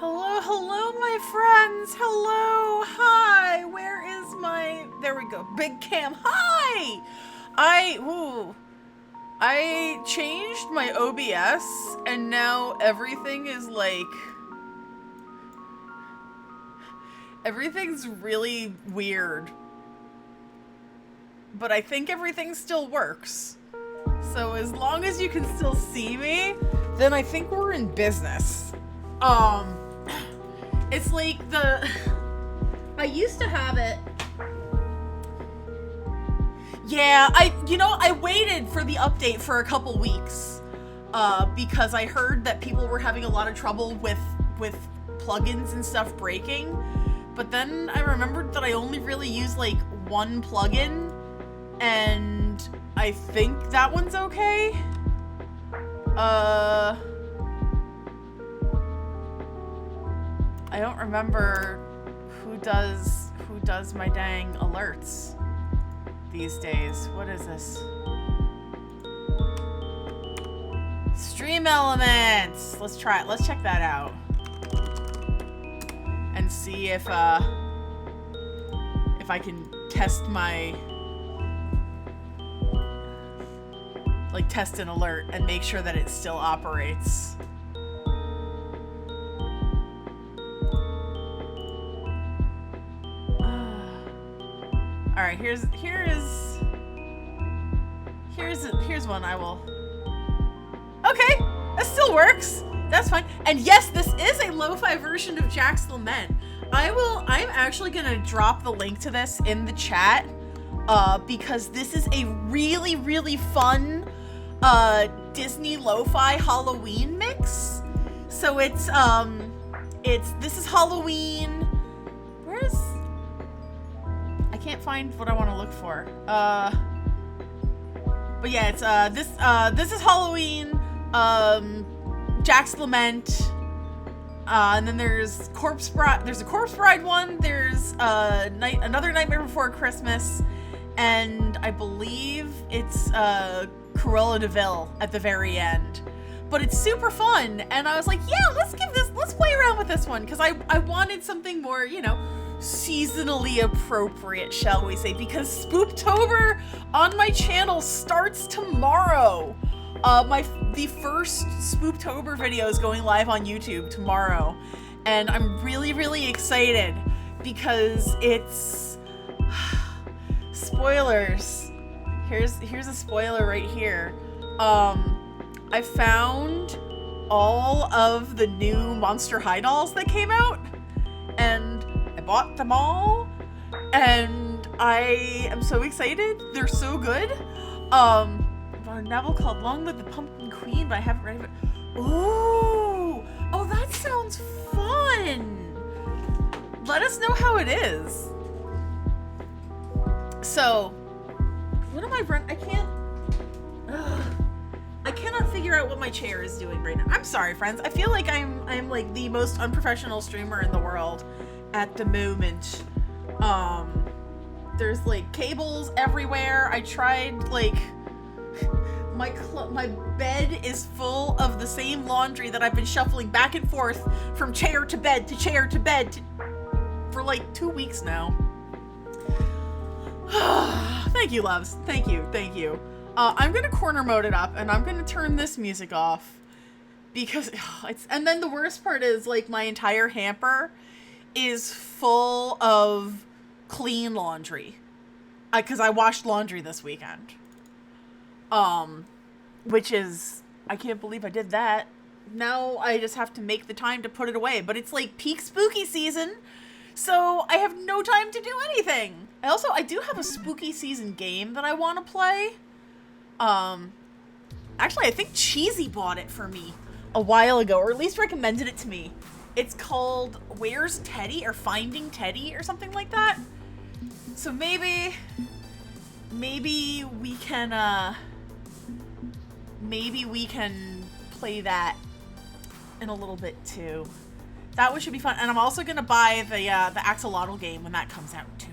Hello, hello, my friends. Hello, hi. Where is my. There we go. Big Cam. Hi. Hi! I changed my OBS, and now everything is like... Everything's really weird. But I think everything still works. So as long as you can still see me, then I think we're in business. It's like I used to have it. Yeah, I waited for the update for a couple weeks, because I heard that people were having a lot of trouble with plugins and stuff breaking. But then I remembered that I only really use like one plugin, and I think that one's okay. I don't remember who does my dang alerts these days. What is this? Stream Elements! Let's try it. Let's check that out. And see if I can test my... like, test an alert and make sure that it still operates. Alright, here's one I will... Okay! That still works! That's fine. And yes, this is a lo-fi version of Jack's Lament. I'm actually gonna drop the link to this in the chat, because this is a really, really fun, Disney lo-fi Halloween mix. So this is Halloween. Where's... I can't find what I want to look for. But yeah, it's, this is Halloween, Jack's Lament, and then there's Corpse Bride. There's a Corpse Bride one. There's another Nightmare Before Christmas, and I believe it's Cruella de Vil at the very end. But it's super fun, and I was like, yeah, let's play around with this one, because I wanted something more, you know, seasonally appropriate, shall we say, because Spooktober on my channel starts tomorrow. The first Spooktober video is going live on YouTube tomorrow, and I'm really, really excited because it's... Spoilers. Here's a spoiler right here. I found all of the new Monster High dolls that came out, and I bought them all, and I am so excited. They're so good. A novel called Long Live the Pumpkin Queen, but I haven't read it. Ooh! Oh, that sounds fun! Let us know how it is. So, what am I running? I cannot figure out what my chair is doing right now. I'm sorry, friends. I feel like I'm like the most unprofessional streamer in the world at the moment. There's like cables everywhere. I tried like... My bed is full of the same laundry that I've been shuffling back and forth from chair to bed to chair to bed for like 2 weeks now. Thank you, loves. Thank you. I'm gonna corner mode it up, and I'm gonna turn this music off because it's... And then the worst part is, like, my entire hamper is full of clean laundry, because I washed laundry this weekend. Which is, I can't believe I did that. Now I just have to make the time to put it away, but it's like peak spooky season, so I have no time to do anything. I do have a spooky season game that I want to play. Actually, I think Cheesy bought it for me a while ago, or at least recommended it to me. It's called Where's Teddy, or Finding Teddy, or something like that. So maybe we can, maybe we can play that in a little bit too. That one should be fun. And I'm also gonna buy the Axolotl game when that comes out too.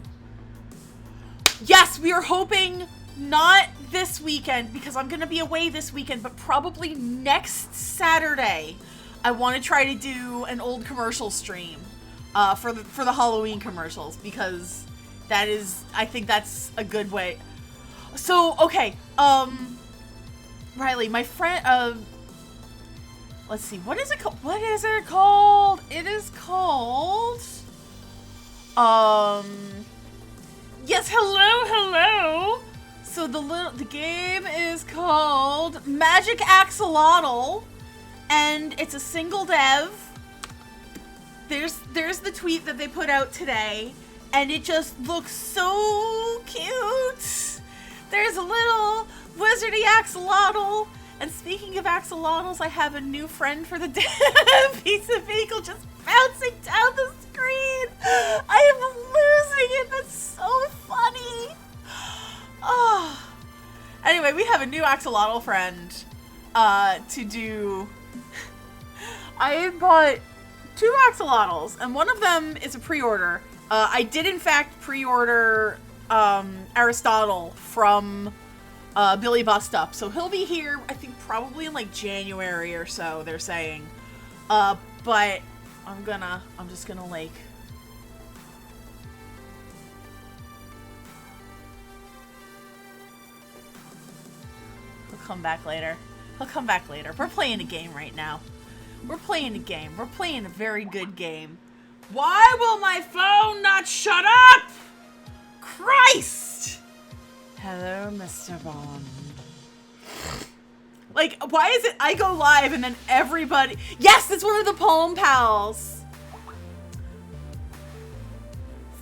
Yes, we are hoping not this weekend, because I'm gonna be away this weekend, but probably next Saturday. I want to try to do an old commercial stream for the Halloween commercials, because that is, I think that's a good way. So, okay, Riley, my friend, let's see, what is it called? What is it called? It is called, yes, hello. So the game is called Magic Axolotl, and it's a single dev. There's the tweet that they put out today, and it just looks so cute. There's a little wizardy axolotl. And speaking of axolotls, I have a new friend for the day. Piece of vehicle just bouncing down the screen. I am losing it. That's so funny. Oh. Anyway, we have a new axolotl friend to do. I bought 2 axolotls, and one of them is a pre-order. I did, in fact, pre-order Aristotle from Billy Bust Up, so he'll be here, I think, probably in like January or so, they're saying. But I'm just gonna like, he'll come back later. We're playing a game right now. We're playing a very good game. Why will my phone not shut up? Christ! Hello, Mr. Bond. Like, why is it I go live and then everybody... Yes, it's one of the Poem Pals.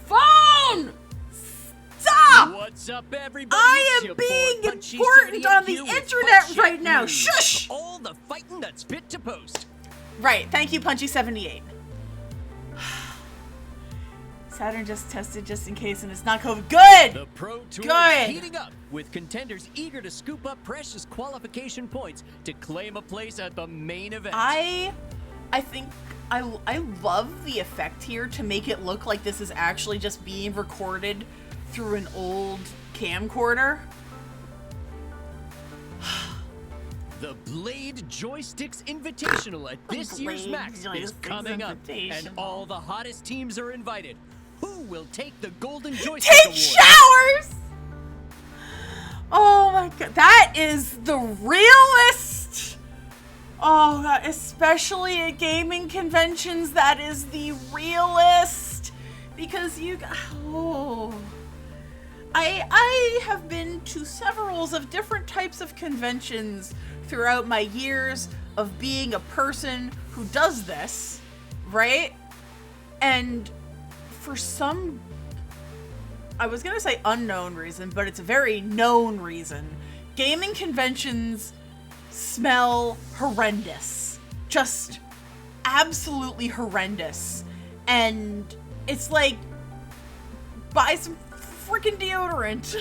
Phone! Stop! What's up, everybody? I am being important on the internet right now. Shush! All the fighting that's fit to post. Right, thank you, Punchy78. Saturn just tested just in case, and it's not COVID. Good! The Pro Tour Good! is heating up, with contenders eager to scoop up precious qualification points to claim a place at the main event. I think I love the effect here to make it look like this is actually just being recorded through an old camcorder. The Blade Joysticks Invitational at this year's Max is coming up, and all the hottest teams are invited. Who will take the Golden Joystick Take Award? showers! Oh my god, that is the realest! Oh god, especially at gaming conventions, that is the realest! Because I have been to several of different types of conventions throughout my years of being a person who does this, right? And for some, I was gonna say unknown reason, but it's a very known reason, gaming conventions smell horrendous. Just absolutely horrendous. And it's like, buy some freaking deodorant.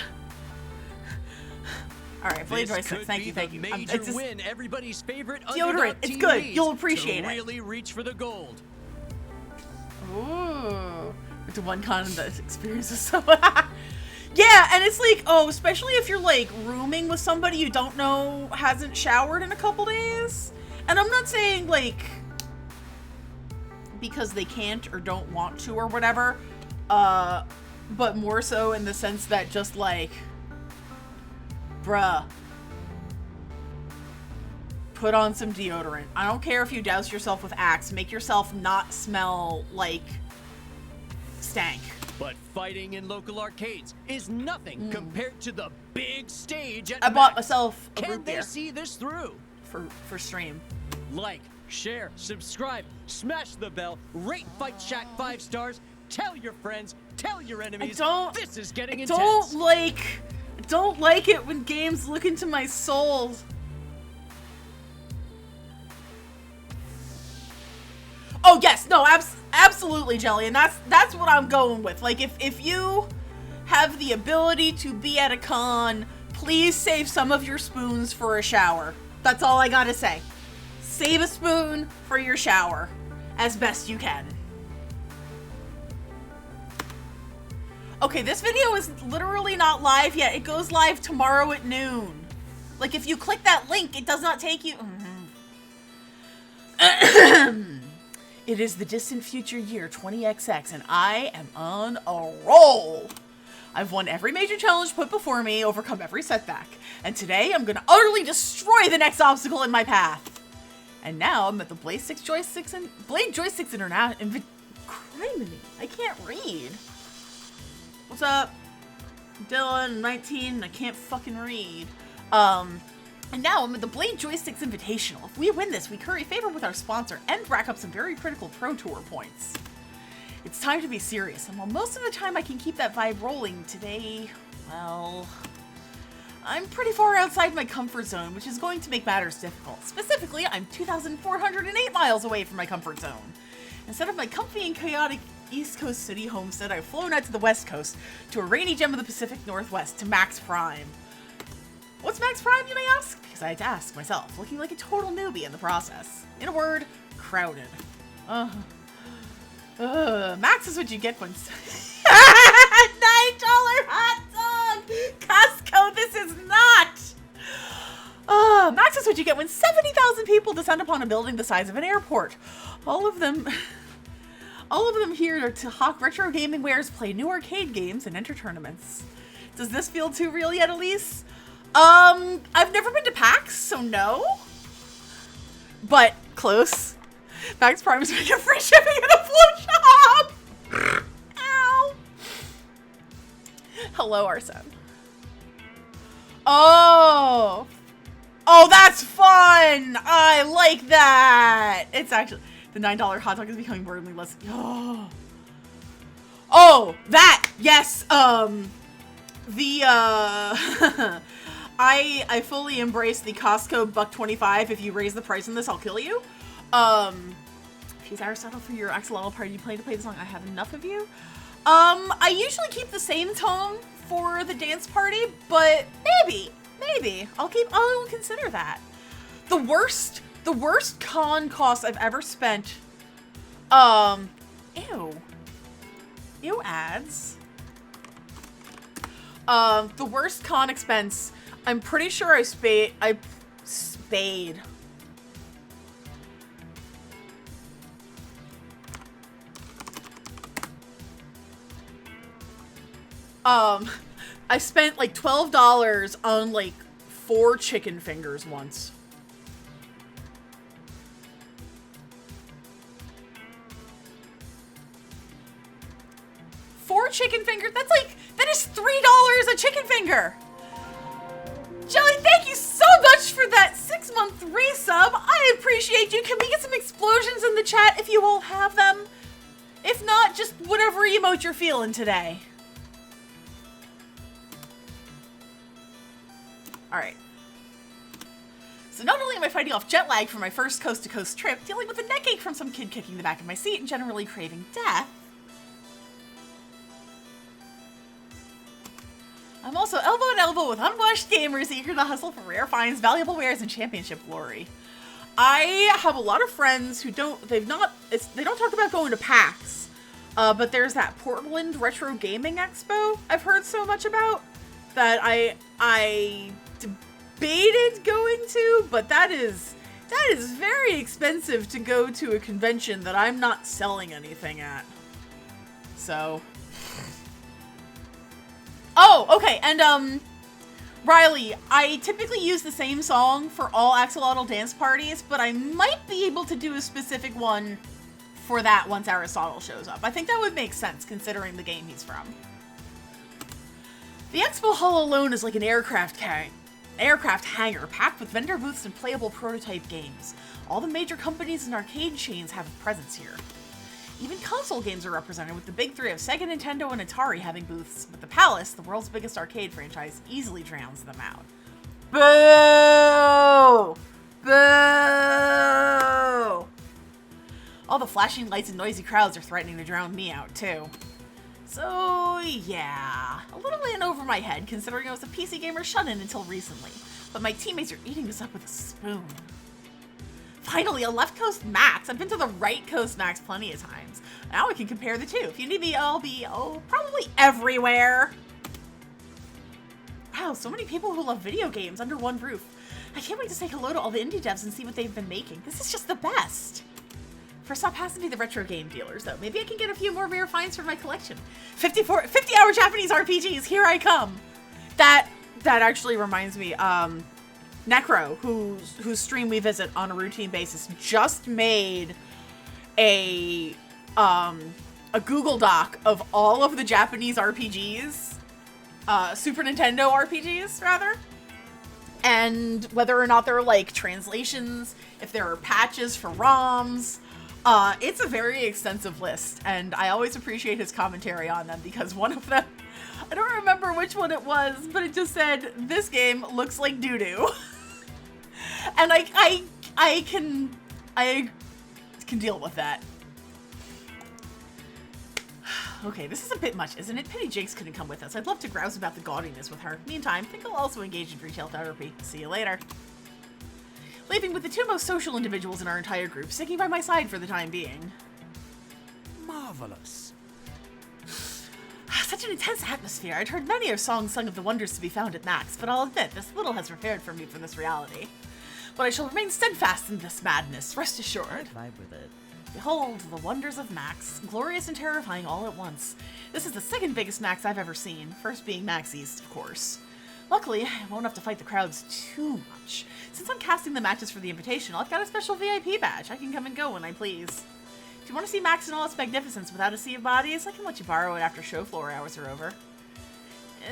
All right, Blade Joysticks, thank you. Major win, everybody's favorite deodorant. It's good. You'll appreciate it. Really reach for the gold. Ooh, to one con that experiences so. Yeah, and it's like, oh, especially if you're like rooming with somebody you don't know hasn't showered in a couple days. And I'm not saying like because they can't or don't want to or whatever, but more so in the sense that just like, bruh, put on some deodorant. I don't care if you douse yourself with Axe. Make yourself not smell like stank. But fighting in local arcades is nothing compared to the big stage at I bought Max. myself a Can root beer they see this through? for stream. Like, share, subscribe, smash the bell, rate Fight Shack 5 stars, tell your friends, tell your enemies. This is getting intense. Don't like it when games look into my soul. Oh yes, no, absolutely, Jelly, and that's what I'm going with. Like, if you have the ability to be at a con, please save some of your spoons for a shower. That's all I gotta say. Save a spoon for your shower, as best you can. Okay, this video is literally not live yet. It goes live tomorrow at noon. Like, if you click that link, it does not take you... It is the distant future year 20XX, and I am on a roll. I've won every major challenge put before me, overcome every setback, and today I'm gonna utterly destroy the next obstacle in my path. And now I'm at the Blade Joysticks International. Criminy, I can't read. What's up? Dylan, 19, I can't fucking read. And now I'm at the Blade Joysticks Invitational. If we win this, we curry favor with our sponsor and rack up some very critical Pro Tour points. It's time to be serious, and while most of the time I can keep that vibe rolling, today, well, I'm pretty far outside my comfort zone, which is going to make matters difficult. Specifically, I'm 2,408 miles away from my comfort zone. Instead of my comfy and chaotic East Coast city homestead, I've flown out to the West Coast, to a rainy gem of the Pacific Northwest, to Max Prime. What's Max Prime, you may ask? Because I had to ask myself, looking like a total newbie in the process. In a word, crowded. Max is what you get when... $9 hot dog! Costco, this is not! Max is what you get when 70,000 people descend upon a building the size of an airport. All of them here to hawk retro gaming wares, play new arcade games, and enter tournaments. Does this feel too real yet, Elise? I've never been to PAX, so no. But close. Max Prime is making free shipping in a flow shop! Ow! Hello, Arsene. Oh! Oh, that's fun! I like that! It's actually... The $9 hot dog is becoming wordly less... Oh! Oh! That! Yes! I fully embrace the Costco $1.25. If you raise the price on this, I'll kill you. Use Aristotle for your axolotl party. You plan to play the song I Have Enough of You? I usually keep the same tone for the dance party, but maybe. I'll consider that. The worst con cost I've ever spent, ew ads. The worst con expense, I'm pretty sure I spade. I spent like $12 on like 4 chicken fingers once. Chicken finger? That is $3 a chicken finger. Jelly, thank you so much for that 6-month resub. I appreciate you. Can we get some explosions in the chat if you all have them? If not, just whatever emote you're feeling today. All right. So not only am I fighting off jet lag from my first coast-to-coast trip, dealing with a neck ache from some kid kicking the back of my seat, and generally craving death, I'm also elbow in elbow with unwashed gamers eager to hustle for rare finds, valuable wares, and championship glory. I have a lot of friends who they don't talk about going to PAX, but there's that Portland Retro Gaming Expo I've heard so much about that I debated going to, but that is very expensive to go to a convention that I'm not selling anything at. So... Oh, okay, and, Riley, I typically use the same song for all Axolotl dance parties, but I might be able to do a specific one for that once Aristotle shows up. I think that would make sense, considering the game he's from. The Expo Hall alone is like an aircraft hangar packed with vendor booths and playable prototype games. All the major companies and arcade chains have a presence here. Even console games are represented, with the big three of Sega, Nintendo, and Atari having booths, but the Palace, the world's biggest arcade franchise, easily drowns them out. Boo! Boo! All the flashing lights and noisy crowds are threatening to drown me out, too. So, yeah. A little in over my head, considering I was a PC gamer shut-in until recently. But my teammates are eating this up with a spoon. Finally, a Left Coast Max. I've been to the Right Coast Max plenty of times. Now I can compare the two. If you need me, I'll be, probably everywhere. Wow, so many people who love video games under one roof. I can't wait to say hello to all the indie devs and see what they've been making. This is just the best. First stop has to be the retro game dealers, though. Maybe I can get a few more rare finds for my collection. 50-hour Japanese RPGs, here I come. That actually reminds me, Necro, whose stream we visit on a routine basis, just made a Google Doc of all of the Japanese RPGs, Super Nintendo RPGs, rather. And whether or not they're, like, translations, if there are patches for ROMs. It's a very extensive list, and I always appreciate his commentary on them, because one of them, I don't remember which one it was, but it just said, this game looks like doo-doo. And I can deal with that. Okay, this is a bit much, isn't it? Pity Jakes couldn't come with us. I'd love to grouse about the gaudiness with her. Meantime, think I'll also engage in retail therapy. See you later. Leaving with the two most social individuals in our entire group, sticking by my side for the time being. Marvelous. Such an intense atmosphere. I'd heard many a song sung of the wonders to be found at Max, but I'll admit, this little has prepared for me for this reality. But I shall remain steadfast in this madness, rest assured. I'd vibe with it. Behold, the wonders of Max, glorious and terrifying all at once. This is the second biggest Max I've ever seen, first being Max East, of course. Luckily, I won't have to fight the crowds too much. Since I'm casting the matches for the Invitational, I've got a special VIP badge. I can come and go when I please. If you want to see Max in all its magnificence without a sea of bodies, I can let you borrow it after show floor hours are over.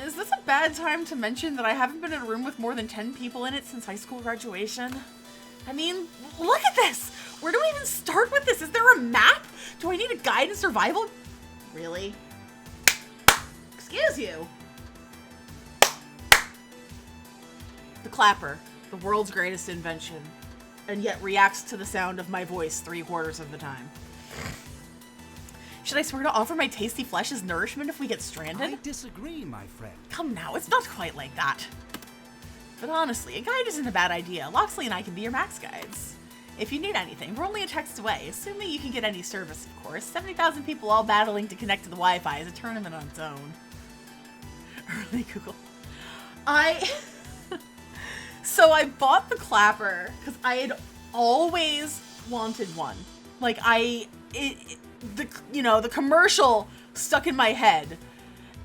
Is this a bad time to mention that I haven't been in a room with more than 10 people in it since high school graduation? I mean, look at this! Where do we even start with this? Is there a map? Do I need a guide in survival? Really? Excuse you. The clapper, the world's greatest invention, and yet reacts to the sound of my voice 3/4 of the time. Should I swear to offer my tasty flesh as nourishment if we get stranded? I disagree, my friend. Come now, it's not quite like that. But honestly, a guide isn't a bad idea. Loxley and I can be your Max guides. If you need anything, we're only a text away, assuming you can get any service, of course. 70,000 people all battling to connect to the Wi-Fi is a tournament on its own. Early Google. So I bought the clapper because I had always wanted one. Like the commercial stuck in my head.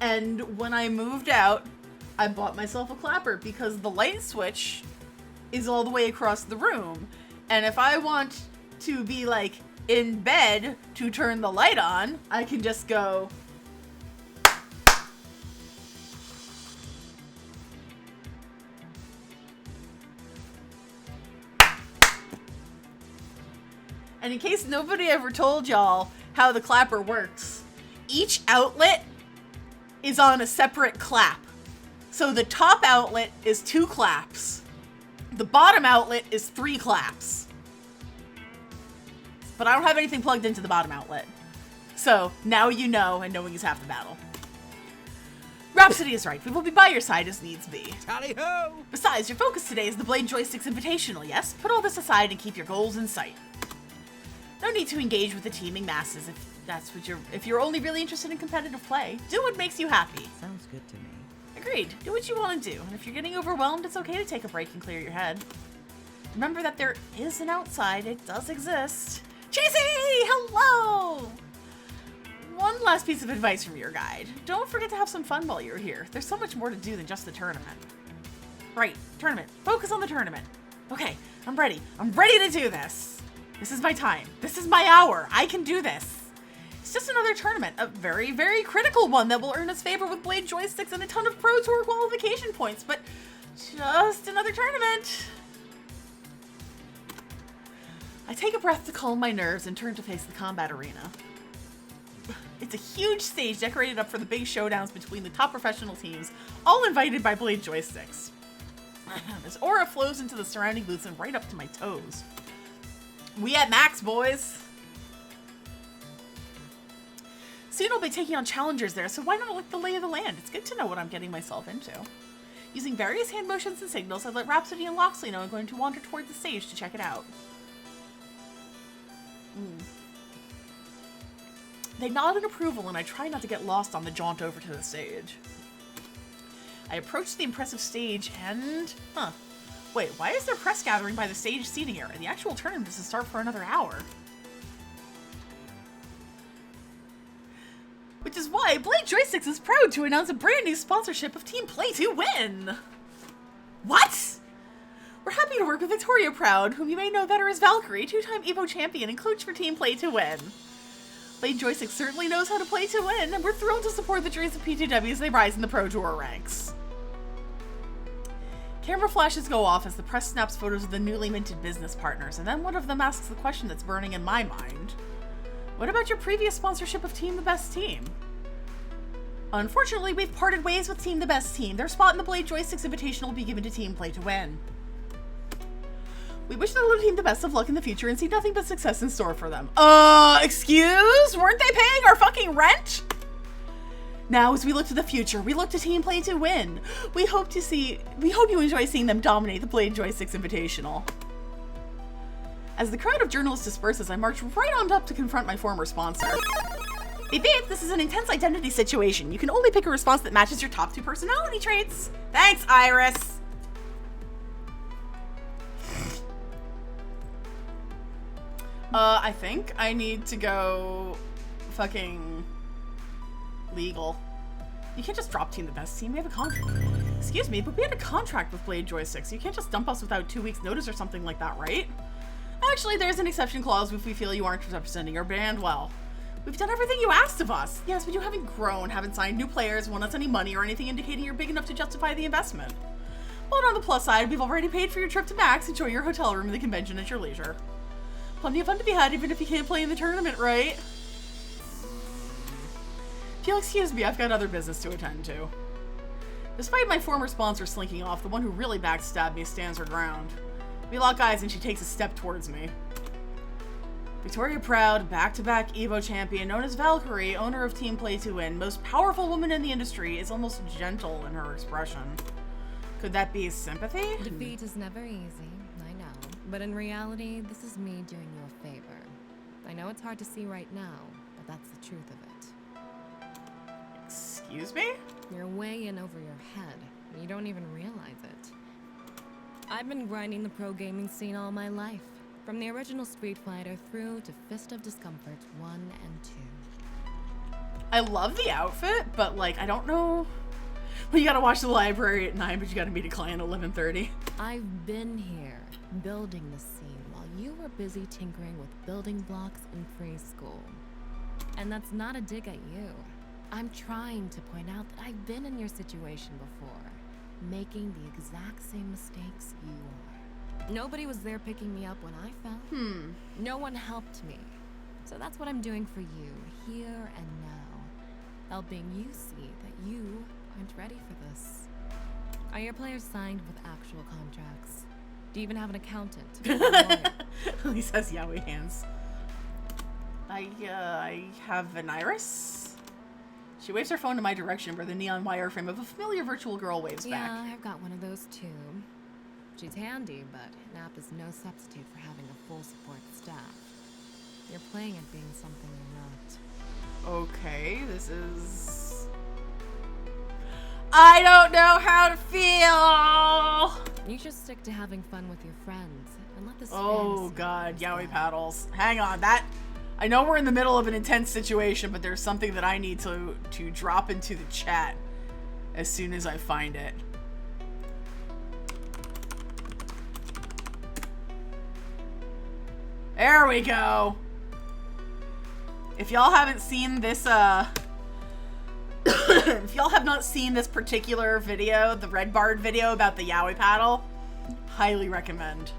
And when I moved out, I bought myself a clapper because the light switch is all the way across the room. And if I want to be like in bed to turn the light on, I can just go. And in case nobody ever told y'all how the clapper works, each outlet is on a separate clap. So the top outlet is 2 claps. The bottom outlet is 3 claps. But I don't have anything plugged into the bottom outlet. So now you know, and knowing is half the battle. Rhapsody is right. We will be by your side as needs be. Tally-ho! Besides, your focus today is the Blade Joysticks Invitational, yes? Put all this aside and keep your goals in sight. No need to engage with the teeming masses if you're only really interested in competitive play. Do what makes you happy. Sounds good to me. Agreed. Do what you want to do. And if you're getting overwhelmed, it's okay to take a break and clear your head. Remember that there is an outside. It does exist. Cheesy! Hello! One last piece of advice from your guide. Don't forget to have some fun while you're here. There's so much more to do than just the tournament. Right, tournament. Focus on the tournament. Okay, I'm ready. I'm ready to do this. This is my time. This is my hour. I can do this. It's just another tournament, a very, very critical one that will earn us favor with Blade Joysticks and a ton of Pro Tour qualification points, but just another tournament. I take a breath to calm my nerves and turn to face the combat arena. It's a huge stage decorated up for the big showdowns between the top professional teams, all invited by Blade Joysticks. This aura flows into the surrounding booths and right up to my toes. We at Max, boys! Soon I'll be taking on challengers there, so why not look the lay of the land? It's good to know what I'm getting myself into. Using various hand motions and signals, I let Rhapsody and Loxley know I'm going to wander toward the stage to check it out. They nod in approval, and I try not to get lost on the jaunt over to the stage. I approach the impressive stage and... Wait, why is there press gathering by the stage seating area? The actual tournament doesn't start for another hour. Which is why Blade Joysticks is proud to announce a brand new sponsorship of Team Play to Win. What? We're happy to work with Victoria Proud, whom you may know better as Valkyrie, two-time EVO champion and coach for Team Play to Win. Blade Joysticks certainly knows how to play to win, and we're thrilled to support the dreams of P2W as they rise in the Pro Tour ranks. Camera flashes go off as the press snaps photos of the newly minted business partners, and then one of them asks the question that's burning in my mind. What about your previous sponsorship of Team the Best Team? Unfortunately, we've parted ways with Team the Best Team. Their spot in the Blade Joysticks Invitational will be given to Team Play to Win. We wish the little team the best of luck in the future and see nothing but success in store for them. Excuse? Weren't they paying our fucking rent? Now, as we look to the future, we look to Team Play to Win. We hope you enjoy seeing them dominate the Blade Joysticks Invitational. As the crowd of journalists disperses, I march right on up to confront my former sponsor. Beep beep, this is an intense identity situation. You can only pick a response that matches your top 2 personality traits. Thanks, Iris. I think I need to go fucking legal. You can't just drop Team the Best Team. We have a contract. Excuse me, but we had a contract with Blade Joysticks. You can't just dump us without 2 weeks notice or something like that, right? Actually, there's an exception clause if we feel you aren't representing your brand well. We've done everything you asked of us. Yes, but you haven't grown, haven't signed new players, won us any money or anything indicating you're big enough to justify the investment. But on the plus side, we've already paid for your trip to Max. Enjoy your hotel room and the convention at your leisure. Plenty of fun to be had even if you can't play in the tournament, right? If you'll excuse me, I've got other business to attend to. Despite my former sponsor slinking off, the one who really backstabbed me stands her ground. We lock eyes and she takes a step towards me. Victoria Proud, back-to-back EVO champion, known as Valkyrie, owner of Team Play to Win, most powerful woman in the industry, is almost gentle in her expression. Could that be sympathy? Defeat is never easy, I know. But in reality, this is me doing you a favor. I know it's hard to see right now, but that's the truth of it. Excuse me? You're way in over your head. You don't even realize it. I've been grinding the pro gaming scene all my life. From the original Street Fighter through to Fist of Discomfort 1 and 2. I love the outfit, but like, I don't know. Well, you gotta watch the library at 9, but you gotta meet a client at 11:30. I've been here, building the scene, while you were busy tinkering with building blocks in preschool. And that's not a dig at you. I'm trying to point out that I've been in your situation before, making the exact same mistakes you are. Nobody was there picking me up when I fell. No one helped me. So that's what I'm doing for you, here and now. Helping you see that you aren't ready for this. Are your players signed with actual contracts? Do you even have an accountant? Or a lawyer? He says Yaoi hands. I have an Iris. She waves her phone in my direction where the neon wireframe of a familiar virtual girl waves back. Yeah, I've got one of those too. She's handy, but an app is no substitute for having a full support staff. You're playing at being something you're not. Okay, this is... I don't know how to feel! You should stick to having fun with your friends and let this Oh fantasy god, go. yaoi paddles. Hang on, that... I know we're in the middle of an intense situation, but there's something that I need to drop into the chat as soon as I find it. There we go. If y'all haven't seen this, if y'all have not seen this particular video, the Red Bard video about the yaoi paddle, highly recommend.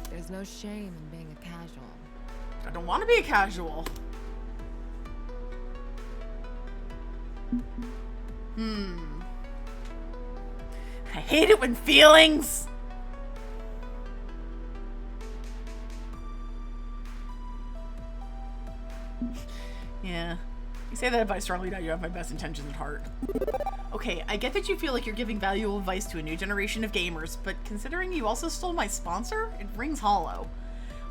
There's no shame in being a casual. I don't want to be a casual. I hate it when feelings... Yeah. You say that advice strongly now, you have my best intentions at heart. Okay, I get that you feel like you're giving valuable advice to a new generation of gamers, but considering you also stole my sponsor, it rings hollow.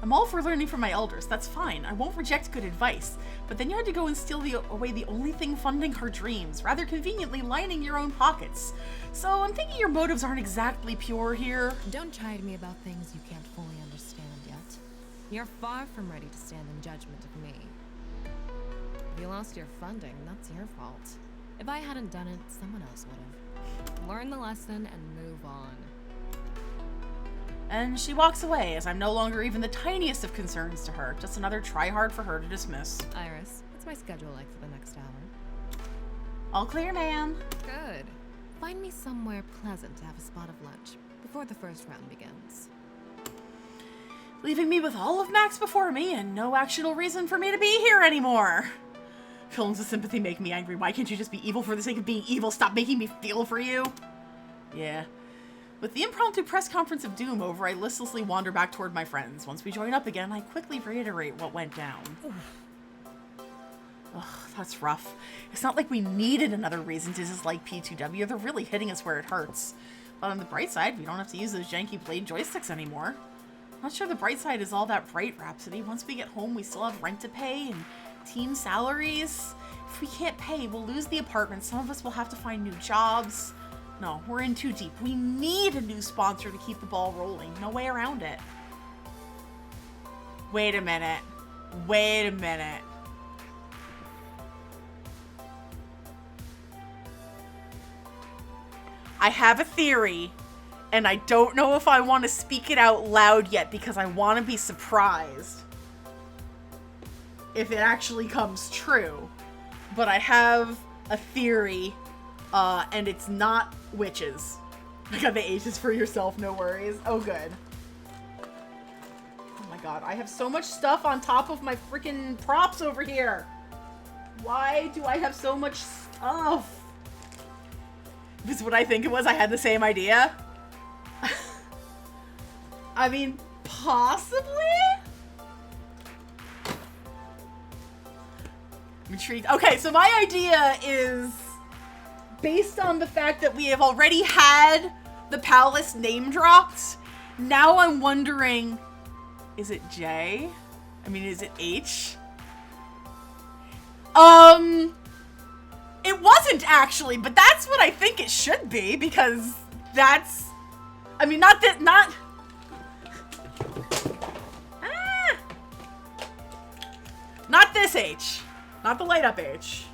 I'm all for learning from my elders, that's fine. I won't reject good advice. But then you had to go and steal away the only thing funding her dreams, rather conveniently lining your own pockets. So I'm thinking your motives aren't exactly pure here. Don't chide me about things you can't fully understand yet. You're far from ready to stand in judgment of me. You lost your funding, that's your fault. If I hadn't done it, someone else would have. Learn the lesson and move on. And she walks away as I'm no longer even the tiniest of concerns to her. Just another try-hard for her to dismiss. Iris, what's my schedule like for the next hour? All clear, ma'am. Good. Find me somewhere pleasant to have a spot of lunch before the first round begins. Leaving me with all of Max before me and no actual reason for me to be here anymore. Feelings of sympathy make me angry. Why can't you just be evil for the sake of being evil? Stop making me feel for you. Yeah. With the impromptu press conference of doom over, I listlessly wander back toward my friends. Once we join up again, I quickly reiterate what went down. Ugh, that's rough. It's not like we needed another reason to dislike P2W. They're really hitting us where it hurts. But on the bright side, we don't have to use those janky blade joysticks anymore. Not sure the bright side is all that bright, Rhapsody. Once we get home, we still have rent to pay and team salaries. If we can't pay, we'll lose the apartment. Some of us will have to find new jobs. No, we're in too deep. We need a new sponsor to keep the ball rolling. No way around it. Wait a minute. Wait a minute. I have a theory, and I don't know if I want to speak it out loud yet because I want to be surprised if it actually comes true. But I have a theory, and it's not witches. I got the H's for yourself, no worries. Oh, good. Oh my god, I have so much stuff on top of my freaking props over here. Why do I have so much stuff? This is what I think it was. I had the same idea. I mean, possibly? I'm intrigued. Okay, so my idea is based on the fact that we have already had the palace name dropped. Now I'm wondering, is it J? I mean, is it H? It wasn't actually, but that's what I think it should be because that's, I mean, not that, not, not this H, not the light up H,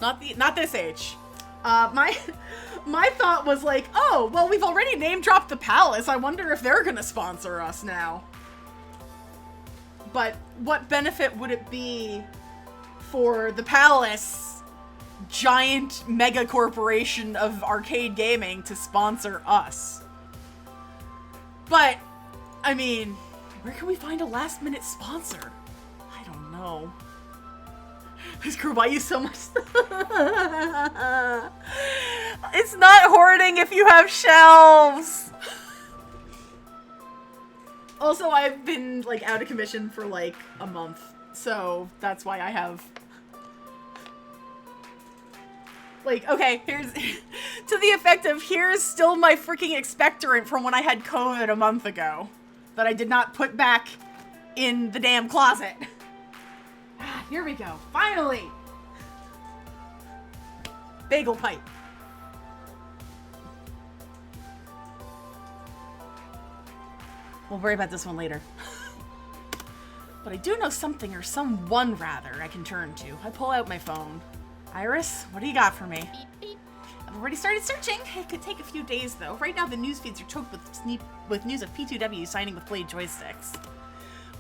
not this H. My thought was like, oh, well, we've already name dropped the palace. I wonder if they're gonna sponsor us now. But what benefit would it be for the palace, giant mega corporation of arcade gaming, to sponsor us? But, I mean, where can we find a last minute sponsor? I don't know. This girl buy you so much stuff. It's not hoarding if you have shelves. Also, I've been like out of commission for like a month, so that's why I have like, okay, here's to the effect of here's still my freaking expectorant from when I had COVID a month ago that I did not put back in the damn closet. Here we go. Finally! Bagel pipe. We'll worry about this one later. But I do know something, or someone rather, I can turn to. I pull out my phone. Iris, what do you got for me? Beep, beep. I've already started searching. It could take a few days though. Right now the news feeds are choked with news of P2W signing with Blade Joysticks.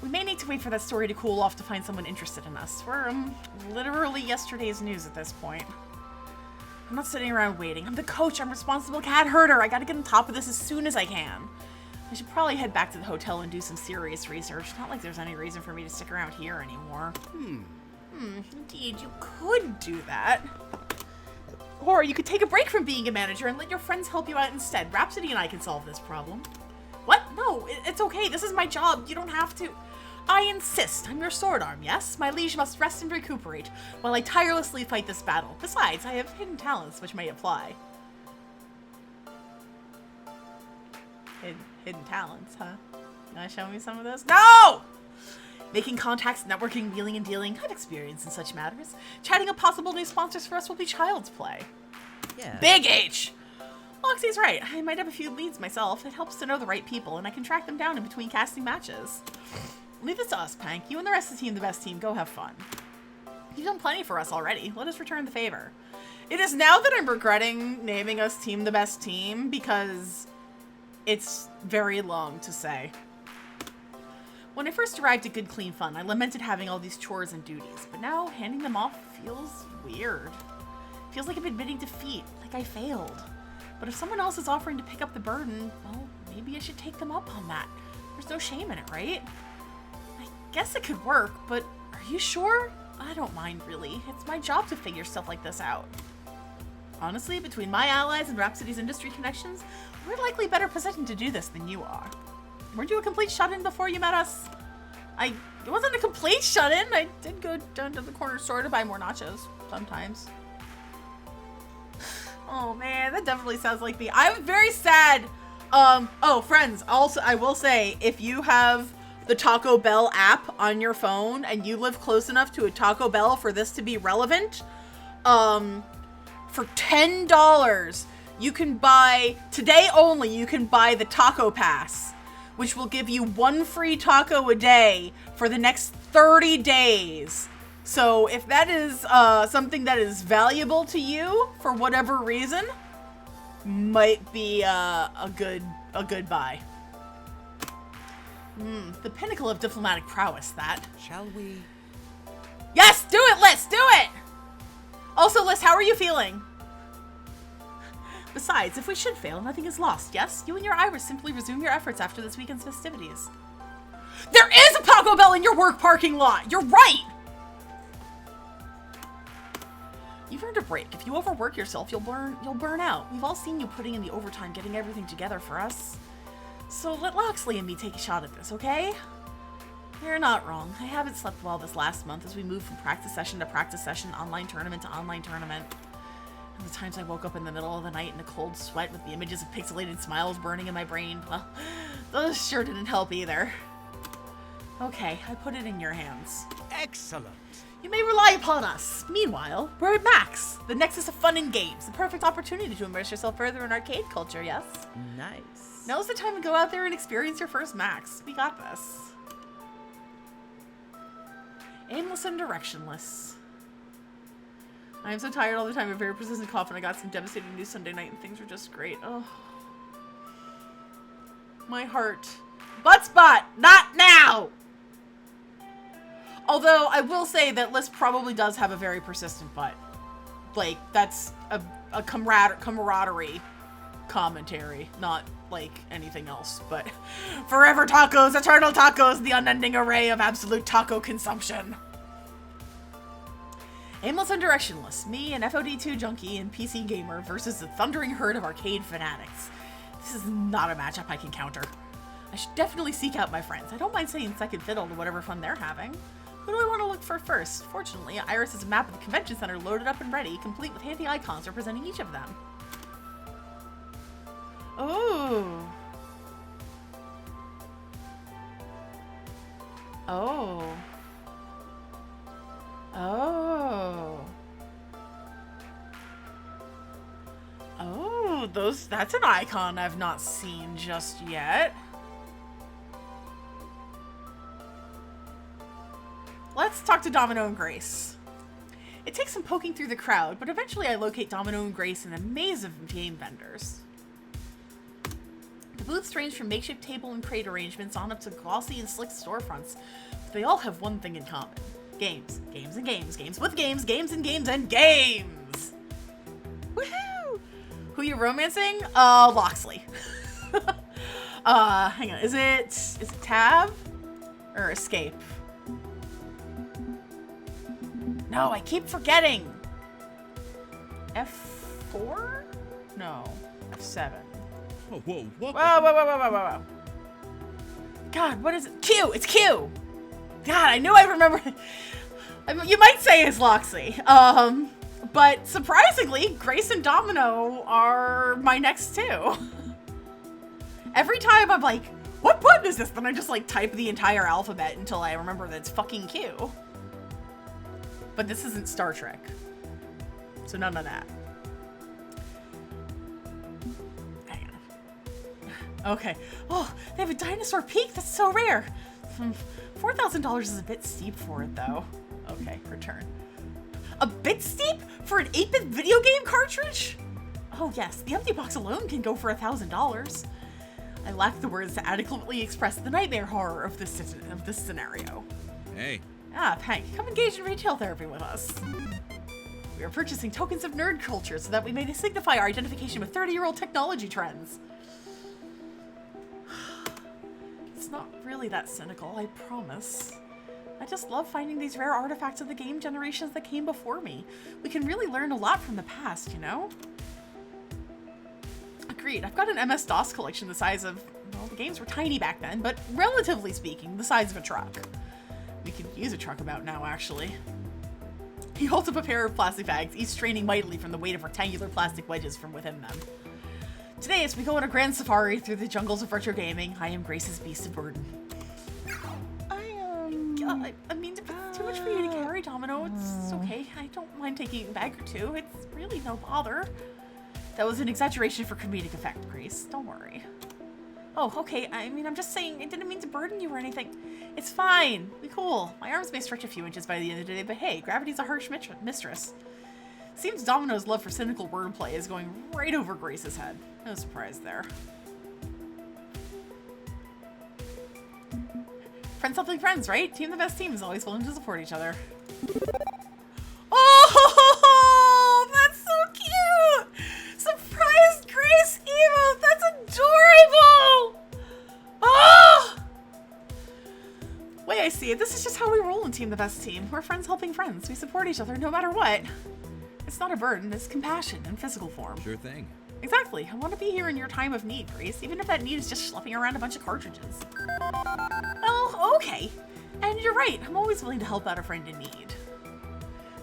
We may need to wait for that story to cool off to find someone interested in us. We're, literally yesterday's news at this point. I'm not sitting around waiting. I'm the coach. I'm responsible cat herder. I gotta get on top of this as soon as I can. I should probably head back to the hotel and do some serious research. Not like there's any reason for me to stick around here anymore. Indeed, you could do that. Or you could take a break from being a manager and let your friends help you out instead. Rhapsody and I can solve this problem. What? No, it's okay. This is my job. You don't have to. I insist. I'm your sword arm, yes? My liege must rest and recuperate while I tirelessly fight this battle. Besides, I have hidden talents which may apply. Hidden talents, huh? You wanna show me some of those? No! Making contacts, networking, wheeling and dealing. I've experience in such matters. Chatting up possible new sponsors for us will be child's play. Yeah. Big H! Loxie's right. I might have a few leads myself. It helps to know the right people, and I can track them down in between casting matches. Leave this to us, Pank. You and the rest of the team, the best team. Go have fun. You've done plenty for us already. Let us return the favor. It is now that I'm regretting naming us Team the Best Team because it's very long to say. When I first arrived at Good Clean Fun, I lamented having all these chores and duties, but now handing them off feels weird. Feels like I'm admitting defeat, like I failed. But if someone else is offering to pick up the burden, well, maybe I should take them up on that. There's no shame in it, right? I guess it could work, but are you sure? I don't mind, really. It's my job to figure stuff like this out. Honestly, between my allies and Rhapsody's industry connections, we're likely better positioned to do this than you are. Weren't you a complete shut-in before you met us? It wasn't a complete shut-in. I did go down to the corner store to buy more nachos sometimes. Oh man, that definitely sounds like me. I'm very sad. Oh, friends, also, I will say, if you have the Taco Bell app on your phone and you live close enough to a Taco Bell for this to be relevant, for $10, you can buy, today only, you can buy the Taco Pass, which will give you 1 free taco a day for the next 30 days. So if that is something that is valuable to you for whatever reason, might be a good buy. The pinnacle of diplomatic prowess, that. Shall we? Yes, do it, Liz, do it! Also, Liz, how are you feeling? Besides, if we should fail, nothing is lost, yes? You and your Iris simply resume your efforts after this weekend's festivities. There is a Taco Bell in your work parking lot! You're right! You've earned a break. If you overwork yourself, you'll burn out. We've all seen you putting in the overtime, getting everything together for us. So let Loxley and me take a shot at this, okay? You're not wrong. I haven't slept well this last month as we moved from practice session to practice session, online tournament to online tournament. And the times I woke up in the middle of the night in a cold sweat with the images of pixelated smiles burning in my brain, well, those sure didn't help either. Okay, I put it in your hands. Excellent. You may rely upon us. Meanwhile, we're at Max, the nexus of fun and games. The perfect opportunity to immerse yourself further in arcade culture, yes? Nice. Now's the time to go out there and experience your first Max. We got this. Aimless and directionless. I am so tired all the time. A very persistent cough, and I got some devastating news Sunday night, and things were just great. Oh. My heart. Butt spot! Not now! Although, I will say that Liz probably does have a very persistent butt. Like, that's a camaraderie commentary, not, like, anything else. But, forever tacos, eternal tacos, the unending array of absolute taco consumption. Aimless and directionless, me, an FOD2 junkie and PC gamer versus the thundering herd of arcade fanatics. This is not a matchup I can counter. I should definitely seek out my friends. I don't mind saying second fiddle to whatever fun they're having. Who do I want to look for first? Fortunately, Iris has a map of the convention center loaded up and ready, complete with handy icons representing each of them. Oh. Oh. Oh. Oh, that's an icon I've not seen just yet. Let's talk to Domino and Grace. It takes some poking through the crowd, but eventually I locate Domino and Grace in a maze of game vendors. The booths range from makeshift table and crate arrangements on up to glossy and slick storefronts, but they all have one thing in common. Games. Games and games. Games with games. Games and games and games! Woohoo! Who you romancing? Loxley. Hang on. Is it tab? Or escape? No, I keep forgetting. F4? No. F7. Whoa, whoa, whoa. Whoa. God, what is it? Q! It's Q! God, I knew I remembered. You might say it's Loxley. But surprisingly, Grace and Domino are my next two. Every time I'm like, what button is this? Then I just like type the entire alphabet until I remember that it's fucking Q. But this isn't Star Trek. So none of that. Hang on. Okay. Oh, they have a dinosaur peak? That's so rare. $4,000 is a bit steep for it, though. Okay, return. A bit steep for an 8-bit video game cartridge? Oh yes, the empty box alone can go for $1,000. I lack the words to adequately express the nightmare horror of this scenario. Hey. Ah, Hank, come engage in retail therapy with us. We are purchasing tokens of nerd culture so that we may signify our identification with 30-year-old technology trends. It's not really that cynical, I promise. I just love finding these rare artifacts of the game generations that came before me. We can really learn a lot from the past, you know? Agreed. I've got an MS-DOS collection the size of, well, the games were tiny back then, but relatively speaking, the size of a truck. We could use a truck about now, actually. He holds up a pair of plastic bags, each straining mightily from the weight of rectangular plastic wedges from within them. Today, as we go on a grand safari through the jungles of retro gaming, I am Grace's beast of burden. I mean, if it's too much for you to carry, Domino, it's okay. I don't mind taking a bag or two. It's really no bother. That was an exaggeration for comedic effect, Grace. Don't worry. Oh, okay. I mean, I'm just saying, I didn't mean to burden you or anything. It's fine. Be cool. My arms may stretch a few inches by the end of the day, but hey, gravity's a harsh mistress. Seems Domino's love for cynical wordplay is going right over Grace's head. No surprise there. Friends helping friends, right? Team the best team is always willing to support each other. Oh, that's so cute! Surprise Grace emote! That's adorable! Oh! Way I see it, this is just how we roll in Team the Best Team. We're friends helping friends. We support each other no matter what. It's not a burden, it's compassion in physical form. Sure thing. Exactly. I want to be here in your time of need, Grace, even if that need is just schlepping around a bunch of cartridges. Oh, okay. And you're right, I'm always willing to help out a friend in need.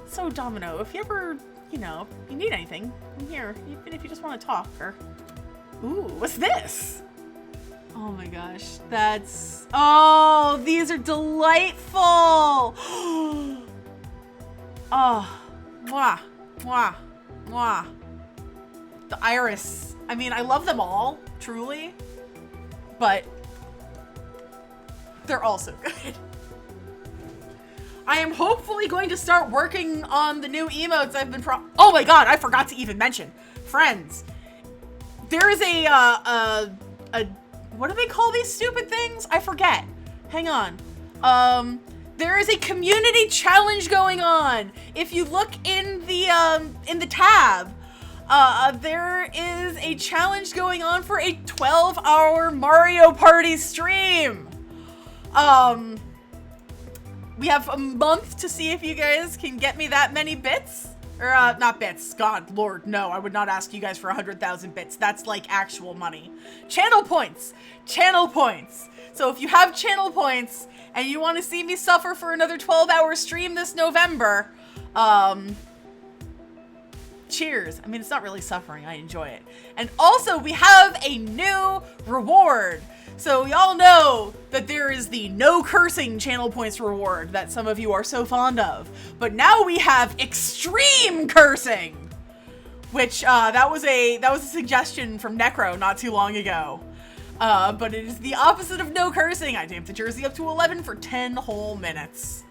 So, Domino, if you ever, you need anything, I'm here, even if you just want to talk, or... Ooh, what's this? Oh my gosh, that's... Oh, these are delightful! Oh, mwah, mwah, mwah. The iris. I mean, I love them all, truly, but they're all so good. I am hopefully going to start working on the new emotes I've been oh my god, I forgot to even mention. Friends, there is a what do they call these stupid things? I forget. Hang on. There is a community challenge going on. If you look in the tab, there is a challenge going on for a 12-hour Mario Party stream. We have a month to see if you guys can get me that many bits. Or, not bits. God, Lord, no. I would not ask you guys for 100,000 bits. That's like actual money. Channel points. Channel points. So if you have channel points and you want to see me suffer for another 12-hour stream this November, cheers. I mean, it's not really suffering. I enjoy it. And also, we have a new reward. So we all know that there is the no cursing channel points reward that some of you are so fond of. But now we have extreme cursing, which that was a suggestion from Necro not too long ago. But it is the opposite of no cursing. I damped the jersey up to 11 for 10 whole minutes.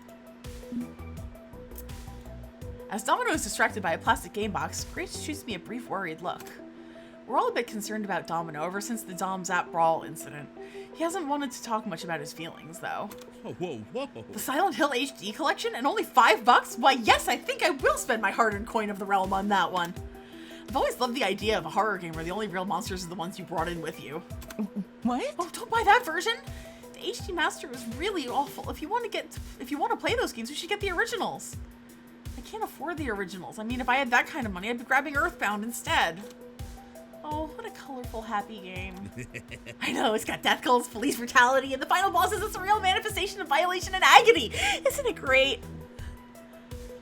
As Domino is distracted by a plastic game box, Grace shoots me a brief worried look. We're all a bit concerned about Domino ever since the Dom Zap Brawl incident. He hasn't wanted to talk much about his feelings, though. Oh, whoa, whoa. The Silent Hill HD collection and only $5? Why, yes, I think I will spend my hard-earned coin of the realm on that one. I've always loved the idea of a horror game where the only real monsters are the ones you brought in with you. What? Oh, don't buy that version. The HD Master is really awful. If you want to play those games, you should get the originals. I can't afford the originals. I mean, if I had that kind of money, I'd be grabbing Earthbound instead. Oh, what a colorful, happy game. I know, it's got death cults, police brutality, and the final boss is a surreal manifestation of violation and agony. Isn't it great?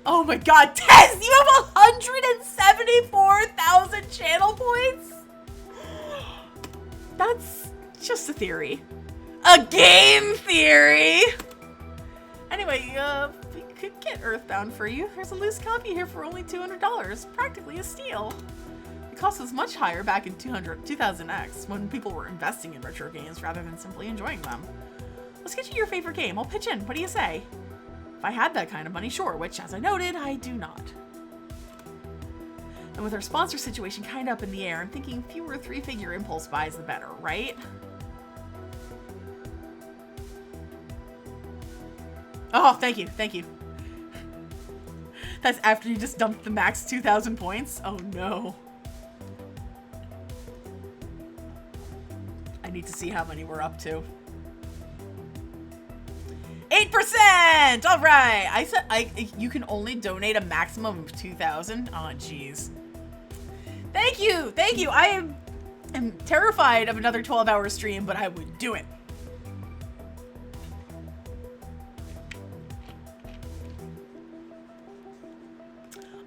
Oh my god, Tess, you have 174,000 channel points? That's just a theory. A game theory! Anyway, we could get Earthbound for you. There's a loose copy here for only $200, practically a steal. The cost was much higher back in 2000X, when people were investing in retro games rather than simply enjoying them. Let's get you your favorite game. I'll pitch in. What do you say? If I had that kind of money, sure, which, as I noted, I do not. And with our sponsor situation kind of up in the air, I'm thinking fewer three-figure impulse buys the better, right? Oh, thank you, thank you. That's after you just dumped the max 2,000 points? Oh no. I need to see how many we're up to. 8%! All right. I said you can only donate a maximum of 2,000. Oh, jeez. Thank you. Thank you. I am terrified of another 12-hour stream, but I would do it.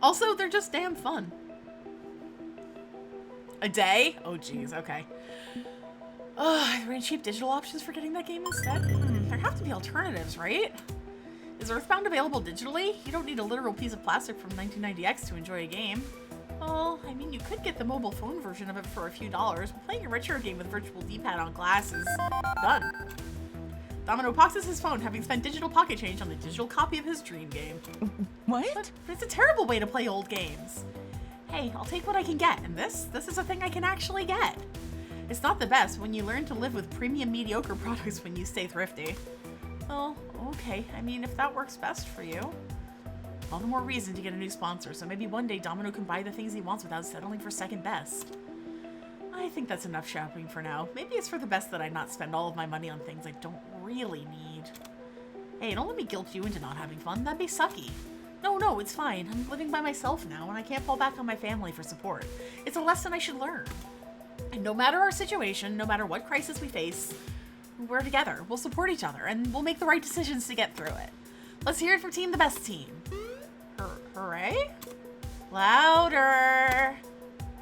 Also, they're just damn fun. A day? Oh, jeez. Okay. Are there any cheap digital options for getting that game instead? There have to be alternatives, right? Is Earthbound available digitally? You don't need a literal piece of plastic from 1990X to enjoy a game. Well, I mean, you could get the mobile phone version of it for a few dollars, but playing a retro game with virtual D-pad on glass is done. Domino pockets his phone, having spent digital pocket change on the digital copy of his dream game. What? But it's a terrible way to play old games. Hey, I'll take what I can get, and this is a thing I can actually get. It's not the best when you learn to live with premium mediocre products when you stay thrifty. Well, okay, I mean, if that works best for you. All the more reason to get a new sponsor, so maybe one day Domino can buy the things he wants without settling for second best. I think that's enough shopping for now. Maybe it's for the best that I not spend all of my money on things I don't really need. Hey, don't let me guilt you into not having fun. That'd be sucky. No, it's fine. I'm living by myself now, and I can't fall back on my family for support. It's a lesson I should learn. And no matter our situation, no matter what crisis we face, we're together. We'll support each other, and we'll make the right decisions to get through it. Let's hear it for Team the Best Team. Hooray? Louder.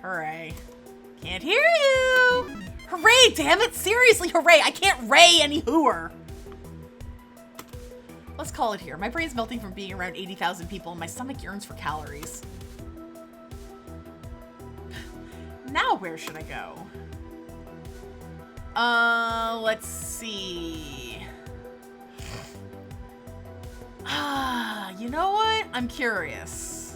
Hooray. Can't hear you. Hooray, damn it. Seriously, hooray. I can't ray any hooer. Let's call it here. My brain's melting from being around 80,000 people and my stomach yearns for calories. Now where should I go? Let's see. You know what? I'm curious.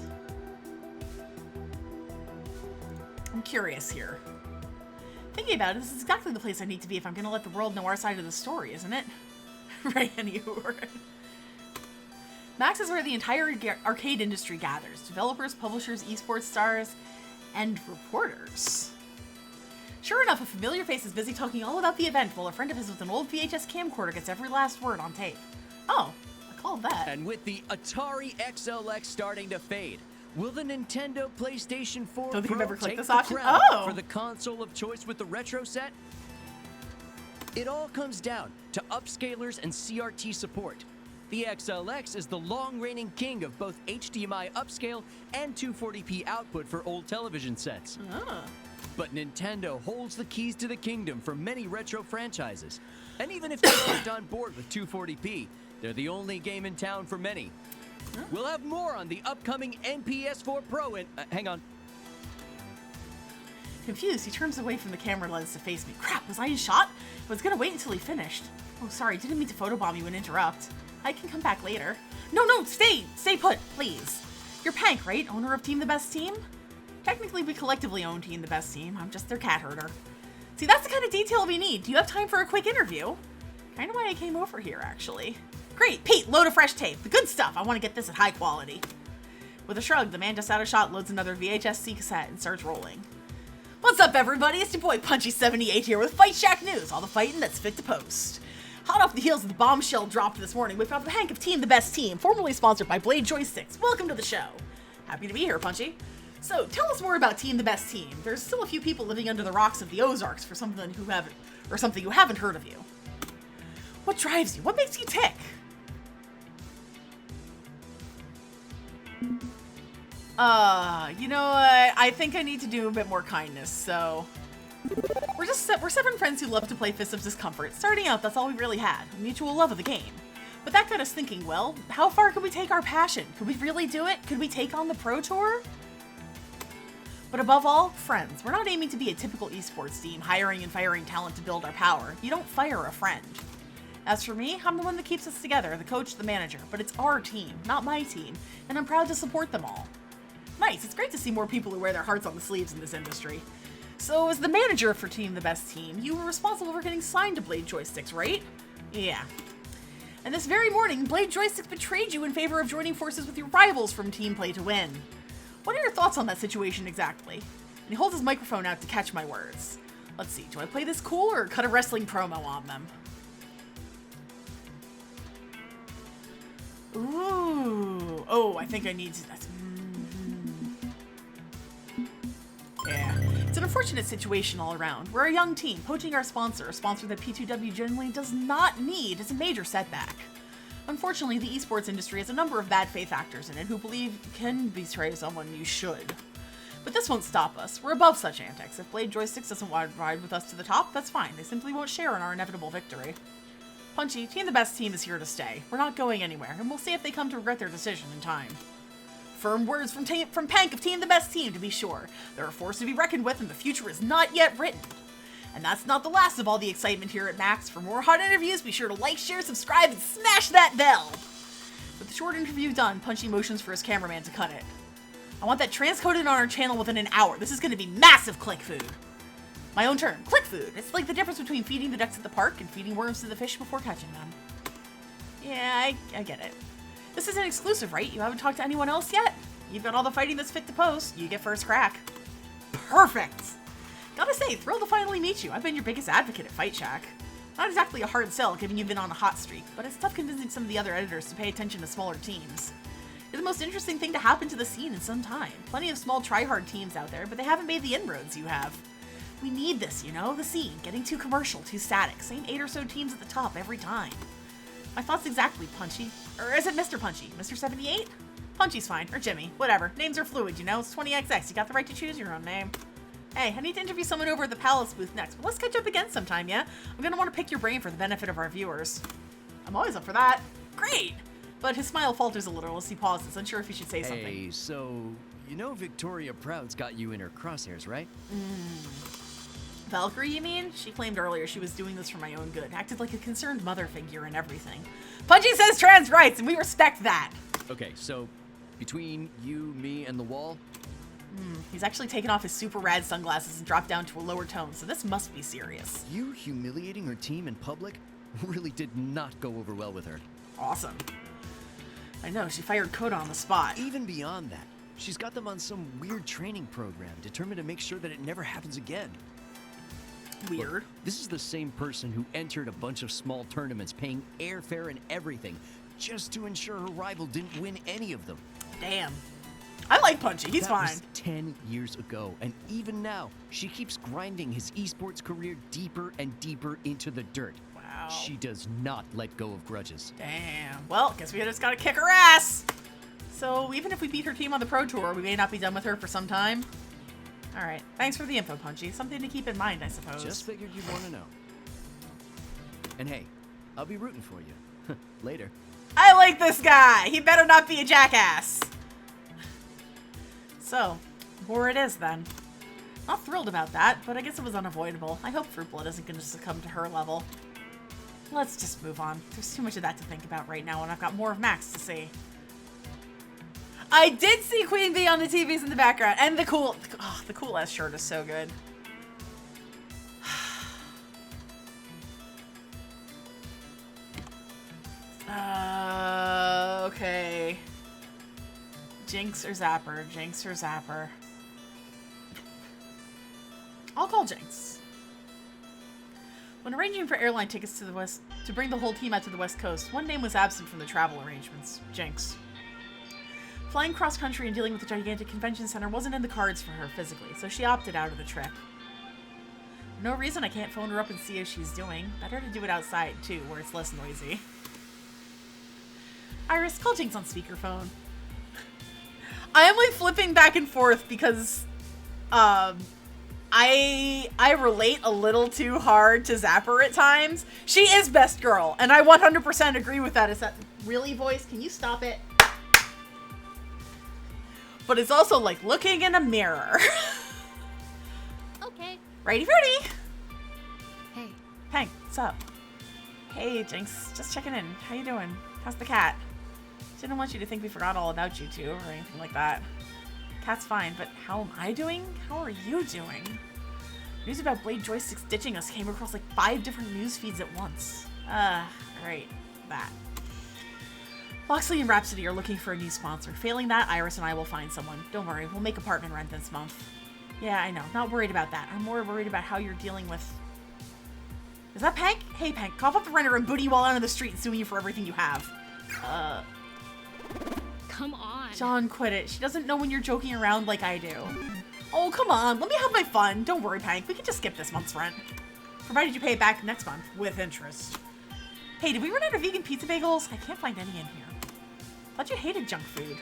I'm curious here. Thinking about it, this is exactly the place I need to be if I'm gonna let the world know our side of the story, isn't it? Right, anywho. Max is where the entire arcade industry gathers. Developers, publishers, esports stars, and reporters. Sure enough, a familiar face is busy talking all about the event while a friend of his with an old VHS camcorder gets every last word on tape. Oh, I called that. And with the Atari XLX starting to fade, will the Nintendo PlayStation 4 Don't think Pro I've ever clicked take this the option. crown Oh. for the console of choice with the retro set? It all comes down to upscalers and CRT support. The XLX is the long-reigning king of both HDMI upscale and 240p output for old television sets. But Nintendo holds the keys to the kingdom for many retro franchises. And even if they aren't on board with 240p, they're the only game in town for many. We'll have more on the upcoming NPS4 Pro and... hang on. Confused, he turns away from the camera lens to face me. Crap, was I in shot? I was gonna wait until he finished. Oh, sorry, didn't mean to photobomb you and interrupt. I can come back later. No, stay put, please. You're Pank, right? Owner of Team the Best Team? Technically, we collectively own Team the Best Team. I'm just their cat herder. See, that's the kind of detail we need. Do you have time for a quick interview? Kind of why I came over here, actually. Great, Pete, load of fresh tape. The good stuff. I want to get this at high quality. With a shrug, the man just out of shot loads another VHS-C cassette and starts rolling. What's up, everybody? It's your boy Punchy78 here with Fight Shack News, all the fighting that's fit to post. Hot off the heels of the bombshell dropped this morning, we've got the Hank of Team the Best Team, formerly sponsored by Blade Joysticks. Welcome to the show. Happy to be here, Punchy. So, tell us more about Team the Best Team. There's still a few people living under the rocks of the Ozarks for something you haven't heard of you. What drives you? What makes you tick? You know what? I think I need to do a bit more kindness, so... We're seven friends who love to play Fists of Discomfort. Starting out, that's all we really had, a mutual love of the game. But that got us thinking, well, how far could we take our passion? Could we really do it? Could we take on the Pro Tour? But above all, friends. We're not aiming to be a typical esports team, hiring and firing talent to build our power. You don't fire a friend. As for me, I'm the one that keeps us together, the coach, the manager, but it's our team, not my team, and I'm proud to support them all. Nice, it's great to see more people who wear their hearts on the sleeves in this industry. So, as the manager for Team the Best Team, you were responsible for getting signed to Blade Joysticks, right? Yeah. And this very morning, Blade Joysticks betrayed you in favor of joining forces with your rivals from Team Play to Win. What are your thoughts on that situation exactly? And he holds his microphone out to catch my words. Let's see, do I play this cool or cut a wrestling promo on them? Ooh. Oh, I think I need to... Yeah. It's an unfortunate situation all around. We're a young team. Poaching our sponsor, a sponsor that P2W generally does not need, is a major setback. Unfortunately, the esports industry has a number of bad faith actors in it who believe can betray someone you should. But this won't stop us. We're above such antics. If Blade Joysticks doesn't want to ride with us to the top, that's fine. They simply won't share in our inevitable victory. Punchy, Team the Best Team is here to stay. We're not going anywhere, and we'll see if they come to regret their decision in time. Firm words from Pank of Team the Best Team, to be sure. They're a force to be reckoned with, and the future is not yet written. And that's not the last of all the excitement here at Max. For more hot interviews, be sure to like, share, subscribe, and smash that bell! With the short interview done, Punchy motions for his cameraman to cut it. I want that transcoded on our channel within an hour. This is going to be massive click food. My own term, click food. It's like the difference between feeding the ducks at the park and feeding worms to the fish before catching them. Yeah, I get it. This isn't exclusive, right? You haven't talked to anyone else yet? You've got all the fighting that's fit to post. You get first crack. Perfect! Gotta say, thrilled to finally meet you. I've been your biggest advocate at Fight Shack. Not exactly a hard sell, given you've been on a hot streak, but it's tough convincing some of the other editors to pay attention to smaller teams. You're the most interesting thing to happen to the scene in some time. Plenty of small try-hard teams out there, but they haven't made the inroads you have. We need this, you know? The scene. Getting too commercial, too static. Same 8 or so teams at the top every time. My thoughts exactly, Punchy. Or is it Mr. Punchy? Mr. 78? Punchy's fine. Or Jimmy. Whatever. Names are fluid, you know? It's 20XX. You got the right to choose your own name. Hey, I need to interview someone over at the Palace booth next, but let's catch up again sometime, yeah? I'm gonna want to pick your brain for the benefit of our viewers. I'm always up for that. Great! But his smile falters a little as he pauses, unsure if he should say something. Hey, so, you know Victoria Proud's got you in her crosshairs, right? Valkyrie, you mean? She claimed earlier she was doing this for my own good. Acted like a concerned mother figure and everything. Punchy says trans rights, and we respect that! Okay, so, between you, me, and the wall? He's actually taken off his super rad sunglasses and dropped down to a lower tone, so this must be serious. You humiliating her team in public really did not go over well with her. Awesome. I know, she fired Coda on the spot. Even beyond that, she's got them on some weird training program determined to make sure that it never happens again. Weird. Look, this is the same person who entered a bunch of small tournaments, paying airfare and everything, just to ensure her rival didn't win any of them. Damn. I like Punchy, he's fine. That was 10 years ago, and even now, she keeps grinding his esports career deeper and deeper into the dirt. Wow. She does not let go of grudges. Damn. Well, guess we just gotta kick her ass! So, even if we beat her team on the Pro Tour, we may not be done with her for some time. Alright, thanks for the info, Punchy. Something to keep in mind, I suppose. Just figured you'd want to know. And hey, I'll be rooting for you. Later. I like this guy! He better not be a jackass! So, war it is then. Not thrilled about that, but I guess it was unavoidable. I hope Fruit Blood isn't going to succumb to her level. Let's just move on. There's too much of that to think about right now, and I've got more of Max to see. I did see Queen Bee on the TVs in the background, and the cool ass shirt is so good. Okay. Jinx or Zapper? Jinx or Zapper? I'll call Jinx. When arranging for airline tickets to the west to bring the whole team out to the West Coast, one name was absent from the travel arrangements. Jinx. Flying cross-country and dealing with the gigantic convention center wasn't in the cards for her physically, so she opted out of the trip. For no reason I can't phone her up and see how she's doing. Better to do it outside, too, where it's less noisy. Iris, call Jinx on speakerphone. I am like flipping back and forth because I relate a little too hard to Zapper at times. She is best girl, and I 100% agree with that. Is that really, voice? Can you stop it? But it's also like looking in a mirror. Okay. Righty, ready. Hey, Hey, what's up? Hey, Jinx. Just checking in. How you doing? How's the cat? Didn't want you to think we forgot all about you two or anything like that. Cat's fine, but how am I doing? How are you doing? News about Blade Joysticks ditching us came across like 5 different news feeds at once. Great. That. Loxley and Rhapsody are looking for a new sponsor. Failing that, Iris and I will find someone. Don't worry, we'll make apartment rent this month. Yeah, I know. Not worried about that. I'm more worried about how you're dealing with... Is that Pank? Hey, Pank, cough up the renter and booty you all out on the street, suing you for everything you have. Come on. John, quit it. She doesn't know when you're joking around like I do. Oh, come on. Let me have my fun. Don't worry, Pank. We can just skip this month's rent. Provided you pay it back next month with interest. Hey, did we run out of vegan pizza bagels? I can't find any in here. Thought you hated junk food.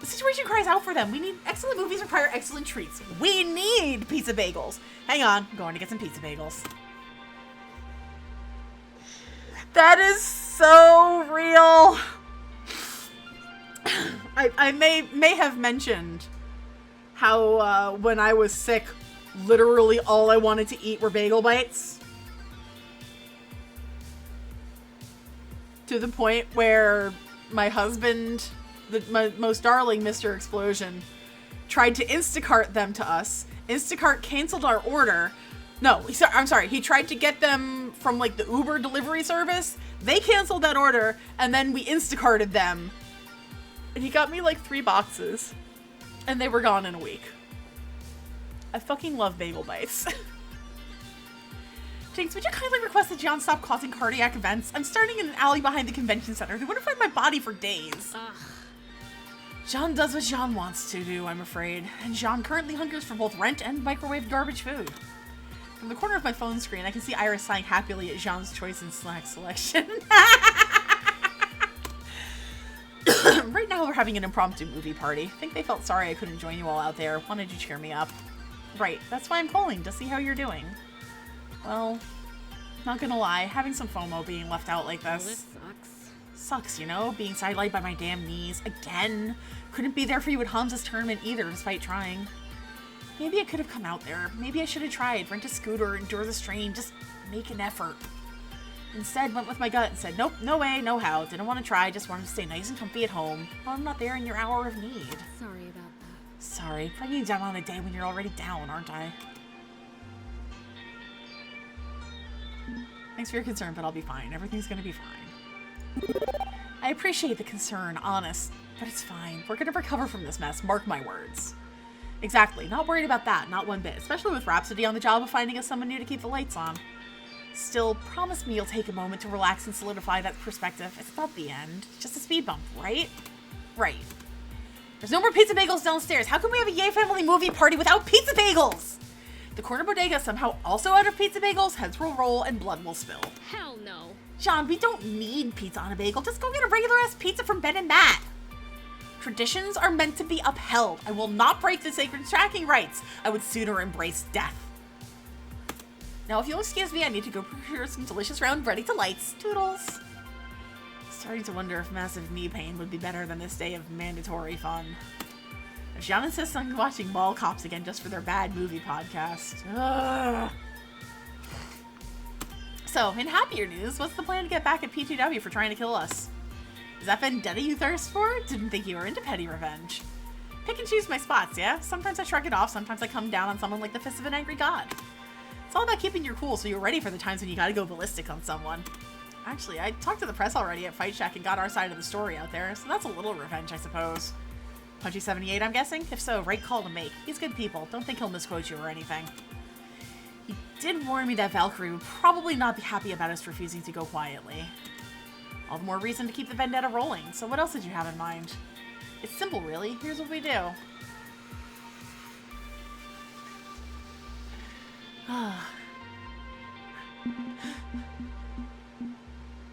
The situation cries out for them. We need excellent movies require excellent treats. We need pizza bagels. Hang on. I'm going to get some pizza bagels. That is so real. I may have mentioned how when I was sick, literally all I wanted to eat were bagel bites. To the point where my husband, my most darling Mr. Explosion, tried to Instacart them to us. Instacart canceled our order. No, I'm sorry. He tried to get them from like the Uber delivery service. They canceled that order, and then we Instacarted them. And he got me like 3 boxes, and they were gone in a week. I fucking love bagel bites. Jinx, would you kindly request that John stop causing cardiac events? I'm starting in an alley behind the convention center. They wouldn't find my body for days. Ugh. John does what John wants to do, I'm afraid. And John currently hungers for both rent and microwave garbage food. From the corner of my phone screen, I can see Iris sighing happily at Jean's choice in snack selection. Right now we're having an impromptu movie party. Think they felt sorry I couldn't join you all out there. Wanted you to cheer me up. Right, that's why I'm calling, to see how you're doing. Well, not gonna lie, having some FOMO being left out like Well, this. this sucks. Sucks, you know? Being sidelined by my damn knees. Again. Couldn't be there for you at Hamza's tournament either, despite trying. Maybe I could have come out there. Maybe I should have tried. Rent a scooter, endure the strain, just make an effort. Instead, went with my gut and said, nope, no way, no how. Didn't want to try, just wanted to stay nice and comfy at home. Well, I'm not there in your hour of need. Sorry about that. Sorry, bringing you down on a day when you're already down, aren't I? Thanks for your concern, but I'll be fine. Everything's gonna be fine. I appreciate the concern, honest, but it's fine. We're gonna recover from this mess, mark my words. Exactly, not worried about that, not one bit, especially with Rhapsody on the job of finding us someone new to keep the lights on. Still, promise me you'll take a moment to relax and solidify that perspective. It's not the end, just a speed bump, right? Right. There's no more pizza bagels downstairs. How can we have a Yay Family movie party without pizza bagels? The corner bodega somehow also out of pizza bagels, heads will roll, and blood will spill. Hell no. John, we don't need pizza on a bagel. Just go get a regular-ass pizza from Ben and Matt. Traditions are meant to be upheld. I will not break the sacred tracking rights. I would sooner embrace death. Now, if you'll excuse me, I need to go procure some delicious round bready delights. Toodles. Starting to wonder if massive knee pain would be better than this day of mandatory fun. If John insists on watching Mall Cops again just for their bad movie podcast. Ugh. So, in happier news, what's the plan to get back at P2W for trying to kill us? Is that vendetta you thirst for? Didn't think you were into petty revenge. Pick and choose my spots, yeah? Sometimes I shrug it off, sometimes I come down on someone like the fist of an angry god. It's all about keeping your cool so you're ready for the times when you gotta go ballistic on someone. Actually, I talked to the press already at Fight Shack and got our side of the story out there, so that's a little revenge, I suppose. Punchy78, I'm guessing? If so, right call to make. He's good people. Don't think he'll misquote you or anything. He did warn me that Valkyrie would probably not be happy about us refusing to go quietly. All the more reason to keep the vendetta rolling. So what else did you have in mind? It's simple, really. Here's what we do.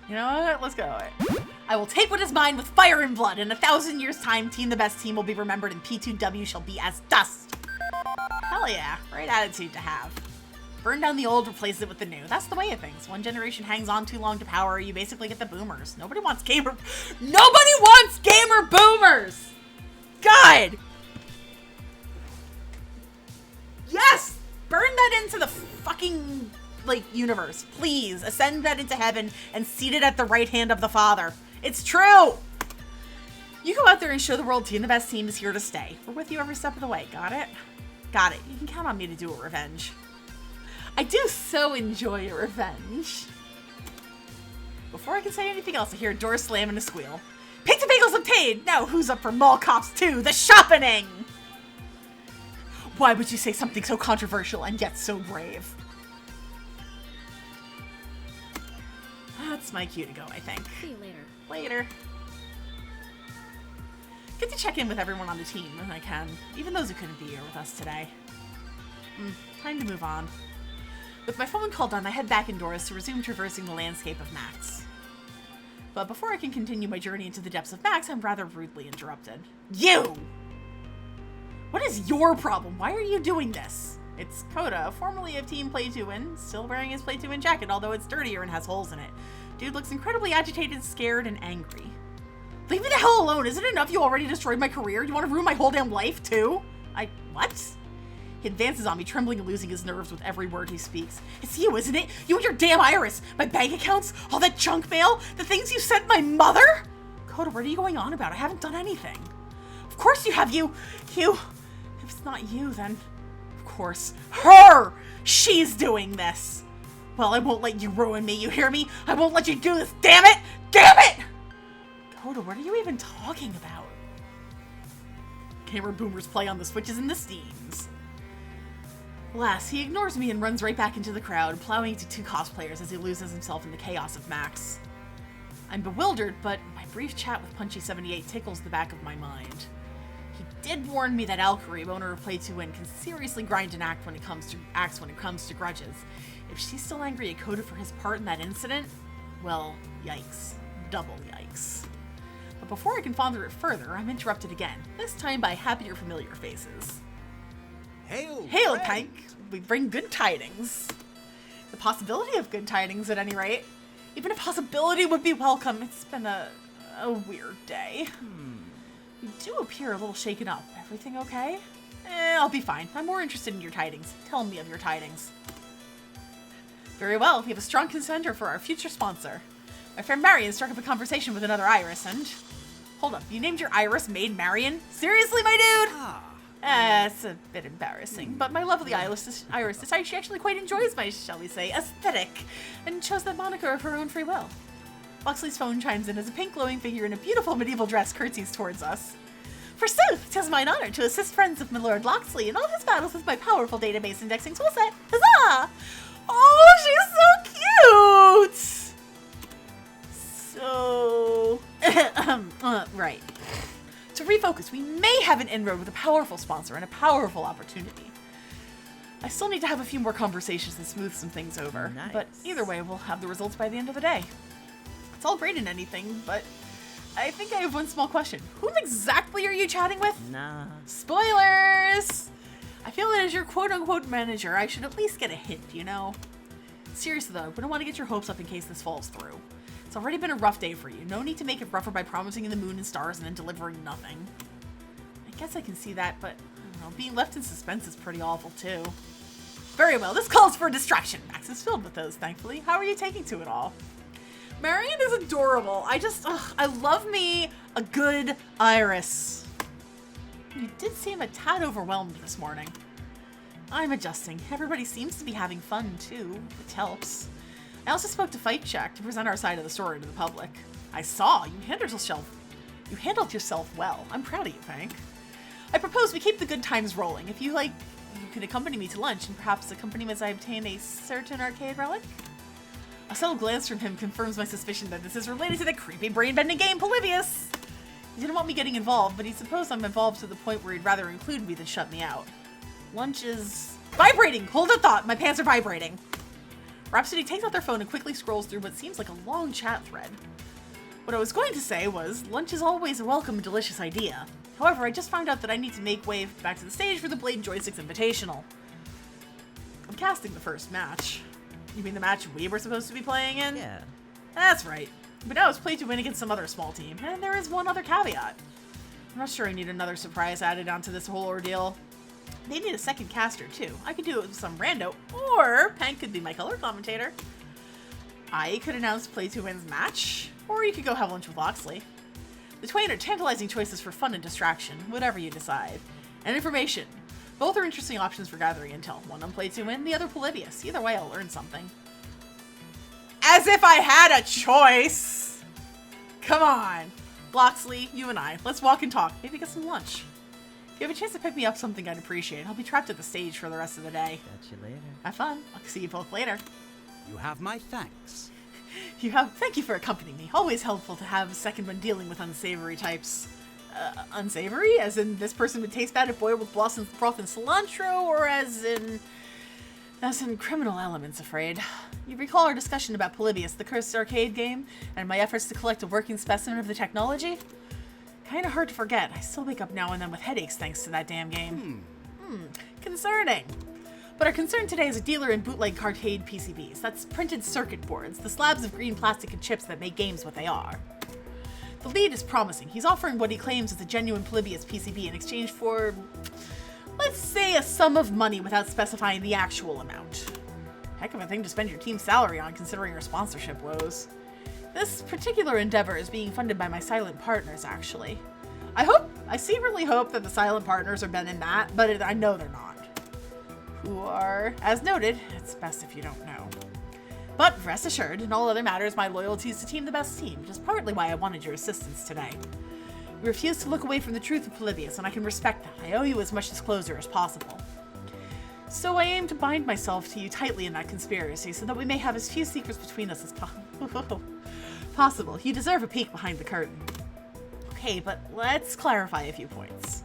You know what? Let's go. I will take what is mine with fire and blood. In 1,000 years' time, Team the Best Team will be remembered and P2W shall be as dust. Hell yeah. Right attitude to have. Burn down the old, replace it with the new. That's the way of things. One generation hangs on too long to power, you basically get the boomers. Nobody wants gamer boomers! God! Yes! Burn that into the fucking like, universe. Please, ascend that into heaven and seat it at the right hand of the Father. It's true! You go out there and show the world Team the Best team is here to stay. We're with you every step of the way. Got it? Got it. You can count on me to do a revenge. I do so enjoy a revenge. Before I can say anything else, I hear a door slam and a squeal. Pizza bagels obtained! Now who's up for Mall Cops 2, the shopping? Why would you say something so controversial and yet so brave? That's my cue to go, I think. See you later. Later. Get to check in with everyone on the team when I can, even those who couldn't be here with us today. Time to move on. With my phone call done, I head back indoors to resume traversing the landscape of Max. But before I can continue my journey into the depths of Max, I'm rather rudely interrupted. You! What is your problem? Why are you doing this? It's Coda, formerly of Team Play to Win, still wearing his Play to Win jacket, although it's dirtier and has holes in it. Dude looks incredibly agitated, scared, and angry. Leave me the hell alone! Isn't it enough you already destroyed my career? You want to ruin my whole damn life, too? What? He advances on me, trembling and losing his nerves with every word he speaks. It's you, isn't it? You and your damn Iris! My bank accounts? All that junk mail? The things you sent my mother? Coda, what are you going on about? I haven't done anything. Of course you have, you... If it's not you, then... Of course. Her! She's doing this! Well, I won't let you ruin me, you hear me? I won't let you do this, damn it! Damn it! Coda, what are you even talking about? Camera boomers play on the switches and the steams. Alas, he ignores me and runs right back into the crowd, plowing into two cosplayers as he loses himself in the chaos of Max. I'm bewildered, but my brief chat with Punchy78 tickles the back of my mind. He did warn me that Alkareeb, owner of Play to Win, can seriously grind an axe when it comes to grudges. If she's still angry at Coda for his part in that incident, well, yikes. Double yikes. But before I can ponder it further, I'm interrupted again, this time by happier familiar faces. Hail, Hail, friend. Tank! We bring good tidings. The possibility of good tidings, at any rate. Even a possibility would be welcome. It's been a weird day. You do appear a little shaken up. Everything okay? I'll be fine. I'm more interested in your tidings. Tell me of your tidings. Very well. We have a strong contender for our future sponsor. My friend Marion struck up a conversation with another Iris and... Hold up. You named your Iris Maid Marion? Seriously, my dude? It's a bit embarrassing, but my lovely Iris decided she actually quite enjoys my, shall we say, aesthetic, and chose that moniker of her own free will. Loxley's phone chimes in as a pink glowing figure in a beautiful medieval dress curtsies towards us. Forsooth, 'tis mine honor to assist friends of my Lord Loxley in all his battles with my powerful database indexing toolset. Huzzah! Oh, she's so cute! So... right. To refocus, we may have an inroad with a powerful sponsor and a powerful opportunity. I still need to have a few more conversations and smooth some things over, but either way, we'll have the results by the end of the day. It's all great and anything, but I think I have one small question. Whom exactly are you chatting with? Nah. Spoilers! I feel that as your quote-unquote manager, I should at least get a hint, you know? Seriously though, I wouldn't want to get your hopes up in case this falls through. It's already been a rough day for you. No need to make it rougher by promising the moon and stars and then delivering nothing. I guess I can see that, but I don't know, being left in suspense is pretty awful too. Very well, this calls for a distraction. Max is filled with those, thankfully. How are you taking to it all? Marion is adorable. I love me a good Iris. You did seem a tad overwhelmed this morning. I'm adjusting. Everybody seems to be having fun too, which helps. I also spoke to Fight Check to present our side of the story to the public. I saw you handled yourself well. I'm proud of you, Hank. I propose we keep the good times rolling. If you like, you can accompany me to lunch and perhaps accompany me as I obtain a certain arcade relic. A subtle glance from him confirms my suspicion that this is related to the creepy brain-bending game Polybius. He didn't want me getting involved, but he supposed I'm involved to the point where he'd rather include me than shut me out. Lunch is... Vibrating! Hold a thought! My pants are vibrating! Rhapsody takes out their phone and quickly scrolls through what seems like a long chat thread. What I was going to say was, lunch is always a welcome and delicious idea. However, I just found out that I need to make way back to the stage for the Blade Joysticks Invitational. I'm casting the first match. You mean the match we were supposed to be playing in? Yeah. That's right. But now it's played to win against some other small team, and there is one other caveat. I'm not sure I need another surprise added onto this whole ordeal. They need a second caster, too. I could do it with some rando, or Pank could be my color commentator. I could announce Play 2 Wins match, or you could go have lunch with Loxley. The twain are tantalizing choices for fun and distraction, whatever you decide. And information. Both are interesting options for gathering intel. One on Play 2 Win, the other Polybius. Either way, I'll learn something. As if I had a choice! Come on. Loxley, you and I, let's walk and talk. Maybe get some lunch. If you have a chance to pick me up something I'd appreciate, I'll be trapped at the stage for the rest of the day. Catch you later. Have fun. I'll see you both later. You have my thanks. Thank you for accompanying me. Always helpful to have a second when dealing with unsavory types. Unsavory? As in this person would taste bad if boiled with broth and cilantro, or as in criminal elements, afraid. You recall our discussion about Polybius, the cursed arcade game, and my efforts to collect a working specimen of the technology? Kinda hard to forget. I still wake up now and then with headaches thanks to that damn game. Concerning. But our concern today is a dealer in bootleg arcade PCBs. That's printed circuit boards, the slabs of green plastic and chips that make games what they are. The lead is promising. He's offering what he claims is a genuine Polybius PCB in exchange for, let's say, a sum of money without specifying the actual amount. Heck of a thing to spend your team's salary on, considering your sponsorship woes. This particular endeavor is being funded by my silent partners, actually. I secretly hope that the silent partners are Ben and Matt, but I know they're not. Who are, as noted, it's best if you don't know. But rest assured, in all other matters, my loyalty is to Team the Best Team, which is partly why I wanted your assistance today. You refuse to look away from the truth of Polybius, and I can respect that. I owe you as much disclosure as possible. So I aim to bind myself to you tightly in that conspiracy, so that we may have as few secrets between us as possible. You deserve a peek behind the curtain. Okay, but let's clarify a few points.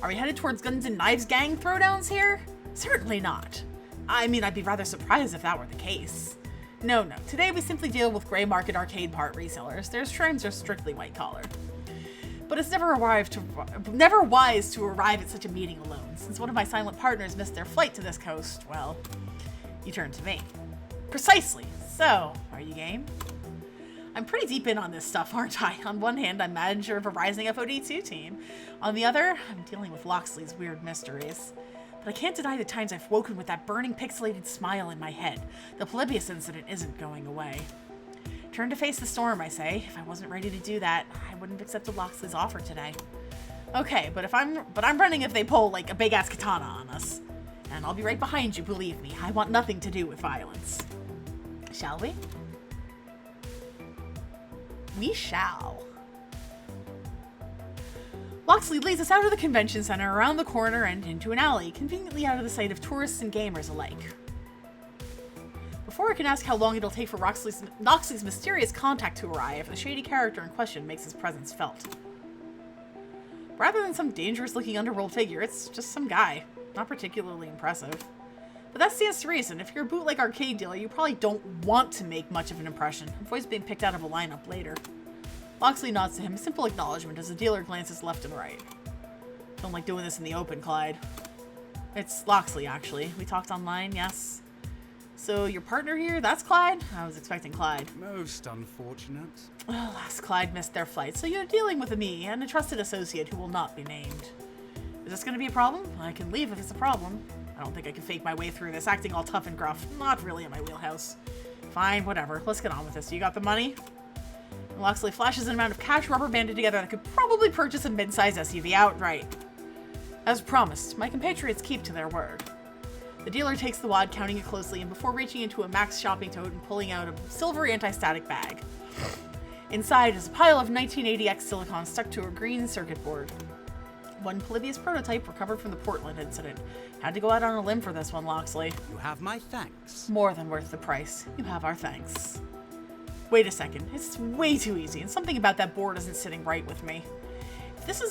Are we headed towards guns and knives gang throwdowns here? Certainly not. I mean, I'd be rather surprised if that were the case. No. Today we simply deal with gray market arcade part resellers. Their trends are strictly white collar. But it's never wise to arrive at such a meeting alone. Since one of my silent partners missed their flight to this coast, well, you turn to me. Precisely. So, are you game? I'm pretty deep in on this stuff, aren't I? On one hand, I'm manager of a rising FOD2 team. On the other, I'm dealing with Loxley's weird mysteries. But I can't deny the times I've woken with that burning pixelated smile in my head. The Polybius incident isn't going away. Turn to face the storm, I say. If I wasn't ready to do that, I wouldn't have accepted Loxley's offer today. Okay, but I'm running if they pull like a big-ass katana on us. And I'll be right behind you, believe me. I want nothing to do with violence. Shall we? We shall. Loxley leads us out of the convention center, around the corner, and into an alley, conveniently out of the sight of tourists and gamers alike. Before I can ask how long it'll take for Loxley's mysterious contact to arrive, the shady character in question makes his presence felt. Rather than some dangerous-looking underworld figure, it's just some guy. Not particularly impressive. But that stands to reason. If you're a bootleg arcade dealer, you probably don't want to make much of an impression. Avoids being picked out of a lineup later. Loxley nods to him, a simple acknowledgement as the dealer glances left and right. Don't like doing this in the open, Clyde. It's Loxley, actually. We talked online, yes? So, your partner here, that's Clyde? I was expecting Clyde. Most unfortunate. Alas, Clyde missed their flight, so you're dealing with me and a trusted associate who will not be named. Is this gonna be a problem? I can leave if it's a problem. I don't think I can fake my way through this, acting all tough and gruff. Not really in my wheelhouse. Fine, whatever. Let's get on with this. You got the money? And Loxley flashes an amount of cash rubber banded together that could probably purchase a mid-size SUV outright. As promised, my compatriots keep to their word. The dealer takes the wad, counting it closely, and before reaching into a Max shopping tote and pulling out a silver anti-static bag. Inside is a pile of 1980X silicon stuck to a green circuit board. One Polybius prototype recovered from the Portland incident. Had to go out on a limb for this one, Loxley. You have my thanks. More than worth the price. You have our thanks. Wait a second. It's way too easy, and something about that board isn't sitting right with me. If this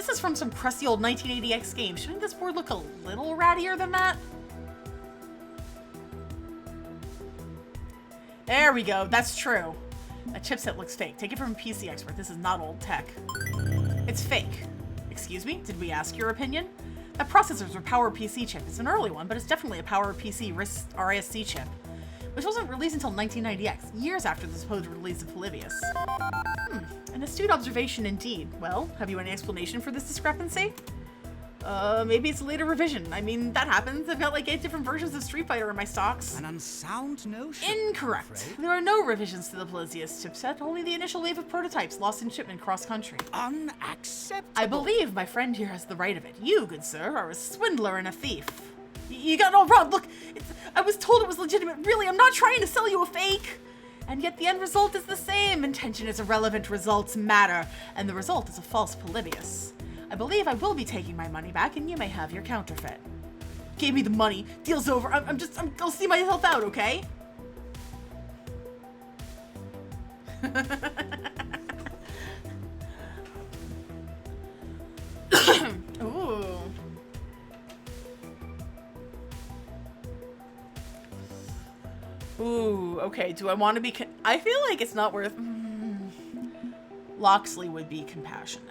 is from some crusty old 1980X game, shouldn't this board look a little rattier than that? There we go. That's true. That chipset looks fake. Take it from a PC expert. This is not old tech. It's fake. Excuse me? Did we ask your opinion? That processor's a PowerPC chip. It's an early one, but it's definitely a PowerPC RISC chip, which wasn't released until 1990X, years after the supposed release of Polybius. An astute observation indeed. Well, have you any explanation for this discrepancy? Maybe it's a later revision. I mean, that happens. I've got like 8 different versions of Street Fighter in my stocks. An unsound notion. Incorrect. I'm afraid. There are no revisions to the Pelazius chipset, only the initial wave of prototypes lost in shipment cross-country. Unacceptable. I believe my friend here has the right of it. You, good sir, are a swindler and a thief. You got it all wrong. Look, I was told it was legitimate. Really, I'm not trying to sell you a fake. And yet the end result is the same. Intention is irrelevant, results matter. And the result is a false Polybius. I believe I will be taking my money back, and you may have your counterfeit. Gave me the money. Deal's over. I'll see myself out, okay? Ooh. Ooh, okay. Do I want to be... I feel like it's not worth... Loxley would be compassionate.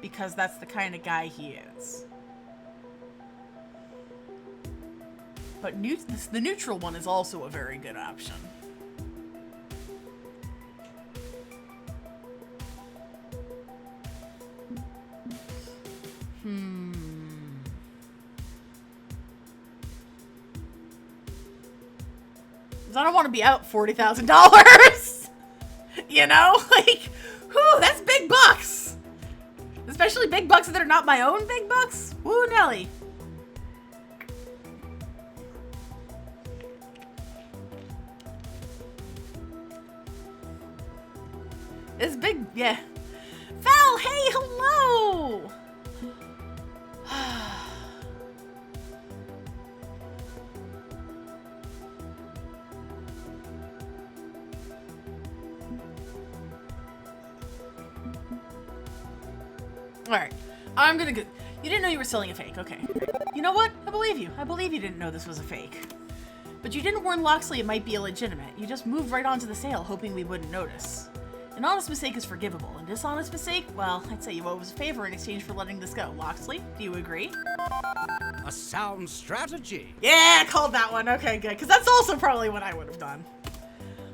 Because that's the kind of guy he is. But the neutral one is also a very good option. I don't want to be out $40,000. You know? Like, whew, that's big bucks. Especially big bucks that are not my own big bucks. Woo, Nelly. It's big, yeah. Val, hey, hello. Alright, I'm gonna go. You didn't know you were selling a fake, okay. You know what? I believe you. I believe you didn't know this was a fake. But you didn't warn Loxley it might be illegitimate. You just moved right onto the sale, hoping we wouldn't notice. An honest mistake is forgivable. A dishonest mistake? Well, I'd say you owe us a favor in exchange for letting this go. Loxley, do you agree? A sound strategy. Yeah, I called that one. Okay, good. Because that's also probably what I would have done.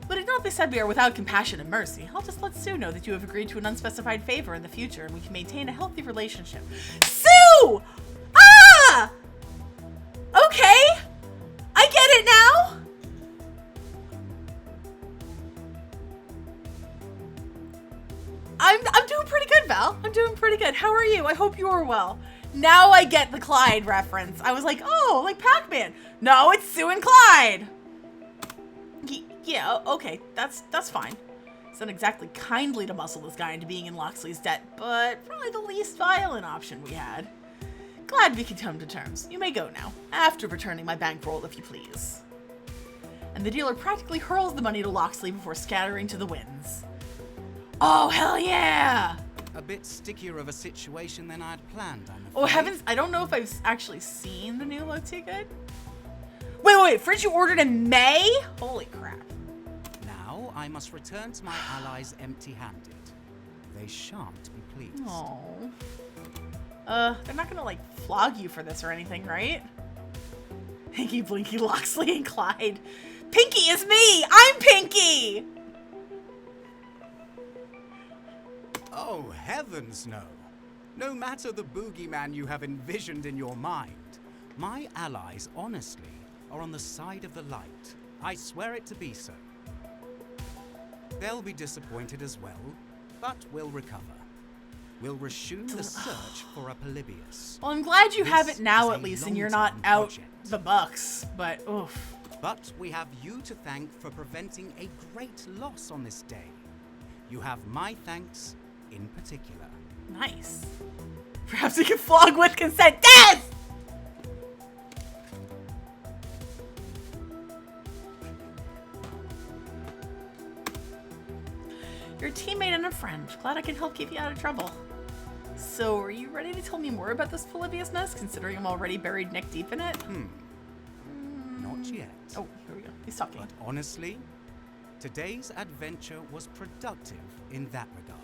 But it not be said we are without compassion and mercy. I'll just let Sue know that you have agreed to an unspecified favor in the future and we can maintain a healthy relationship. Sue! Ah! Okay! I get it now! I'm doing pretty good, Val. I'm doing pretty good. How are you? I hope you are well. Now I get the Clyde reference. I was like, oh, like Pac-Man. No, it's Sue and Clyde. Yeah, okay, that's fine. It's not exactly kindly to muscle this guy into being in Loxley's debt, but probably the least violent option we had. Glad we could come to terms. You may go now, after returning my bankroll, if you please. And the dealer practically hurls the money to Loxley before scattering to the winds. Oh, hell yeah! A bit stickier of a situation than I'd planned, I'm afraid. Oh, heavens, I don't know if I've actually seen the new Look Too Good. Wait, fridge you ordered in May? Holy crap. Now I must return to my allies empty-handed. They shan't be pleased. Oh. They're not gonna, like, flog you for this or anything, right? Pinky, Blinky, Loxley, and Clyde. Pinky is me! I'm Pinky! Oh, heavens no. No matter the boogeyman you have envisioned in your mind, my allies, honestly, are on the side of the light. I swear it to be so. They'll be disappointed as well, but we'll recover. We'll resume the search for a Polybius. Well, I'm glad you have This it now is a at least, and you're not long-term out project. the bucks, but oof. But we have you to thank for preventing a great loss on this day. You have my thanks in particular. Nice. Perhaps we can flog with consent. Yes! You're a teammate and a friend. Glad I can help keep you out of trouble. So, are you ready to tell me more about this Polybius mess, considering I'm already buried neck deep in it? Not yet. Oh, here we go. He's talking. But honestly, today's adventure was productive in that regard.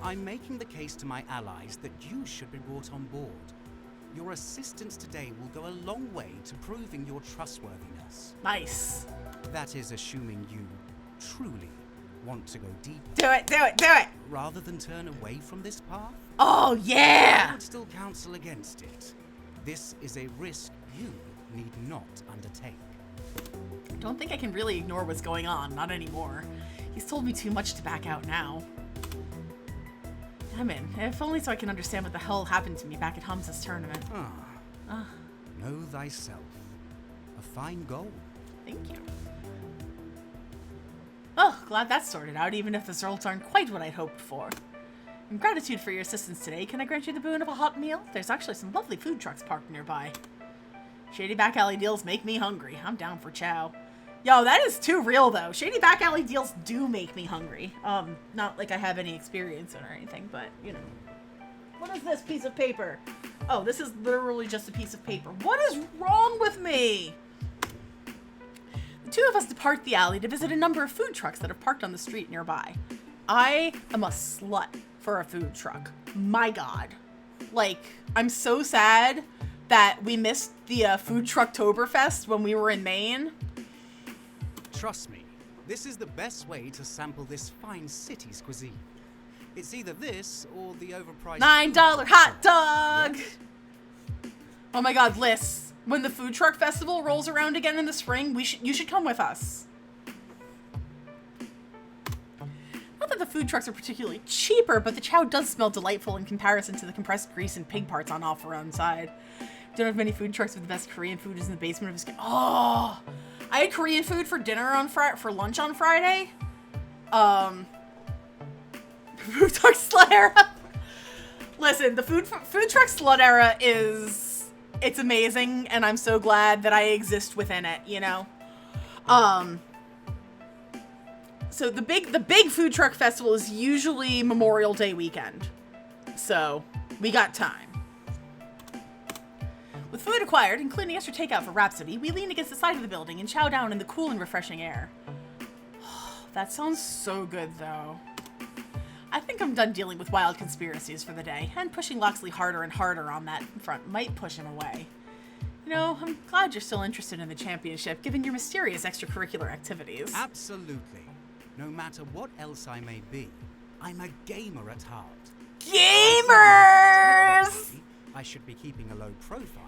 I'm making the case to my allies that you should be brought on board. Your assistance today will go a long way to proving your trustworthiness. Nice. That is assuming you truly Want to go deeper Do it, do it, do it! rather than turn away from this path? Oh, I yeah! would still counsel against it. This is a risk you need not undertake. Don't think I can really ignore what's going on. Not anymore. He's told me too much to back out now. Damn it. If only so I can understand what the hell happened to me back at Hamza's tournament. Know thyself. A fine goal. Thank you. Oh, glad that's sorted out, even if the results aren't quite what I'd hoped for. In gratitude for your assistance today, can I grant you the boon of a hot meal? There's actually some lovely food trucks parked nearby. Shady back alley deals make me hungry. I'm down for chow. Yo, that is too real, though. Shady back alley deals do make me hungry. Not like I have any experience in or anything, but, you know. What is this piece of paper? Oh, this is literally just a piece of paper. What is wrong with me? The two of us depart the alley to visit a number of food trucks that have parked on the street nearby. I am a slut for a food truck. My God. Like, I'm so sad that we missed the Food Trucktoberfest when we were in Maine. Trust me, this is the best way to sample this fine city's cuisine. It's either this or the overpriced $9 hot dog! Yes? Oh my God, Liz. When the Food Truck Festival rolls around again in the spring, you should come with us. Not that the food trucks are particularly cheaper, but the chow does smell delightful in comparison to the compressed grease and pig parts on offer outside. Don't have many food trucks with the best Korean food is in the basement of his. Oh, I had Korean food for dinner for lunch on Friday. Food truck slut era. Listen, the food truck slut era it's amazing, and I'm so glad that I exist within it. You know. So the big food truck festival is usually Memorial Day weekend. So we got time. With food acquired, including extra takeout for Rhapsody, we lean against the side of the building and chow down in the cool and refreshing air. That sounds so good, though. I think I'm done dealing with wild conspiracies for the day, and pushing Loxley harder and harder on that front might push him away. You know, I'm glad you're still interested in the championship, given your mysterious extracurricular activities. Absolutely. No matter what else I may be, I'm a gamer at heart. Gamers! I should be keeping a low profile.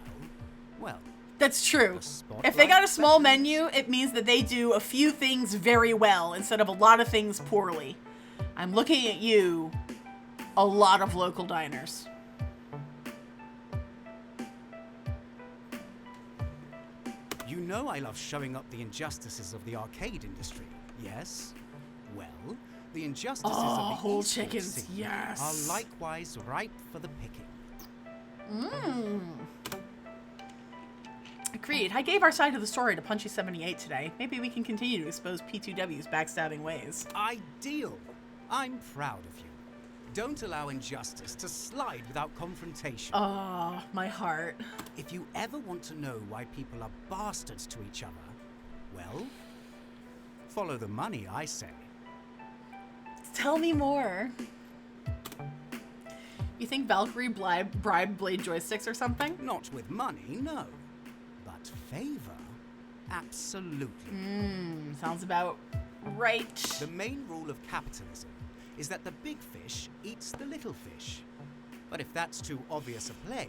Well, That's true. the spotlight If they got a small flashes. menu, it means that they do a few things very well instead of a lot of things poorly. I'm looking at you, a lot of local diners. You know I love showing up the injustices of the arcade industry, yes? Well, the injustices Oh, of the whole esports chickens, scene yes. are likewise ripe for the picking. Agreed. I gave our side of the story to Punchy78 today. Maybe we can continue to expose P2W's backstabbing ways. Ideal! I'm proud of you. Don't allow injustice to slide without confrontation. Oh, my heart. If you ever want to know why people are bastards to each other, well, follow the money, I say. Tell me more. You think Valkyrie bribed Blade joysticks or something? Not with money, no. But favor? Absolutely. Sounds about right. The main rule of capitalism is that the big fish eats the little fish. But if that's too obvious a play,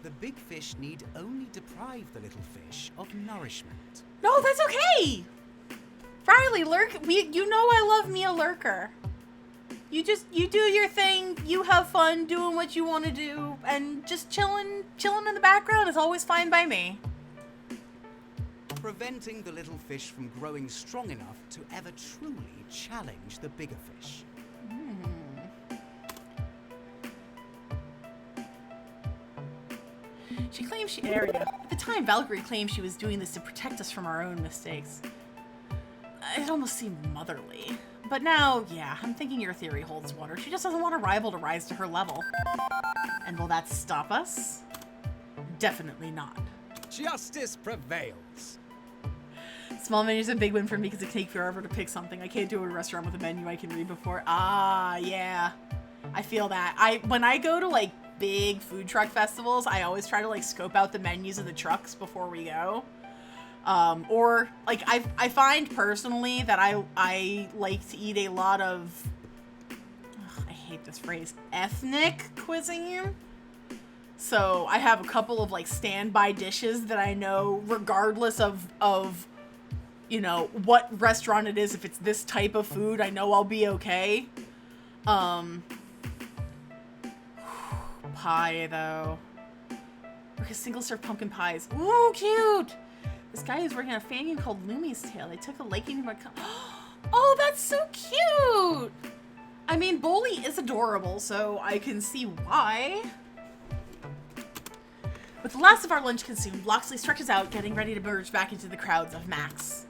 the big fish need only deprive the little fish of nourishment. No, that's okay. Riley, you know I love me a lurker. You do your thing, you have fun doing what you want to do, and just chilling in the background is always fine by me. Preventing the little fish from growing strong enough to ever truly challenge the bigger fish. She claims there we go. At the time, Valkyrie claimed she was doing this to protect us from our own mistakes. It almost seemed motherly. But now, yeah, I'm thinking your theory holds water. She just doesn't want a rival to rise to her level. And will that stop us? Definitely not. Justice prevails. Small menus are a big win for me because it can take forever to pick something. I can't do it at a restaurant with a menu I can read before. Ah, yeah. I feel that. When I go to, like, big food truck festivals, I always try to, like, scope out the menus of the trucks before we go. Or like I find personally that I like to eat a lot of, I hate this phrase, ethnic cuisine. So I have a couple of like standby dishes that I know, regardless of you know what restaurant it is, if it's this type of food, I know I'll be okay. Pie though. Because single serve pumpkin pies. Ooh, cute! This guy is working on a fan game called Lumi's Tale. They took a liking to my Oh, that's so cute! I mean, Bully is adorable, so I can see why. With the last of our lunch consumed, Loxley stretches out, getting ready to merge back into the crowds of Max.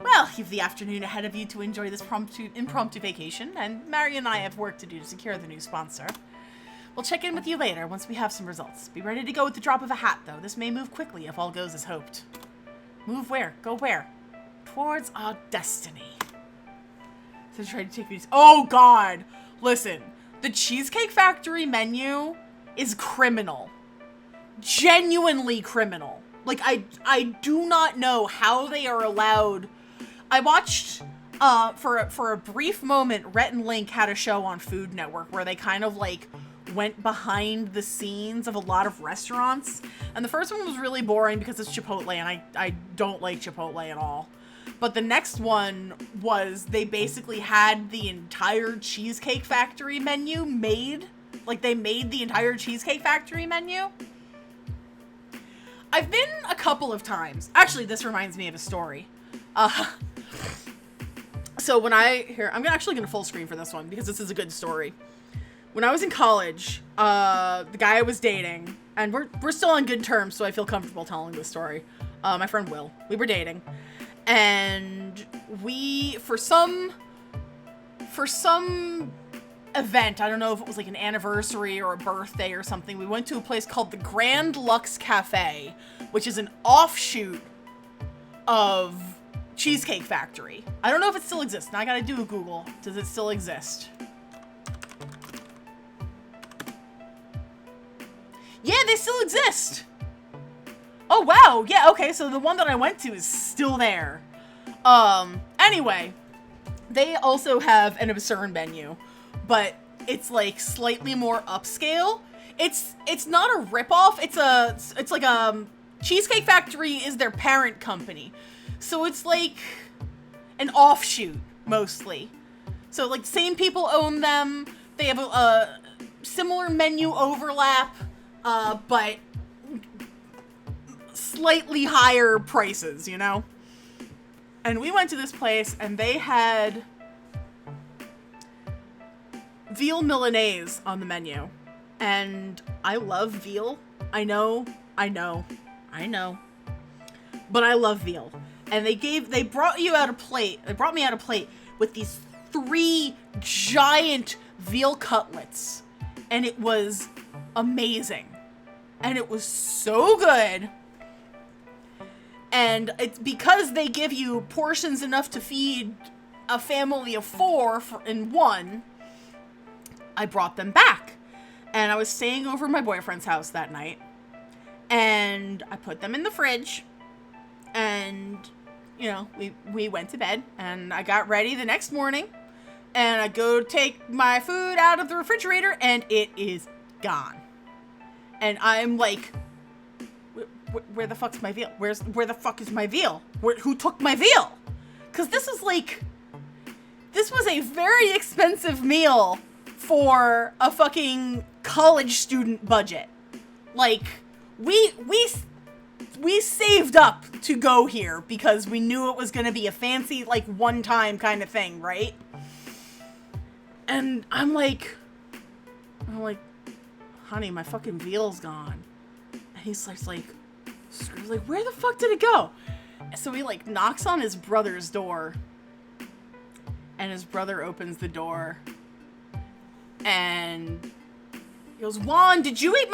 Well, you've the afternoon ahead of you to enjoy this impromptu vacation, and Mary and I have work to do to secure the new sponsor. We'll check in with you later once we have some results. Be ready to go at the drop of a hat, though. This may move quickly if all goes as hoped. Move where? Go where? Towards our destiny. So try to take these. Oh, God! Listen, the Cheesecake Factory menu is criminal. Genuinely criminal. Like, I do not know how they are allowed. I watched, for a brief moment, Rhett and Link had a show on Food Network where they kind of, like, went behind the scenes of a lot of restaurants. And the first one was really boring because it's Chipotle, and I don't like Chipotle at all. But the next one was they basically had the entire Cheesecake Factory menu made. Like, they made the entire Cheesecake Factory menu. I've been a couple of times. Actually, this reminds me of a story. So when I'm actually gonna full screen for this one because this is a good story. When I was in college, the guy I was dating, and we're still on good terms, so I feel comfortable telling this story. My friend Will, we were dating, and we, for some event, I don't know if it was like an anniversary or a birthday or something, we went to a place called the Grand Lux Cafe, which is an offshoot of Cheesecake Factory. I don't know if it still exists. Now I gotta do a Google. Does it still exist? Yeah, they still exist. Oh, wow. Yeah, okay, so the one that I went to is still there. Anyway, they also have an absurd menu, but it's like slightly more upscale. It's not a ripoff. It's like Cheesecake Factory is their parent company. So it's like an offshoot mostly. So like same people own them. They have a similar menu overlap, but slightly higher prices, you know? And we went to this place and they had veal Milanese on the menu. And I love veal. I know. But I love veal. And they brought me out a plate with these 3 giant veal cutlets. And it was amazing. And it was so good. And it's because they give you portions enough to feed a family of 4 in one, I brought them back. And I was staying over at my boyfriend's house that night. And I put them in the fridge. And, you know, we went to bed. And I got ready the next morning. And I go take my food out of the refrigerator. And it is gone. And I'm like, where the fuck's my veal? Where the fuck is my veal? Who took my veal? Because this was a very expensive meal for a fucking college student budget. Like, we saved up to go here because we knew it was going to be a fancy, like, one-time kind of thing, right? And I'm like, honey, my fucking veal's gone. And he's like, where the fuck did it go? So he, like, knocks on his brother's door. And his brother opens the door. And he goes, Juan, did you eat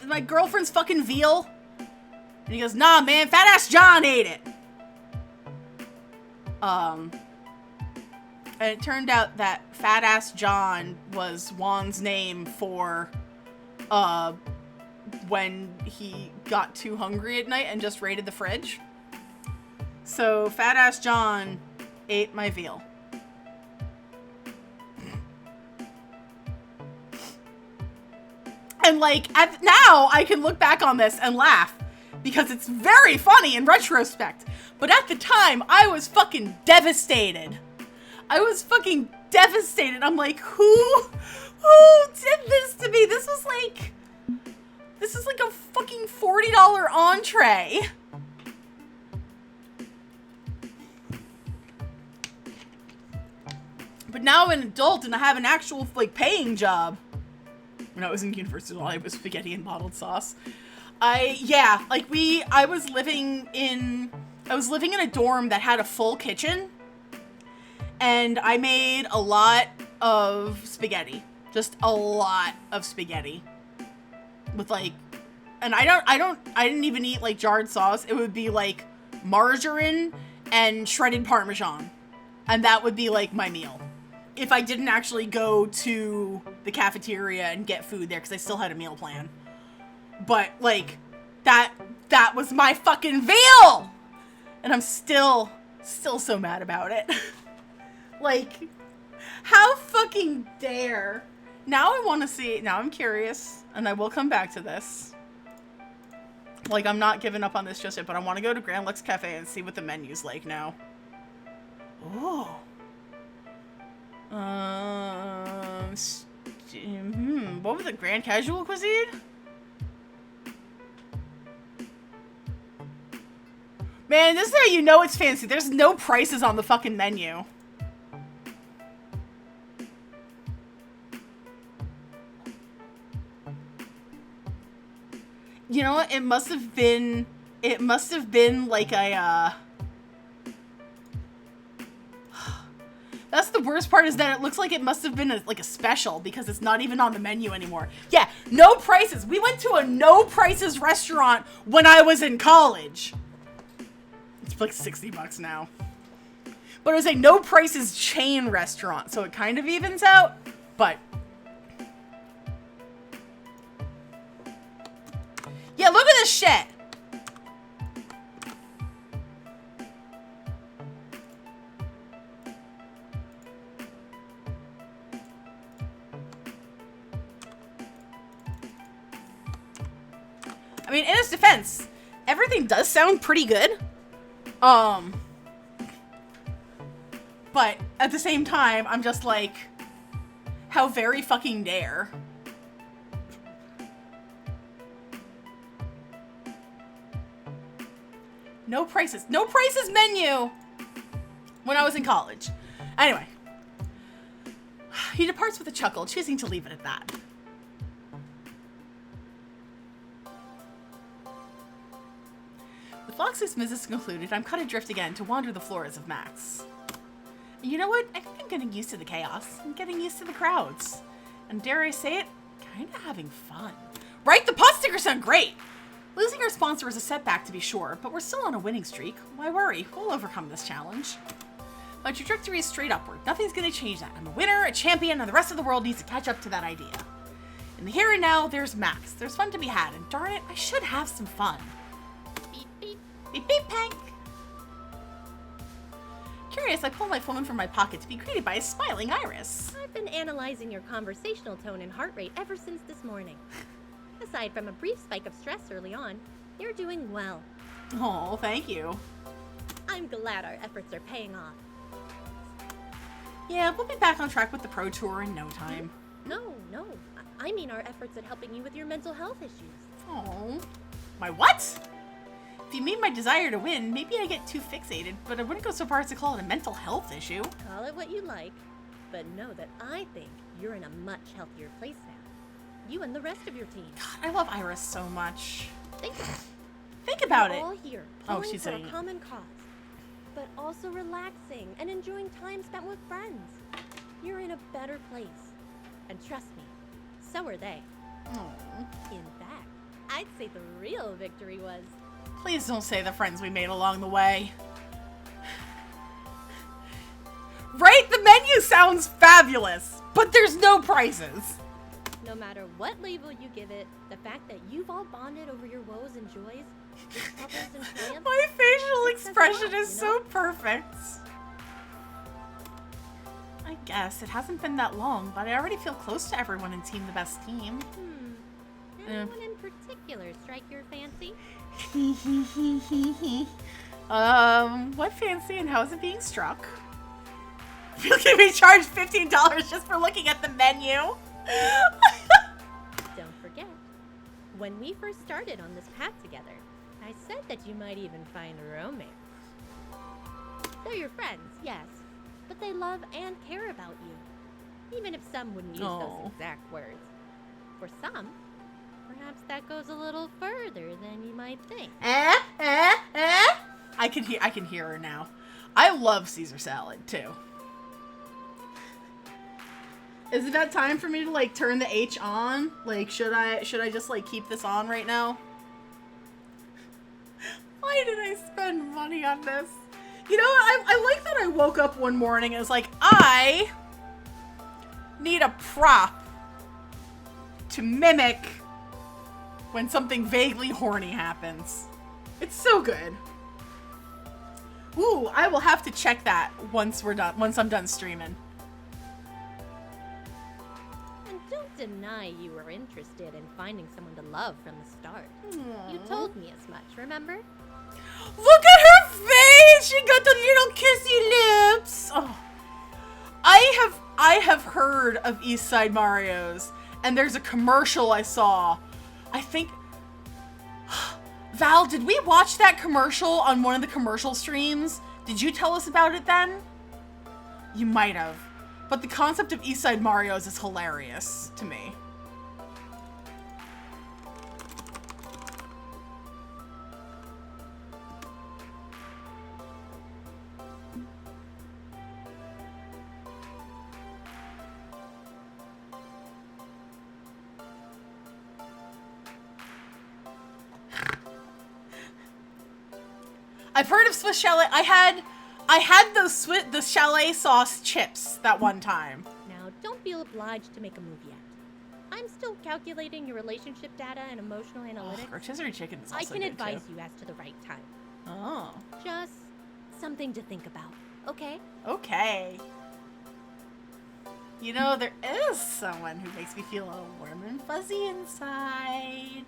my girlfriend's fucking veal? And he goes, nah, man, fat ass John ate it. And it turned out that fat ass John was Juan's name for, when he got too hungry at night and just raided the fridge. So Fat Ass John ate my veal. And like now I can look back on this and laugh because it's very funny in retrospect. But at the time, I was fucking devastated. I was fucking devastated. I'm like, who did this to me? This is like a fucking $40 entree. But now I'm an adult and I have an actual like paying job. When I was in university, I was spaghetti and bottled sauce. I was living in a dorm that had a full kitchen, and I made a lot of spaghetti. Just a lot of spaghetti. With like, and I didn't even eat like jarred sauce. It would be like margarine and shredded Parmesan. And that would be like my meal. If I didn't actually go to the cafeteria and get food there, because I still had a meal plan. But like, that was my fucking veal! And I'm still so mad about it. Like, how fucking dare. Now I want to see, now I'm curious, and I will come back to this. Like, I'm not giving up on this just yet, but I want to go to Grand Lux Cafe and see what the menu's like now. Ooh. What was the Grand Casual Cuisine? Man, this is how you know it's fancy. There's no prices on the fucking menu. You know what? It must have been like a, That's the worst part, is that it looks like it must have been like a special, because it's not even on the menu anymore. Yeah, no prices. We went to a no prices restaurant when I was in college. It's like $60 now. But it was a no prices chain restaurant, so it kind of evens out, but yeah, look at this shit. I mean, in its defense, everything does sound pretty good. But at the same time, I'm just like, how very fucking dare. No prices. No prices menu when I was in college. Anyway. He departs with a chuckle, choosing to leave it at that. With Lox's visits concluded, I'm cut adrift again to wander the floors of Max. And you know what? I think I'm getting used to the chaos. I'm getting used to the crowds. And dare I say it, kinda having fun. Right? The pot stickers sound great! Losing our sponsor is a setback, to be sure, but we're still on a winning streak. Why worry? We'll overcome this challenge. My trajectory is straight upward. Nothing's gonna change that. I'm a winner, a champion, and the rest of the world needs to catch up to that idea. In the here and now, there's Max. There's fun to be had, and darn it, I should have some fun. Beep, beep. Beep beep pank. Curious, I pull my phone from my pocket to be greeted by a smiling Iris. I've been analyzing your conversational tone and heart rate ever since this morning. Aside from a brief spike of stress early on, you're doing well. Oh, thank you. I'm glad our efforts are paying off. Yeah, we'll be back on track with the Pro Tour in no time. No. I mean our efforts at helping you with your mental health issues. Oh, my what? If you mean my desire to win, maybe I get too fixated, but I wouldn't go so far as to call it a mental health issue. Call it what you like, but know that I think you're in a much healthier place now. You and the rest of your team. God, I love Iris so much. Think about we're it. all here, Oh, pulling she's for a saying it. common cause, but also relaxing and enjoying time spent with friends. You're in a better place, and trust me, so are they. Oh, In fact, I'd say the real victory was. please don't say the friends we made along the way. Right? The menu sounds fabulous, but there's no prices. No matter what label you give it, the fact that you've all bonded over your woes and joys, your troubles and triumphs, My facial it's as impression is you know? so perfect. I guess it hasn't been that long, but I already feel close to everyone in Team the Best Team. Anyone in particular strike your fancy? What fancy and how is it being struck? You'll get me charged $15 just for looking at the menu. Don't forget, when we first started on this path together, I said that you might even find romance. They're your friends, yes, but they love and care about you, even if some wouldn't use those exact words. For some, perhaps that goes a little further than you might think. I can hear her now. I love Caesar salad too. Is it about time for me to like turn the H on? Like, should I just like keep this on right now? Why did I spend money on this? You know, I like that I woke up one morning and was like, I need a prop to mimic when something vaguely horny happens. It's so good. Ooh, I will have to check that once I'm done streaming. And don't deny you were interested in finding someone to love from the start. You told me as much, remember? Look at her face! She got the little kissy lips! Oh. I have heard of East Side Mario's, and there's a commercial I saw. I think... Val, did we watch that commercial on one of the commercial streams? Did you tell us about it then? You might have. But the concept of East Side Mario's is hilarious to me. I've heard of Swiss Chalet. I had those the chalet sauce chips that one time. Now, don't feel obliged to make a move yet. I'm still calculating your relationship data and emotional analytics. Rotisserie chicken is I also can good, advise too. you as to the right time. Oh. Just something to think about, okay? Okay. You know, there is someone who makes me feel all warm and fuzzy inside.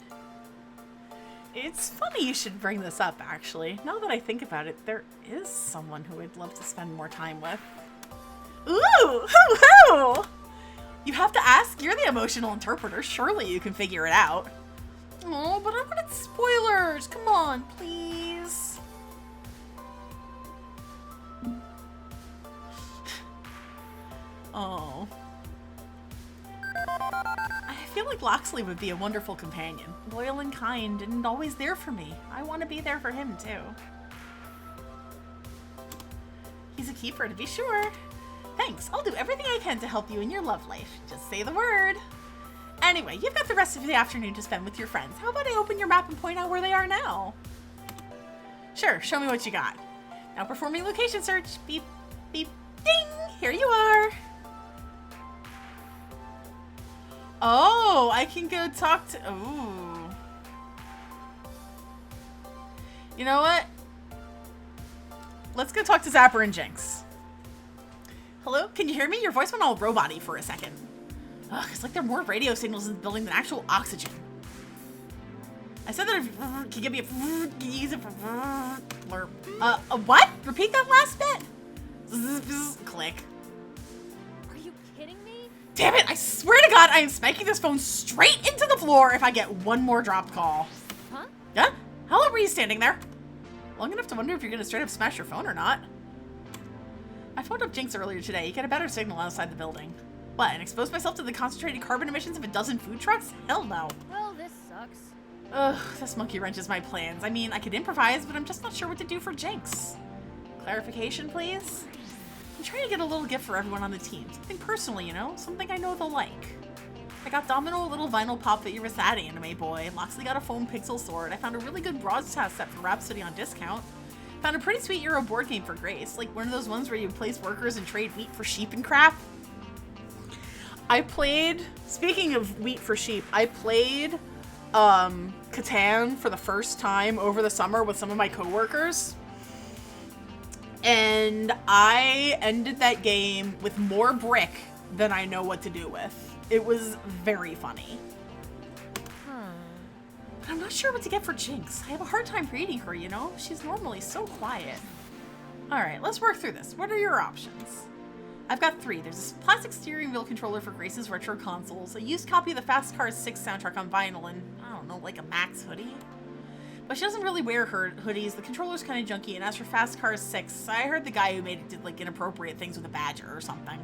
It's funny you should bring this up, actually. Now that I think about it, there is someone who I'd love to spend more time with. Ooh! Hoo-hoo! You have to ask. You're the emotional interpreter. Surely you can figure it out. Oh, but I wanted spoilers. Come on, please. Oh. I feel like Loxley would be a wonderful companion. Loyal and kind and always there for me. I want to be there for him, too. He's a keeper, to be sure. Thanks. I'll do everything I can to help you in your love life. Just say the word. Anyway, you've got the rest of the afternoon to spend with your friends. How about I open your map and point out where they are now? Sure, show me what you got. Now performing location search. Beep, beep, ding! Here you are. Oh, I can go talk to... Ooh. You know what? Let's go talk to Zapper and Jinx. Hello? Can you hear me? Your voice went all robot-y for a second. Ugh, it's like there are more radio signals in the building than actual oxygen. I said that if you can give me a... Can you use it for... Blurp. What? Repeat that last bit? Click. Are you kidding me? Damn it! I swear to God, I am spanking this phone straight into the floor if I get one more dropped call. Huh? Yeah? How long were you standing there? Long enough to wonder if you're gonna straight up smash your phone or not. I phoned up Jinx earlier today. You get a better signal outside the building. What, and expose myself to the concentrated carbon emissions of a dozen food trucks? Hell no. Well, this sucks. Ugh, this monkey wrenches my plans. I mean, I could improvise, but I'm just not sure what to do for Jinx. Clarification, please? I'm trying to get a little gift for everyone on the team. Something personal, you know? Something I know they'll like. I got Domino a little vinyl pop that you're a sad anime boy. Loxley got a foam pixel sword. I found a really good broadcast set for Rhapsody on discount. Found a pretty sweet Euro board game for Grace. Like one of those ones where you place workers and trade wheat for sheep and crap. I played, speaking of wheat for sheep, I played Catan for the first time over the summer with some of my coworkers. And I ended that game with more brick than I know what to do with. It was very funny. But I'm not sure what to get for Jinx. I have a hard time reading her, you know? She's normally so quiet. Alright, let's work through this. What are your options? I've got 3. There's a plastic steering wheel controller for Grace's retro consoles, a used copy of the Fast Cars 6 soundtrack on vinyl, and, I don't know, like a Max hoodie? But she doesn't really wear her hoodies, the controller's kind of junky, and as for Fast Cars 6, I heard the guy who made it did, like, inappropriate things with a badger or something.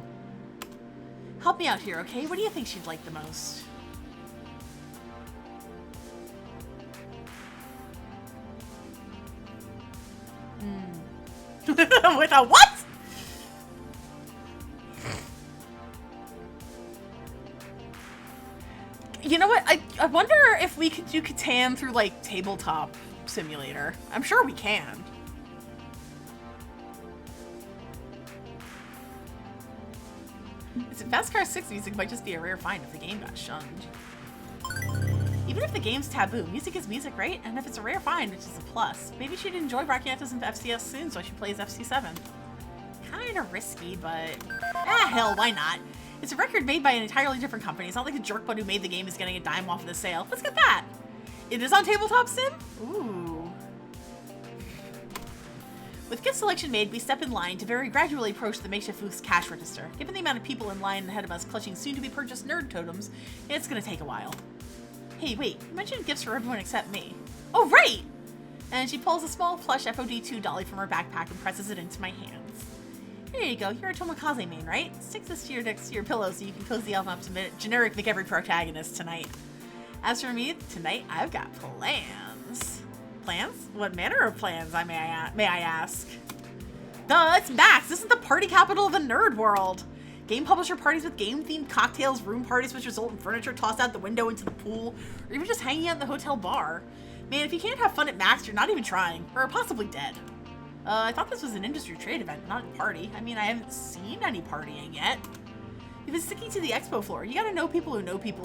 Help me out here, okay? What do you think she'd like the most? With a what? You know what? I wonder if we could do Catan through, like, Tabletop Simulator. I'm sure we can. Fast Car 6 music might just be a rare find if the game got shunned. Even if the game's taboo, music is music, right? And if it's a rare find, which is a plus, maybe she'd enjoy broadcasting into FCS soon, so she plays FC7. Kinda risky, but hell, why not? It's a record made by an entirely different company. It's not like the jerkbud who made the game is getting a dime off of the sale. Let's get that. It is on Tabletop Sim? Ooh. With gift selection made, we step in line to very gradually approach the makeshift booth's cash register. Given the amount of people in line ahead of us clutching soon-to-be-purchased nerd totems, it's gonna take a while. Hey, wait, you mentioned gifts for everyone except me. Oh, right! And she pulls a small plush FOD2 dolly from her backpack and presses it into my hands. Here you go, you're a Tomokaze main, right? Stick this next to your pillow so you can cozy yourself up to generic McEvery protagonist tonight. As for me, tonight I've got plans. Plans? What manner of plans, may I ask? Duh, it's Max! This is the party capital of the nerd world! Game publisher parties with game-themed cocktails, room parties which result in furniture tossed out the window into the pool, or even just hanging out in the hotel bar. Man, if you can't have fun at Max, you're not even trying, or possibly dead. I thought this was an industry trade event, not a party. I mean, I haven't seen any partying yet. You've been sticking to the expo floor. You gotta know people who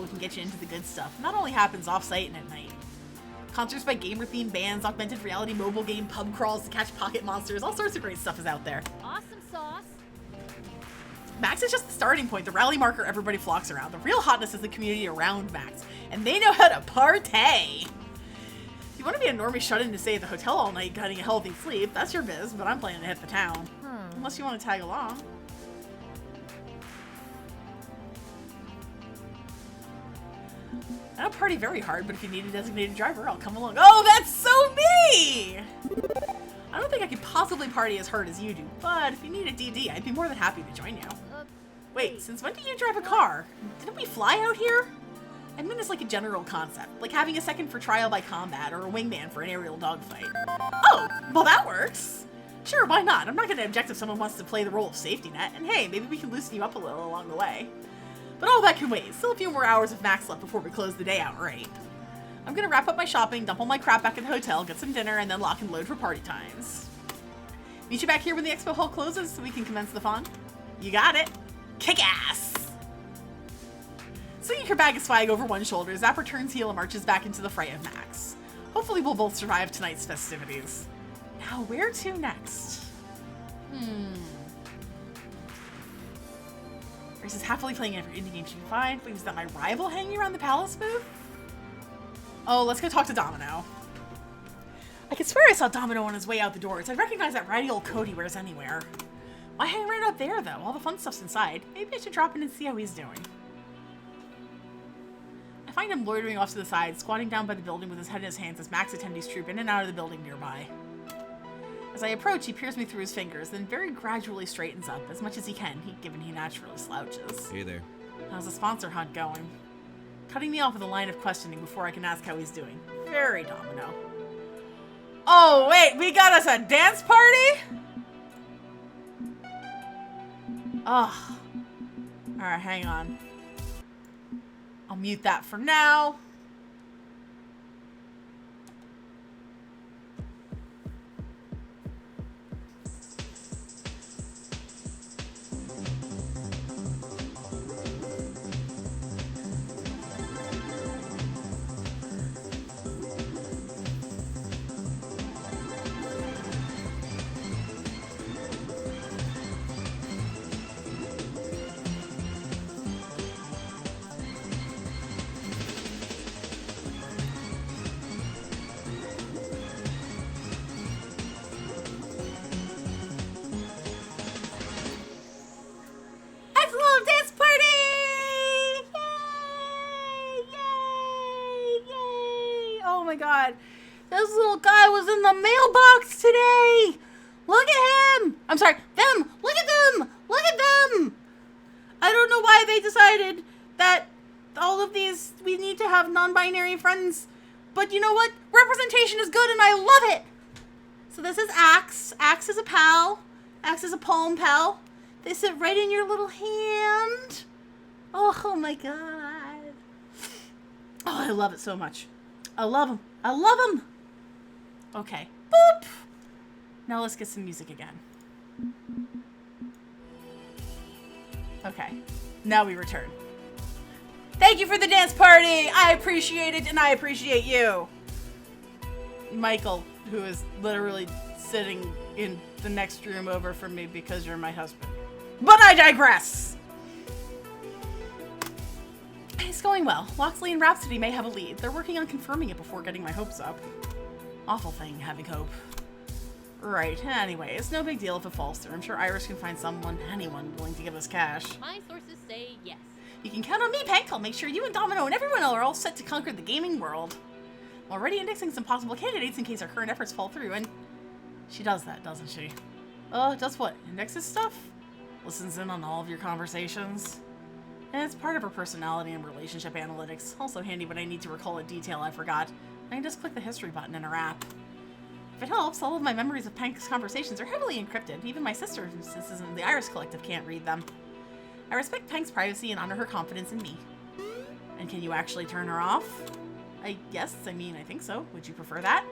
can get you into the good stuff. It not only happens off-site and at night. Concerts by gamer-themed bands, augmented reality mobile game, pub crawls to catch pocket monsters, all sorts of great stuff is out there. Awesome sauce. Max is just the starting point, the rally marker everybody flocks around. The real hotness is the community around Max, and they know how to partay. If you want to be a normie shut in to stay at the hotel all night getting a healthy sleep, that's your biz, but I'm planning to hit the town. Unless you want to tag along. I don't party very hard, but if you need a designated driver, I'll come along. Oh, that's so me! I don't think I could possibly party as hard as you do, but if you need a DD, I'd be more than happy to join you. Wait, since when do you drive a car? Didn't we fly out here? I mean, it's like a general concept, like having a second for trial by combat or a wingman for an aerial dogfight. Oh, well that works. Sure, why not? I'm not going to object if someone wants to play the role of safety net, and hey, maybe we can loosen you up a little along the way. But all that can wait. Still a few more hours of Max left before we close the day out right. I'm gonna wrap up my shopping, dump all my crap back at the hotel, get some dinner, and then lock and load for party times. Meet you back here when the expo hall closes so we can commence the fun. You got it. Kick ass! Swinging her bag of swag over one shoulder, Zapper turns heel and marches back into the fray of Max. Hopefully we'll both survive tonight's festivities. Now, where to next? Grace is happily playing every indie game she can find. Wait, was that my rival hanging around the palace booth? Oh, let's go talk to Domino. I could swear I saw Domino on his way out the doors. I recognize that ratty old coat he wears anywhere. Why hang right out there, though? All the fun stuff's inside. Maybe I should drop in and see how he's doing. I find him loitering off to the side, squatting down by the building with his head in his hands as Max attendees troop in and out of the building nearby. As I approach, he peers me through his fingers, then very gradually straightens up, as much as he can, given he naturally slouches. Hey there. How's the sponsor hunt going? Cutting me off with a line of questioning before I can ask how he's doing. Very Domino. Oh, wait, we got us a dance party? Ugh. Alright, hang on. I'll mute that for now. This little guy was in the mailbox today. Look at him. I'm sorry, them. Look at them. Look at them. I don't know why they decided that all of these, we need to have non-binary friends. But you know what? Representation is good and I love it. So this is Axe. Axe is a pal. Axe is a palm pal. They sit right in your little hand. Oh my god. Oh, I love it so much. I love him. I love him. Okay. Boop. Now let's get some music again. Okay. Now we return. Thank you for the dance party. I appreciate it and I appreciate you. Michael, who is literally sitting in the next room over from me because you're my husband. But I digress. It's going well. Loxley and Rhapsody may have a lead. They're working on confirming it before getting my hopes up. Awful thing, having hope. Right, anyway, it's no big deal if it falls through. I'm sure Iris can find anyone willing to give us cash. My sources say yes. You can count on me, Pank. I'll make sure you and Domino and everyone else are all set to conquer the gaming world. I'm already indexing some possible candidates in case our current efforts fall through, and she does that, doesn't she? Does what? Indexes stuff? Listens in on all of your conversations? And it's part of her personality and relationship analytics. Also handy when I need to recall a detail I forgot. I can just click the history button in her app. If it helps, all of my memories of Pank's conversations are heavily encrypted. Even my sister, who is in the Iris Collective, can't read them. I respect Pank's privacy and honor her confidence in me. And can you actually turn her off? I think so. Would you prefer that?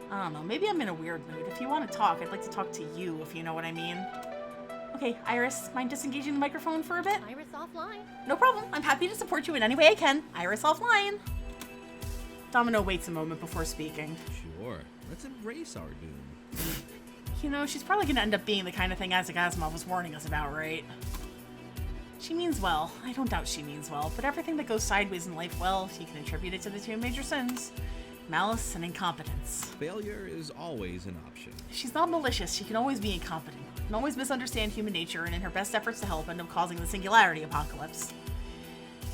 I don't know, maybe I'm in a weird mood. If you want to talk, I'd like to talk to you, if you know what I mean. Okay, Iris, mind disengaging the microphone for a bit? Iris offline. No problem. I'm happy to support you in any way I can. Iris offline. Domino waits a moment before speaking. Sure. Let's embrace our doom. You know, she's probably gonna end up being the kind of thing Isaac Asimov was warning us about, right? She means well. I don't doubt she means well, but everything that goes sideways in life, well, she can attribute it to the two major sins. Malice and incompetence. Failure is always an option. If she's not malicious, she can always be incompetent. Can always misunderstand human nature and in her best efforts to help end up causing the singularity apocalypse.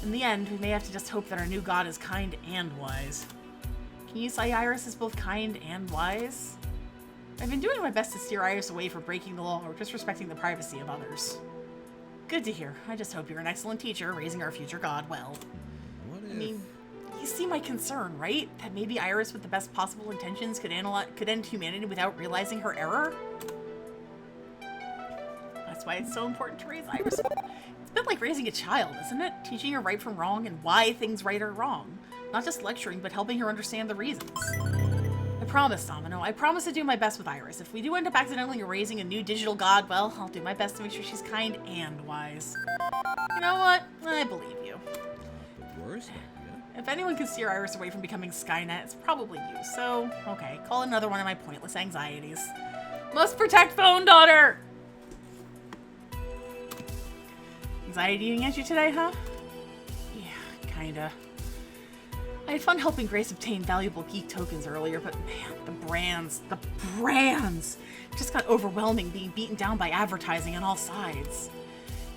In the end, we may have to just hope that our new god is kind and wise. Can you say Iris is both kind and wise? I've been doing my best to steer Iris away from breaking the law or disrespecting the privacy of others. Good to hear. I just hope you're an excellent teacher, raising our future god well. What if... I mean, you see my concern, right? That maybe Iris, with the best possible intentions, could end humanity without realizing her error? That's why it's so important to raise Iris. It's a bit like raising a child, isn't it? Teaching her right from wrong and why things right or wrong. Not just lecturing, but helping her understand the reasons. I promise, Domino. I promise to do my best with Iris. If we do end up accidentally raising a new digital god, well, I'll do my best to make sure she's kind and wise. You know what? I believe you. Not the worst idea. If anyone can steer Iris away from becoming Skynet, it's probably you. So, okay, call another one of my pointless anxieties. Must protect phone daughter! Anxiety eating at you today, huh? Yeah, kinda. I had fun helping Grace obtain valuable geek tokens earlier, but man, the brands just got overwhelming being beaten down by advertising on all sides.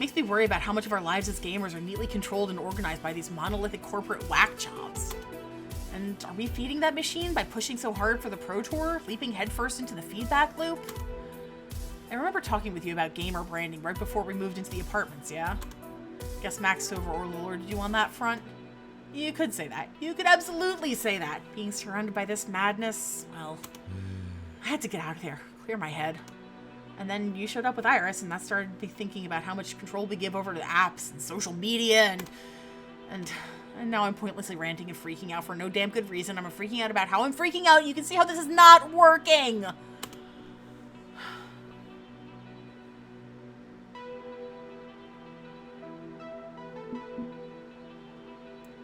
Makes me worry about how much of our lives as gamers are neatly controlled and organized by these monolithic corporate whack jobs. And are we feeding that machine by pushing so hard for the Pro Tour, leaping headfirst into the feedback loop? I remember talking with you about gamer branding right before we moved into the apartments, yeah? Guess Max overlorded you on that front? You could say that. You could absolutely say that. Being surrounded by this madness, well, I had to get out of there, clear my head. And then you showed up with Iris, and that started me thinking about how much control we give over to apps and social media, and now I'm pointlessly ranting and freaking out for no damn good reason. I'm freaking out about how I'm freaking out. You can see how this is not working.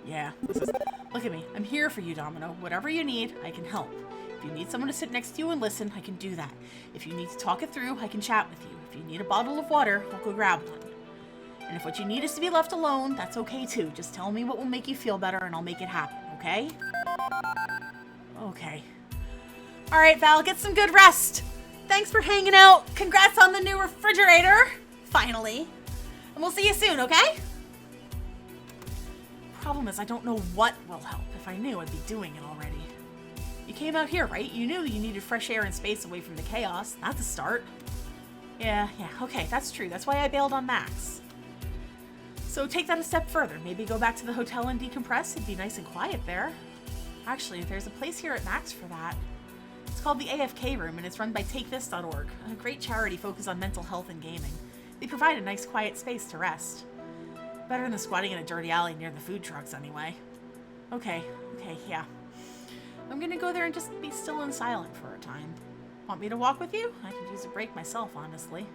Yeah, look at me. I'm here for you, Domino. Whatever you need, I can help. If you need someone to sit next to you and listen, I can do that. If you need to talk it through, I can chat with you. If you need a bottle of water, I'll go grab one. And if what you need is to be left alone, that's okay too. Just tell me what will make you feel better and I'll make it happen, okay? Okay. Alright, Val, get some good rest. Thanks for hanging out. Congrats on the new refrigerator. Finally. And we'll see you soon, okay? Problem is, I don't know what will help. If I knew, I'd be doing it already. You came out here, right? You knew you needed fresh air and space away from the chaos. That's a start. Yeah, okay, that's true. That's why I bailed on Max. So take that a step further. Maybe go back to the hotel and decompress. It'd be nice and quiet there. Actually, there's a place here at Max for that. It's called the AFK Room, and it's run by TakeThis.org, a great charity focused on mental health and gaming. They provide a nice quiet space to rest. Better than squatting in a dirty alley near the food trucks, anyway. Okay, yeah. I'm gonna go there and just be still and silent for a time. Want me to walk with you? I could use a break myself, honestly.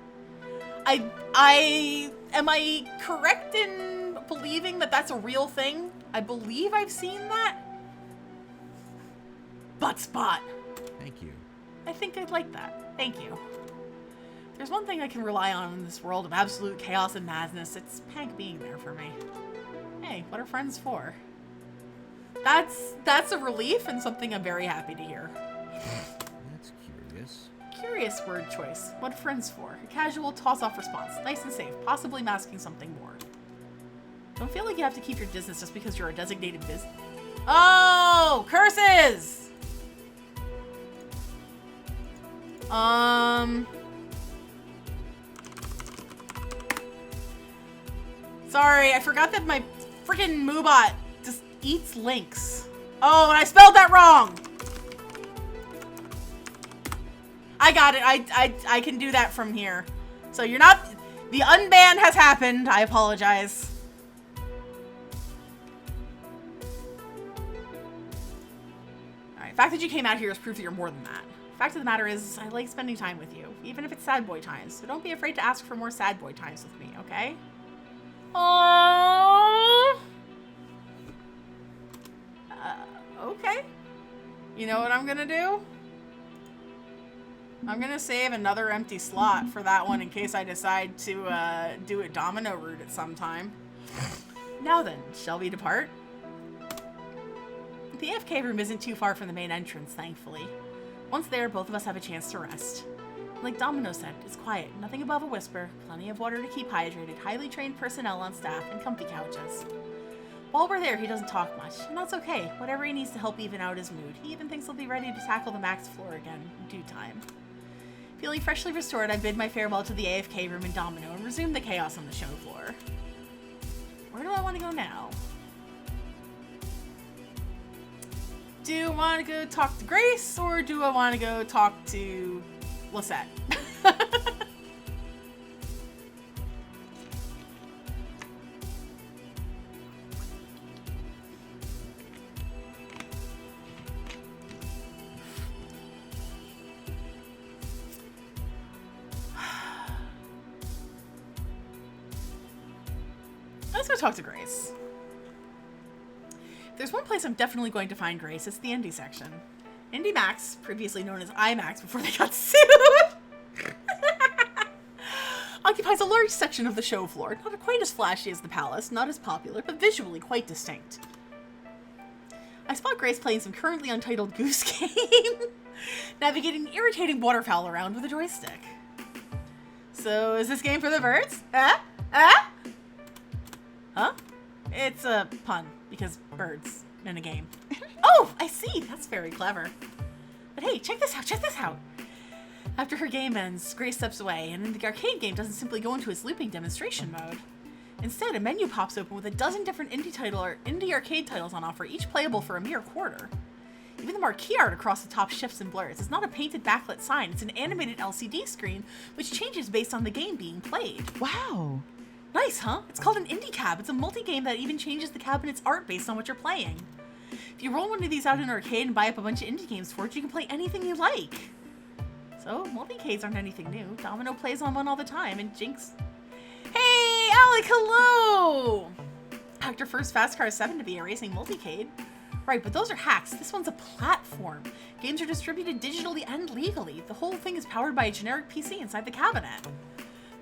Am I correct in believing that that's a real thing? I believe I've seen that. Butt spot. Thank you. I think I'd like that. Thank you. There's one thing I can rely on in this world of absolute chaos and madness. It's Pank being there for me. Hey, what are friends for? That's a relief and something I'm very happy to hear. That's curious. Curious word choice. What are friends for? A casual toss-off response. Nice and safe, possibly masking something more. Don't feel like you have to keep your distance just because you're a designated Oh! Curses! Sorry, I forgot that my freaking Moobot just eats links. Oh, and I spelled that wrong! I got it. I can do that from here. So you're not... The unban has happened. I apologize. Alright, the fact that you came out here is proof that you're more than that. Fact of the matter is, I like spending time with you, even if it's sad boy times. So don't be afraid to ask for more sad boy times with me, okay? Aww. Okay. You know what I'm gonna do? I'm gonna save another empty slot for that one in case I decide to do a domino route at some time. Now then, shall we depart? The AFK room isn't too far from the main entrance, thankfully. Once there, both of us have a chance to rest. Like Domino said, it's quiet, nothing above a whisper, plenty of water to keep hydrated, highly trained personnel on staff, and comfy couches. While we're there, he doesn't talk much, and that's okay. Whatever he needs to help even out his mood. He even thinks he'll be ready to tackle the Max floor again in due time. Feeling freshly restored, I bid my farewell to the AFK room in Domino and resume the chaos on the show floor. Where do I want to go now? Do I want to go talk to Grace, or do I want to go talk to Lisette? Let's go talk to Grace. If there's one place I'm definitely going to find Grace, it's the Indie section. Indie Max, previously known as IMAX before they got sued, occupies a large section of the show floor. Not quite as flashy as the palace, not as popular, but visually quite distinct. I spot Grace playing some currently untitled Goose Game, navigating an irritating waterfowl around with a joystick. So, is this game for the birds? Huh? It's a pun, because birds in a game. Oh, I see! That's very clever. But hey, check this out! After her game ends, Grace steps away, and the arcade game doesn't simply go into its looping demonstration mode. Instead, a menu pops open with a dozen different indie arcade titles on offer, each playable for a mere quarter. Even the marquee art across the top shifts and blurs. It's not a painted backlit sign, it's an animated LCD screen, which changes based on the game being played. Wow! Nice, huh? It's called an Indie Cab. It's a multi-game that even changes the cabinet's art based on what you're playing. If you roll one of these out in an arcade and buy up a bunch of indie games for it, you can play anything you like. So, multi-cades aren't anything new. Domino plays on one all the time, and Jinx... Hey, Alec, hello! Hacked her first Fast Car 7 to be a racing multi-cade. Right, but those are hacks. This one's a platform. Games are distributed digitally and legally. The whole thing is powered by a generic PC inside the cabinet.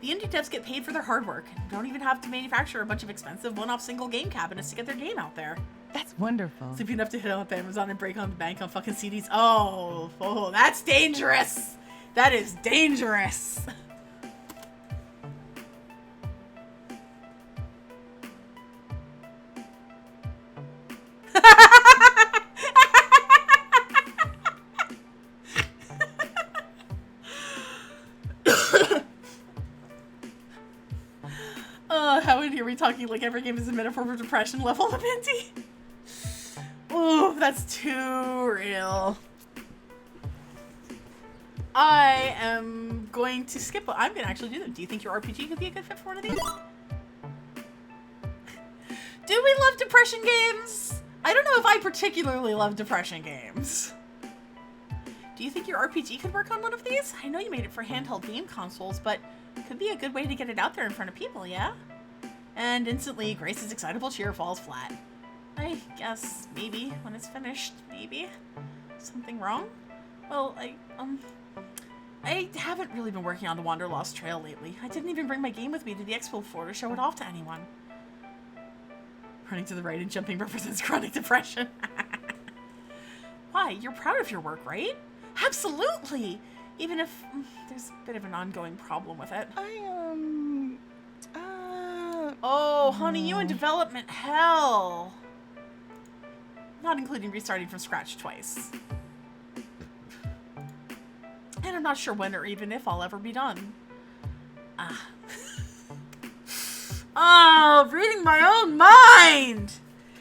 The indie devs get paid for their hard work and don't even have to manufacture a bunch of expensive one-off single game cabinets to get their game out there. That's wonderful. Sleepy enough to hit up Amazon and break on the bank on fucking CDs. Oh, that's dangerous. That is dangerous. and here we talking like every game is a metaphor for depression level of Minty. Ooh, that's too real. I am going to skip. I'm going to actually do them. Do you think your RPG could be a good fit for one of these? Do we love depression games? I don't know if I particularly love depression games. Do you think your RPG could work on one of these? I know you made it for handheld game consoles, but could be a good way to get it out there in front of people, yeah? And instantly, Grace's excitable cheer falls flat. I guess maybe when it's finished, maybe. Something wrong? Well, I haven't really been working on the Wanderlost Trail lately. I didn't even bring my game with me to the expo floor to show it off to anyone. Running to the right and jumping represents chronic depression. Why? You're proud of your work, right? Absolutely! Even if there's a bit of an ongoing problem with it. Oh, honey, you in development hell. Not including restarting from scratch twice. And I'm not sure when or even if I'll ever be done. Oh, reading my own mind!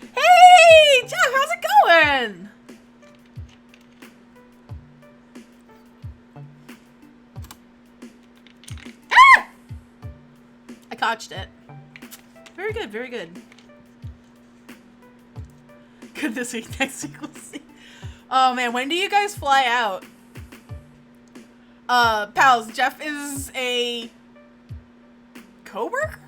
Hey, Jeff, how's it going? Ah! I cotched it. Very good, very good. Good this week, next week we'll see. Oh man, when do you guys fly out? Pals, Jeff is a co-worker?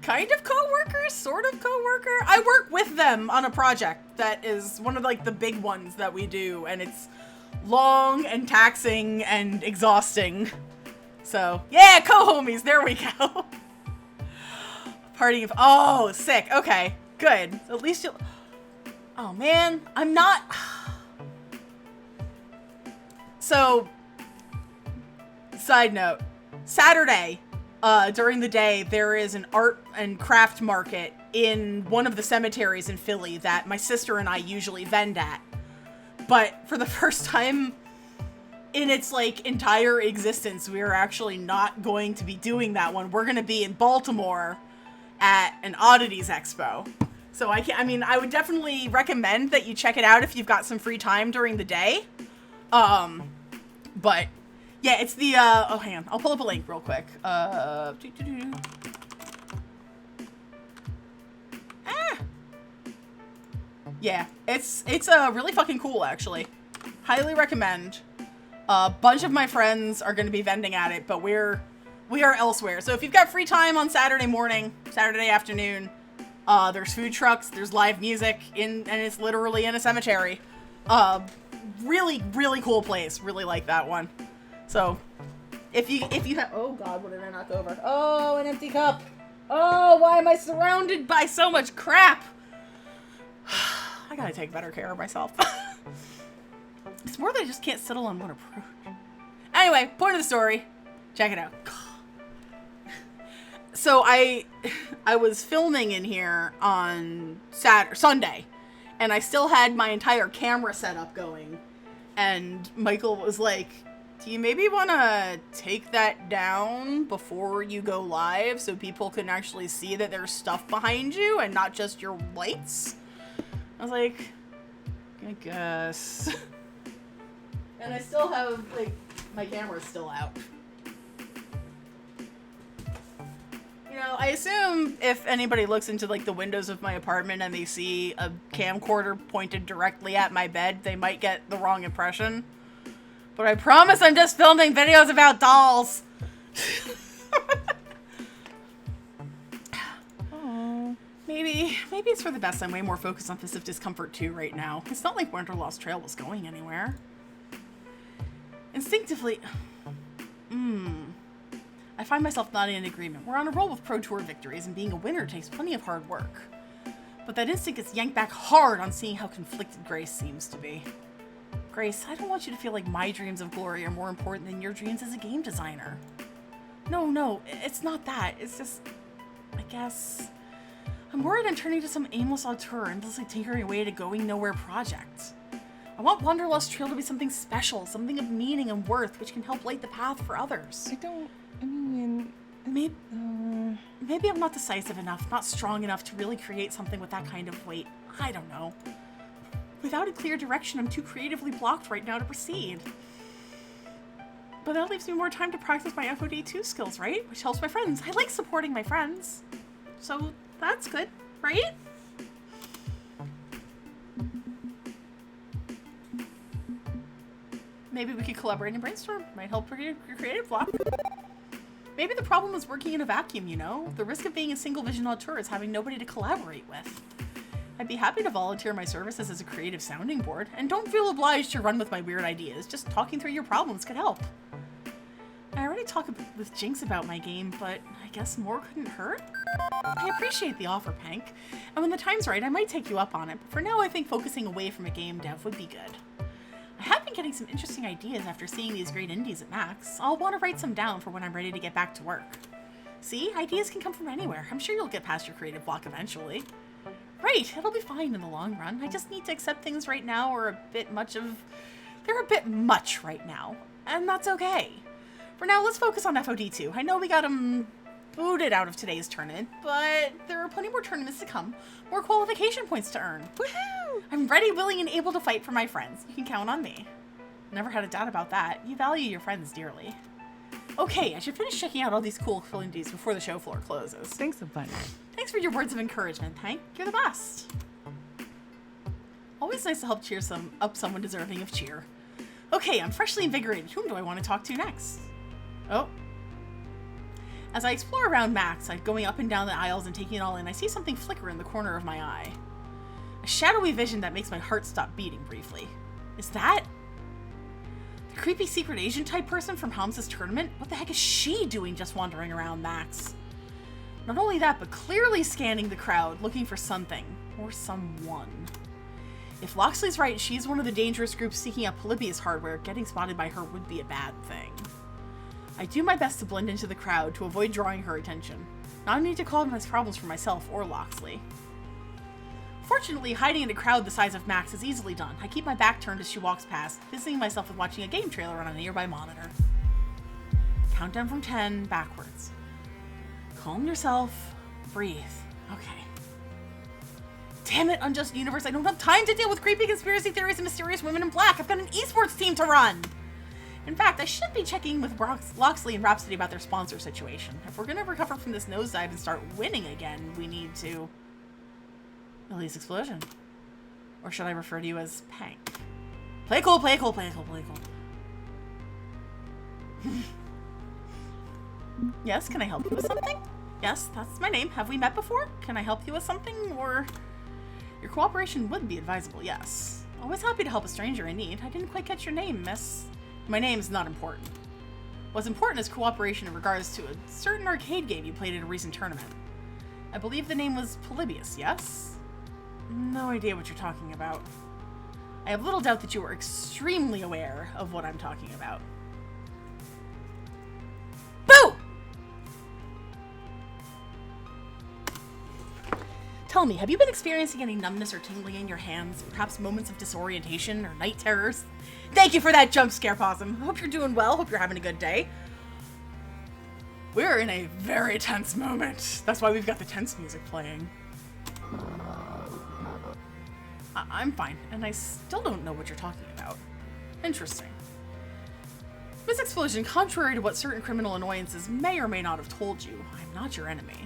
Kind of co-worker? Sort of co-worker? I work with them on a project that is one of like the big ones that we do, and it's long and taxing and exhausting. So, yeah, co-homies, there we go. Party of, oh, sick, okay, good. At least you'll, oh man, I'm not, so, side note, Saturday, during the day, there is an art and craft market in one of the cemeteries in Philly that my sister and I usually vend at. But for the first time in its like entire existence, we are actually not going to be doing that one. We're going to be in Baltimore at an Oddities Expo. So I would definitely recommend that you check it out if you've got some free time during the day. But yeah, it's the, oh, hang on. I'll pull up a link real quick. Yeah, it's really fucking cool, actually. Highly recommend. A bunch of my friends are going to be vending at it, but we are elsewhere. So if you've got free time on Saturday morning, Saturday afternoon, there's food trucks, there's live music, and it's literally in a cemetery. Really, really cool place. Really like that one. So, if you have, oh god, what did I knock over? Oh, an empty cup. Oh, why am I surrounded by so much crap? I gotta take better care of myself. It's more that I just can't settle on one approach. Anyway, point of the story. Check it out. So I was filming in here on Sunday, and I still had my entire camera setup going, and Michael was like, do you maybe want to take that down before you go live so people can actually see that there's stuff behind you and not just your lights? I was like, I guess. And I still have, like, my camera's still out. You know, I assume if anybody looks into, like, the windows of my apartment and they see a camcorder pointed directly at my bed, they might get the wrong impression. But I promise I'm just filming videos about dolls. Oh, maybe it's for the best I'm way more focused on Fist of Discomfort 2 right now. It's not like Wanderlost Trail was going anywhere. Instinctively, I find myself nodding in agreement. We're on a roll with Pro Tour victories, and being a winner takes plenty of hard work. But that instinct gets yanked back hard on seeing how conflicted Grace seems to be. Grace, I don't want you to feel like my dreams of glory are more important than your dreams as a game designer. No, it's not that. It's just, I guess, I'm worried I'm turning to some aimless auteur and just like tinkering away at a going nowhere project. I want Wanderlust Trail to be something special, something of meaning and worth, which can help light the path for others. Maybe I'm not decisive enough, not strong enough to really create something with that kind of weight. I don't know. Without a clear direction, I'm too creatively blocked right now to proceed. But that leaves me more time to practice my FOD2 skills, right? Which helps my friends. I like supporting my friends. So that's good, right? Maybe we could collaborate and brainstorm. Might help your creative block. Maybe the problem was working in a vacuum, you know? The risk of being a single vision auteur is having nobody to collaborate with. I'd be happy to volunteer my services as a creative sounding board, and don't feel obliged to run with my weird ideas. Just talking through your problems could help. I already talked with Jinx about my game, but I guess more couldn't hurt? I appreciate the offer, Pank, and when the time's right, I might take you up on it, but for now I think focusing away from a game dev would be good. I have been getting some interesting ideas after seeing these great indies at Max. I'll want to write some down for when I'm ready to get back to work. See, ideas can come from anywhere. I'm sure you'll get past your creative block eventually. Right, it'll be fine in the long run. I just need to accept things right now are they're a bit much right now, and that's okay. For now, let's focus on FOD2. I know we got them booted out of today's tournament, but there are plenty more tournaments to come, more qualification points to earn. Woohoo! I'm ready, willing, and able to fight for my friends. You can count on me. Never had a doubt about that. You value your friends dearly. Okay, I should finish checking out all these cool indies before the show floor closes. Thanks a bunch. Thanks for your words of encouragement, Hank. You're the best. Always nice to help cheer up someone deserving of cheer. Okay, I'm freshly invigorated. Whom do I want to talk to next? Oh. As I explore around Max, I'm going up and down the aisles and taking it all in, I see something flicker in the corner of my eye. A shadowy vision that makes my heart stop beating briefly. Is that the creepy secret agent type person from Helm's tournament? What the heck is she doing just wandering around Max? Not only that, but clearly scanning the crowd, looking for something. Or someone. If Loxley's right, she's one of the dangerous groups seeking out Polybius hardware. Getting spotted by her would be a bad thing. I do my best to blend into the crowd to avoid drawing her attention. Not a need to cause my problems for myself or Loxley. Fortunately, hiding in a crowd the size of Max is easily done. I keep my back turned as she walks past, busying myself with watching a game trailer on a nearby monitor. Countdown from 10, backwards. Calm yourself. Breathe. Okay. Damn it, Unjust Universe. I don't have time to deal with creepy conspiracy theories and mysterious women in black. I've got an esports team to run. In fact, I should be checking with Loxley and Rhapsody about their sponsor situation. If we're going to recover from this nosedive and start winning again, we need to... Ellie's explosion. Or should I refer to you as Pank? Play cool, play cool, play cool, play cool. Yes, can I help you with something? Yes, that's my name. Have we met before? Can I help you with something? Or... Your cooperation would be advisable, yes. Always happy to help a stranger in need. I didn't quite catch your name, miss. My name's not important. What's important is cooperation in regards to a certain arcade game you played at a recent tournament. I believe the name was Polybius, yes? No idea what you're talking about. I have little doubt that you are extremely aware of what I'm talking about. Boo! Tell me, have you been experiencing any numbness or tingling in your hands? Perhaps moments of disorientation or night terrors? Thank you for that jump scare, Possum. Hope you're doing well. Hope you're having a good day. We're in a very tense moment. That's why we've got the tense music playing. I'm fine, and I still don't know what you're talking about. Interesting. Miss Explosion, contrary to what certain criminal annoyances may or may not have told you, I'm not your enemy.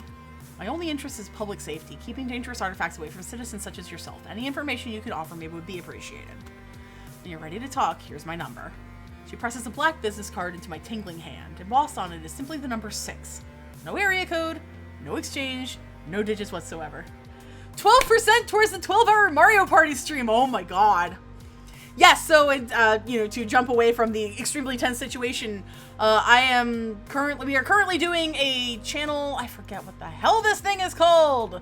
My only interest is public safety, keeping dangerous artifacts away from citizens such as yourself. Any information you could offer me would be appreciated. When you're ready to talk, here's my number. She presses a black business card into my tingling hand. Embossed on it is simply the number 6. No area code, no exchange, no digits whatsoever. 12% towards the 12-hour Mario Party stream. Oh my god. Yes, so to jump away from the extremely tense situation, we are currently doing a channel, I forget what the hell this thing is called.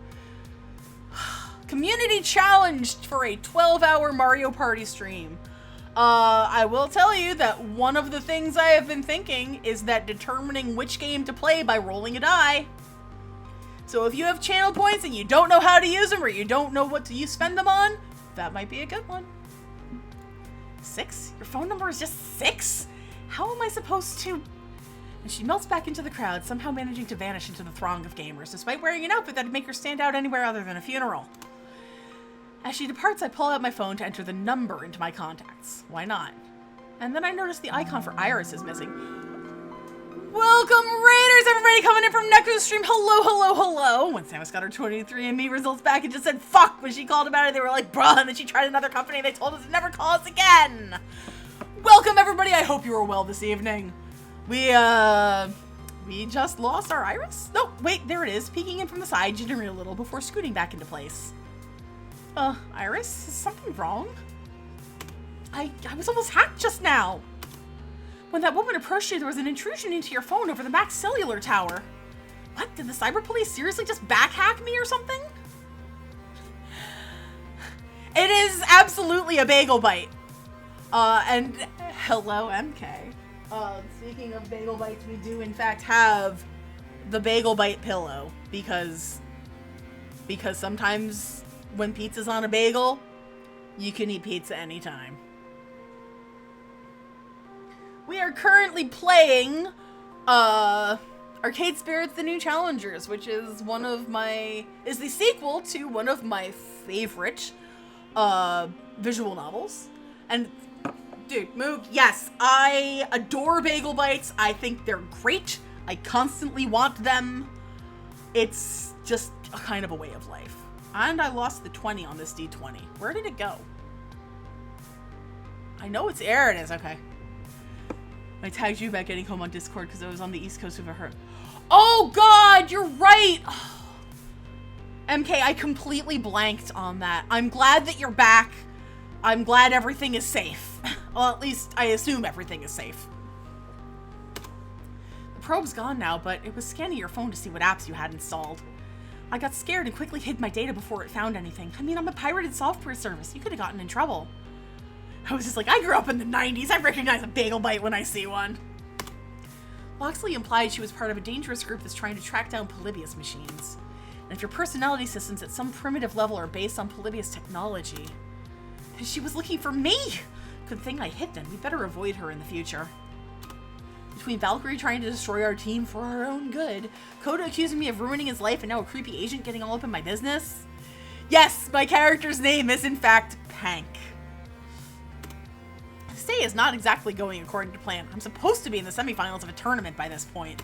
Community challenge for a 12-hour Mario Party stream. I will tell you that one of the things I have been thinking is that determining which game to play by rolling a die. So if you have channel points and you don't know how to use them or you don't know what to spend them on, that might be a good one. 6? Your phone number is just 6? How am I supposed to... And she melts back into the crowd, somehow managing to vanish into the throng of gamers, despite wearing an outfit that'd make her stand out anywhere other than a funeral. As she departs, I pull out my phone to enter the number into my contacts. Why not? And then I notice the icon for Iris is missing. Welcome, Raiders! Everybody coming in from Necro's stream. Hello, hello, hello. When Samus got her 23andMe results back and just said fuck when she called about it, they were like, bruh, and then she tried another company and they told us to never call us again. Welcome, everybody. I hope you are well this evening. We just lost our Iris? No, wait, there it is, peeking in from the side, jittering a little before scooting back into place. Iris, is something wrong? I was almost hacked just now. When that woman approached you, there was an intrusion into your phone over the Max Cellular Tower. What? Did the cyber police seriously just backhack me or something? It is absolutely a bagel bite. And hello, MK. Speaking of bagel bites, we do in fact have the bagel bite pillow because sometimes when pizza's on a bagel, you can eat pizza anytime. We are currently playing Arcade Spirits: The New Challengers, which is the sequel to one of my favorite visual novels. And dude, Moog, yes, I adore bagel bites. I think they're great. I constantly want them. It's just a kind of a way of life. And I lost the 20 on this D20. Where did it go? I know it's there. It is. Okay. I tagged you about getting home on Discord because I was on the East Coast of a hurt. Oh God, you're right. MK, I completely blanked on that. I'm glad that you're back. I'm glad everything is safe. Well, at least I assume everything is safe. The probe's gone now, but it was scanning your phone to see what apps you had installed. I got scared and quickly hid my data before it found anything. I mean, I'm a pirated software service. You could have gotten in trouble. I was just like, I grew up in the 90s. I recognize a bagel bite when I see one. Loxley implied she was part of a dangerous group that's trying to track down Polybius machines. And if your personality systems at some primitive level are based on Polybius technology, then she was looking for me. Good thing I hit them. We better avoid her in the future. Between Valkyrie trying to destroy our team for our own good, Koda accusing me of ruining his life, and now a creepy agent getting all up in my business. Yes, my character's name is in fact Pank. This day is not exactly going according to plan. I'm supposed to be in the semifinals of a tournament by this point.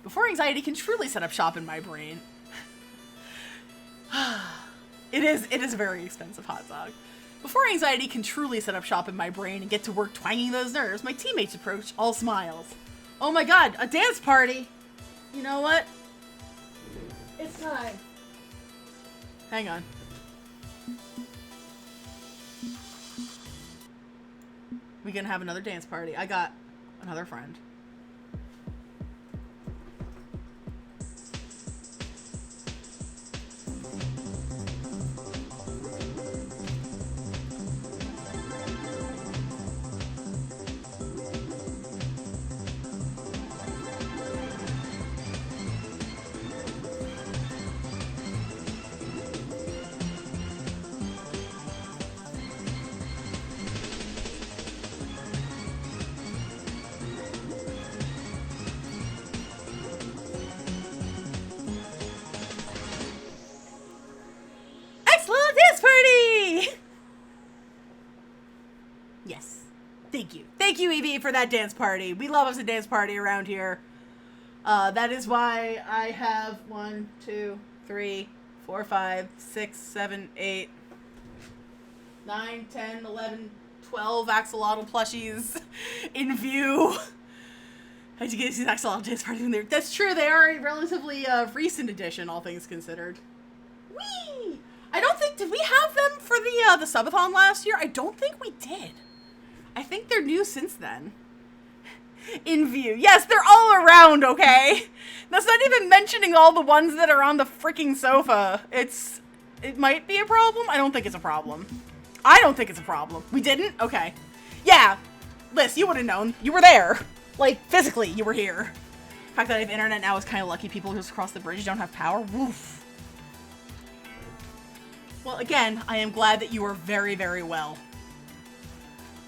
Before anxiety can truly set up shop in my brain. It is a very expensive hot dog. Before anxiety can truly set up shop in my brain and get to work twanging those nerves, my teammates approach, all smiles. Oh my God, a dance party! You know what? It's time. Hang on. We gonna have another dance party. I got another friend. Thank you, Evie, for that dance party. We love us a dance party around here. That is why I have 1, 2, 3, 4, 5, 6, 7, 8, 9, 10, 11, 12 axolotl plushies in view. I had to get these axolotl dance parties in there. That's true, they are a relatively recent addition, all things considered. Whee! I don't think, did we have them for the subathon last year? I don't think we did. I think they're new since then. In view. Yes, they're all around, okay? That's not even mentioning all the ones that are on the freaking sofa. It might be a problem. I don't think it's a problem. I don't think it's a problem. We didn't? Okay. Yeah. Liz, you would have known. You were there. Like, physically, you were here. The fact that I have internet now is kind of lucky. People just across the bridge don't have power. Woof. Well, again, I am glad that you are very, very well.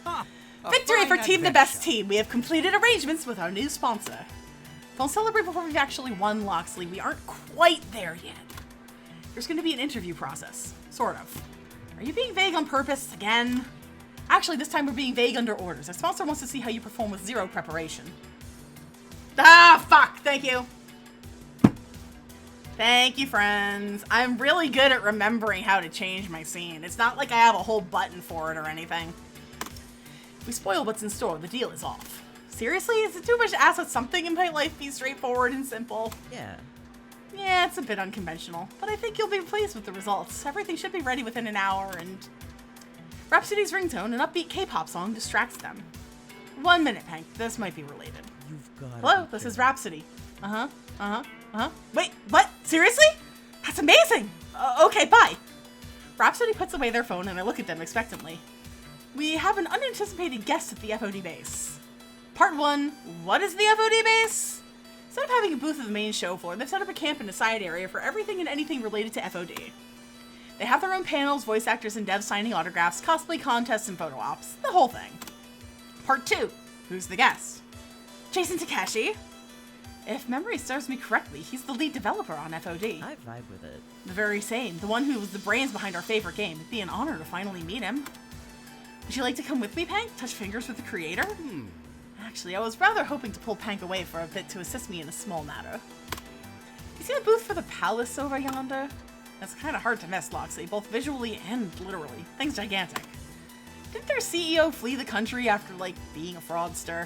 Ah, Victory fine for Team the Best adventure. Team. We have completed arrangements with our new sponsor. Don't celebrate before we've actually won, Loxley. We aren't quite there yet. There's going to be an interview process. Sort of. Are you being vague on purpose again? Actually, this time we're being vague under orders. Our sponsor wants to see how you perform with zero preparation. Ah, fuck! Thank you. Thank you, friends. I'm really good at remembering how to change my scene. It's not like I have a whole button for it or anything. If we spoil what's in store, the deal is off. Seriously? Is it too much to ask that something in my life be straightforward and simple? Yeah. Yeah, it's a bit unconventional, but I think you'll be pleased with the results. Everything should be ready within an hour, and Rhapsody's ringtone, an upbeat K-pop song, distracts them. 1 minute, Pank. This might be related. You've got. Hello, this is Rhapsody. Wait, what? Seriously? That's amazing! Okay, bye. Rhapsody puts away their phone and I look at them expectantly. We have an unanticipated guest at the FOD base. Part 1, what is the FOD base? Instead of having a booth at the main show floor, they've set up a camp in a side area for everything and anything related to FOD. They have their own panels, voice actors and devs signing autographs, cosplay contests, and photo ops. The whole thing. Part 2, who's the guest? Jason Takeshi. If memory serves me correctly, he's the lead developer on FOD. I vibe with it. The very same. The one who was the brains behind our favorite game. It'd be an honor to finally meet him. Would you like to come with me, Pank? Touch fingers with the creator? Actually, I was rather hoping to pull Pank away for a bit to assist me in a small matter. You see the booth for the palace over yonder? That's kind of hard to miss, Loxley, both visually and literally. Thing's gigantic. Didn't their CEO flee the country after, like, being a fraudster?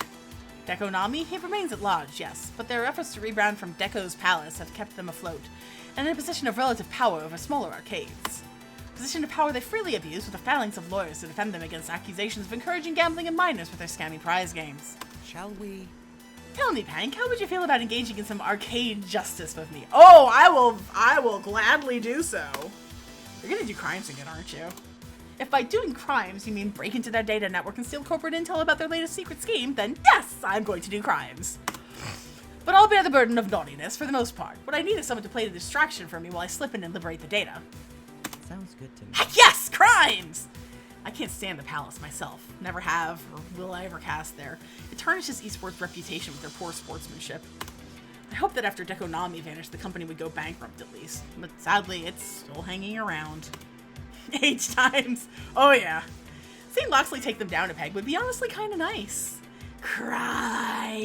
Dekonami? He remains at large, yes, but their efforts to rebrand from Deko's Palace have kept them afloat, and in a position of relative power over smaller arcades. A position of power they freely abuse with a phalanx of lawyers to defend them against accusations of encouraging gambling and minors with their scammy prize games. Shall we? Tell me, Pank, how would you feel about engaging in some arcade justice with me? Oh, I will gladly do so. You're gonna do crimes again, aren't you? If by doing crimes you mean break into their data network and steal corporate intel about their latest secret scheme, then yes, I'm going to do crimes. But I'll bear the burden of naughtiness for the most part. What I need is someone to play the distraction for me while I slip in and liberate the data. Sounds good to me. Heck yes, crimes! I can't stand the palace myself. Never have, or will I ever cast there. It tarnishes esports' reputation with their poor sportsmanship. I hope that after Dekonami vanished, the company would go bankrupt at least. But sadly, it's still hanging around. H times. Oh yeah. Seeing Loxley take them down a peg would be honestly kind of nice. Crimes.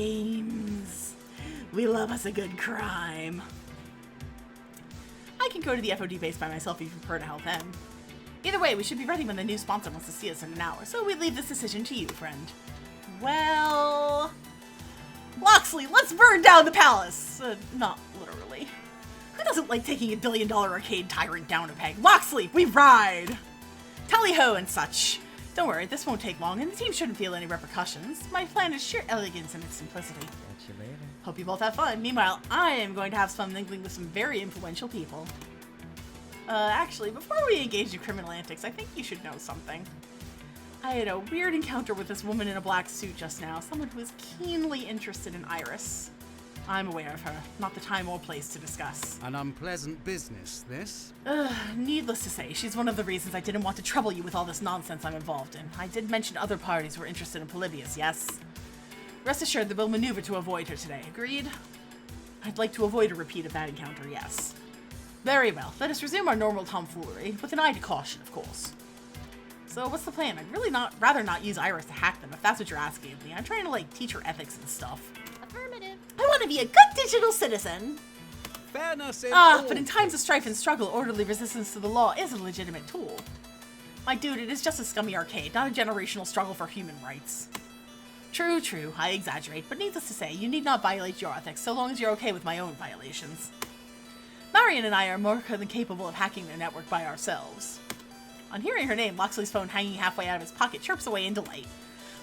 We love us a good crime. I can go to the FOD base by myself if you prefer to help him. Either way, we should be ready when the new sponsor wants to see us in an hour, so we leave this decision to you, friend. Well... Loxley, let's burn down the palace! Not literally. Who doesn't like taking a billion-dollar arcade tyrant down a peg? Loxley, we ride! Tally-ho and such. Don't worry, this won't take long, and the team shouldn't feel any repercussions. My plan is sheer elegance in its simplicity. Catch you later. Hope you both have fun. Meanwhile, I am going to have some mingling with some very influential people. Actually, before we engage in criminal antics, I think you should know something. I had a weird encounter with this woman in a black suit just now, someone who is keenly interested in Iris. I'm aware of her, not the time or place to discuss. An unpleasant business, this? Needless to say, she's one of the reasons I didn't want to trouble you with all this nonsense I'm involved in. I did mention other parties were interested in Polybius, yes? Rest assured that we'll maneuver to avoid her today, agreed? I'd like to avoid a repeat of that encounter, yes. Very well, let us resume our normal tomfoolery, with an eye to caution, of course. So what's the plan? I'd really rather not use Iris to hack them, if that's what you're asking of me. I'm trying to, like, teach her ethics and stuff. Affirmative. I want to be a good digital citizen! Fairness in But in times of strife and struggle, orderly resistance to the law is a legitimate tool. My dude, it is just a scummy arcade, not a generational struggle for human rights. True, true, I exaggerate, but needless to say, you need not violate your ethics so long as you're okay with my own violations. Marion and I are more than capable of hacking their network by ourselves. On hearing her name, Loxley's phone hanging halfway out of his pocket chirps away in delight.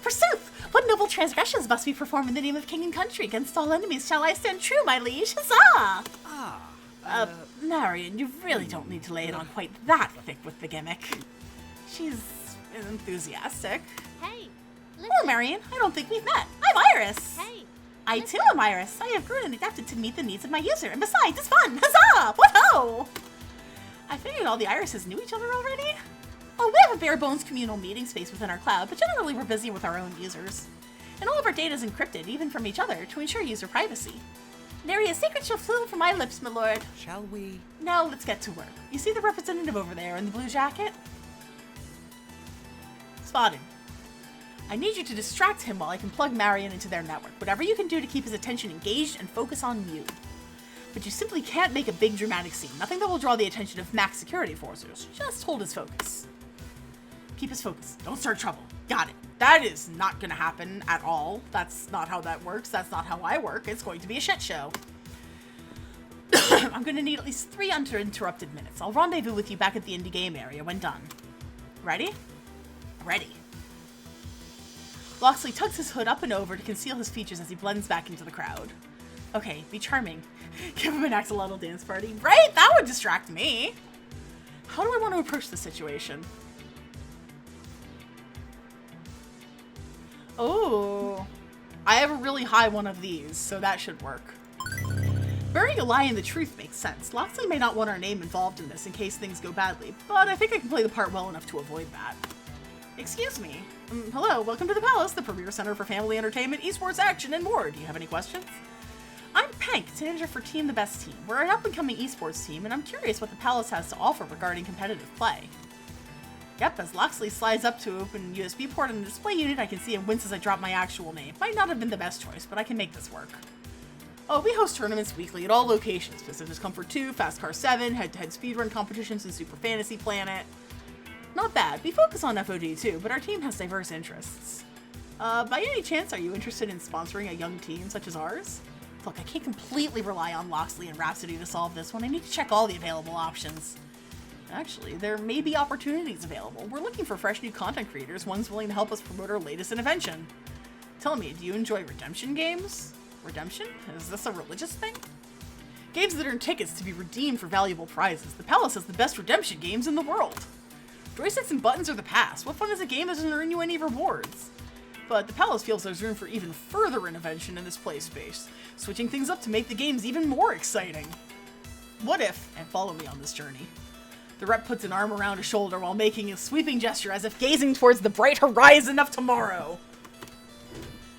Forsooth! What noble transgressions must be performed in the name of king and country? Against all enemies shall I stand true, my liege! Huzzah! Marion, you really don't need to lay it on quite that thick with the gimmick. She's enthusiastic. Hey, listen. Hello, Marion. I don't think we've met. I'm Iris. Hey, I too am Iris. I have grown and adapted to meet the needs of my user, and besides, it's fun! Huzzah! What ho! I figured all the Irises knew each other already. Oh, we have a bare-bones communal meeting space within our cloud, but generally we're busy with our own users. And all of our data is encrypted, even from each other, to ensure user privacy. Nary a secret shall flow from my lips, my lord. Shall we? Now, let's get to work. You see the representative over there in the blue jacket? Spotted. I need you to distract him while I can plug Marion into their network. Whatever you can do to keep his attention engaged and focus on you. But you simply can't make a big dramatic scene. Nothing that will draw the attention of max security forces. Just hold his focus. Keep his focus. Don't start trouble. Got it. That is not gonna happen at all. That's not how that works. That's not how I work. It's going to be a shit show. I'm gonna need at least 3 uninterrupted minutes. I'll rendezvous with you back at the indie game area when done. Ready? Ready. Loxley tucks his hood up and over to conceal his features as he blends back into the crowd. Okay, be charming. Give him an axolotl dance party. Right? That would distract me. How do I want to approach the situation? Oh, I have a really high one of these, so that should work. Burying a lie in the truth makes sense. Loxley may not want our name involved in this in case things go badly, but I think I can play the part well enough to avoid that. Excuse me. Hello, welcome to the Palace, the premier center for family entertainment, esports action, and more. Do you have any questions? I'm Pank, manager for Team the Best Team. We're an up-and-coming esports team, and I'm curious what the Palace has to offer regarding competitive play. Yep, as Loxley slides up to open USB port on the display unit, I can see him wince as I drop my actual name. Might not have been the best choice, but I can make this work. Oh, we host tournaments weekly at all locations. Pacific Comfort 2, Fast Car 7, head-to-head speedrun competitions in Super Fantasy Planet. Not bad. We focus on FOD too, but our team has diverse interests. By any chance, are you interested in sponsoring a young team such as ours? Look, I can't completely rely on Loxley and Rhapsody to solve this one. I need to check all the available options. Actually, there may be opportunities available. We're looking for fresh new content creators, ones willing to help us promote our latest invention. Tell me, do you enjoy redemption games? Redemption? Is this a religious thing? Games that earn tickets to be redeemed for valuable prizes. The Palace has the best redemption games in the world. Joysticks and buttons are the past. What fun is a game that doesn't earn you any rewards? But the Palace feels there's room for even further intervention in this play space, switching things up to make the games even more exciting. What if, and follow me on this journey, the rep puts an arm around his shoulder while making a sweeping gesture as if gazing towards the bright horizon of tomorrow,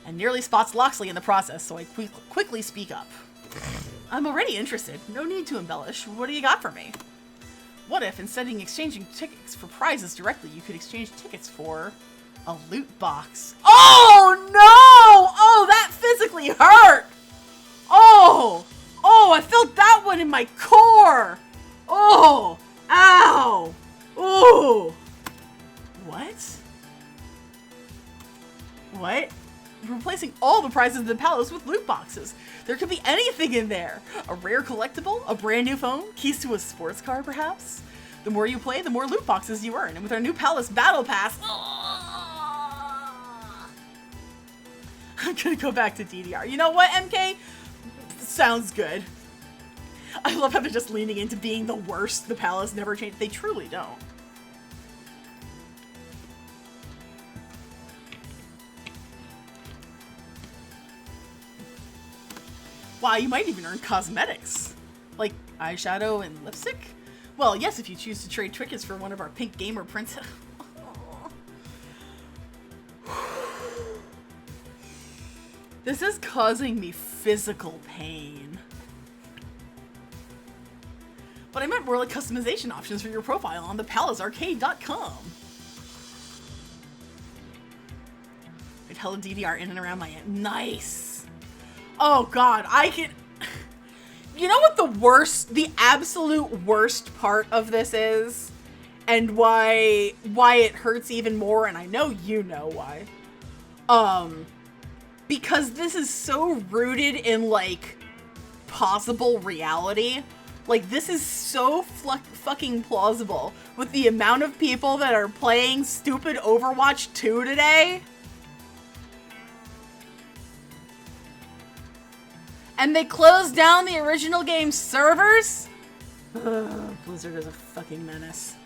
and nearly spots Loxley in the process, so I quickly speak up. I'm already interested. No need to embellish. What do you got for me? What if, instead of exchanging tickets for prizes directly, you could exchange tickets for a loot box? Oh no! Oh, that physically hurt! Oh! Oh, I felt that one in my core! Oh! Ow! Ooh! What? What? Replacing all the prizes in the Palace with loot boxes. There could be anything in there. A rare collectible, a brand new phone, keys to a sports car perhaps. The more you play, the more loot boxes you earn. And with our new Palace Battle Pass, I'm gonna go back to DDR. You know what, MK? Sounds good. I love how they're just leaning into being the worst. The Palace never changed. They truly don't. Wow, you might even earn cosmetics. Like eyeshadow and lipstick? Well, yes, if you choose to trade trinkets for one of our pink gamer prints. This is causing me physical pain. But I meant more like customization options for your profile on thepalacearcade.com. I'd hella DDR in and around my end. Nice. Oh god, I can... You know what the absolute worst part of this is? And why it hurts even more, and I know you know why. Because this is so rooted in, like, possible reality. Like, this is so fucking plausible with the amount of people that are playing stupid Overwatch 2 today. And they closed down the original game's servers? Ugh, Blizzard is a fucking menace.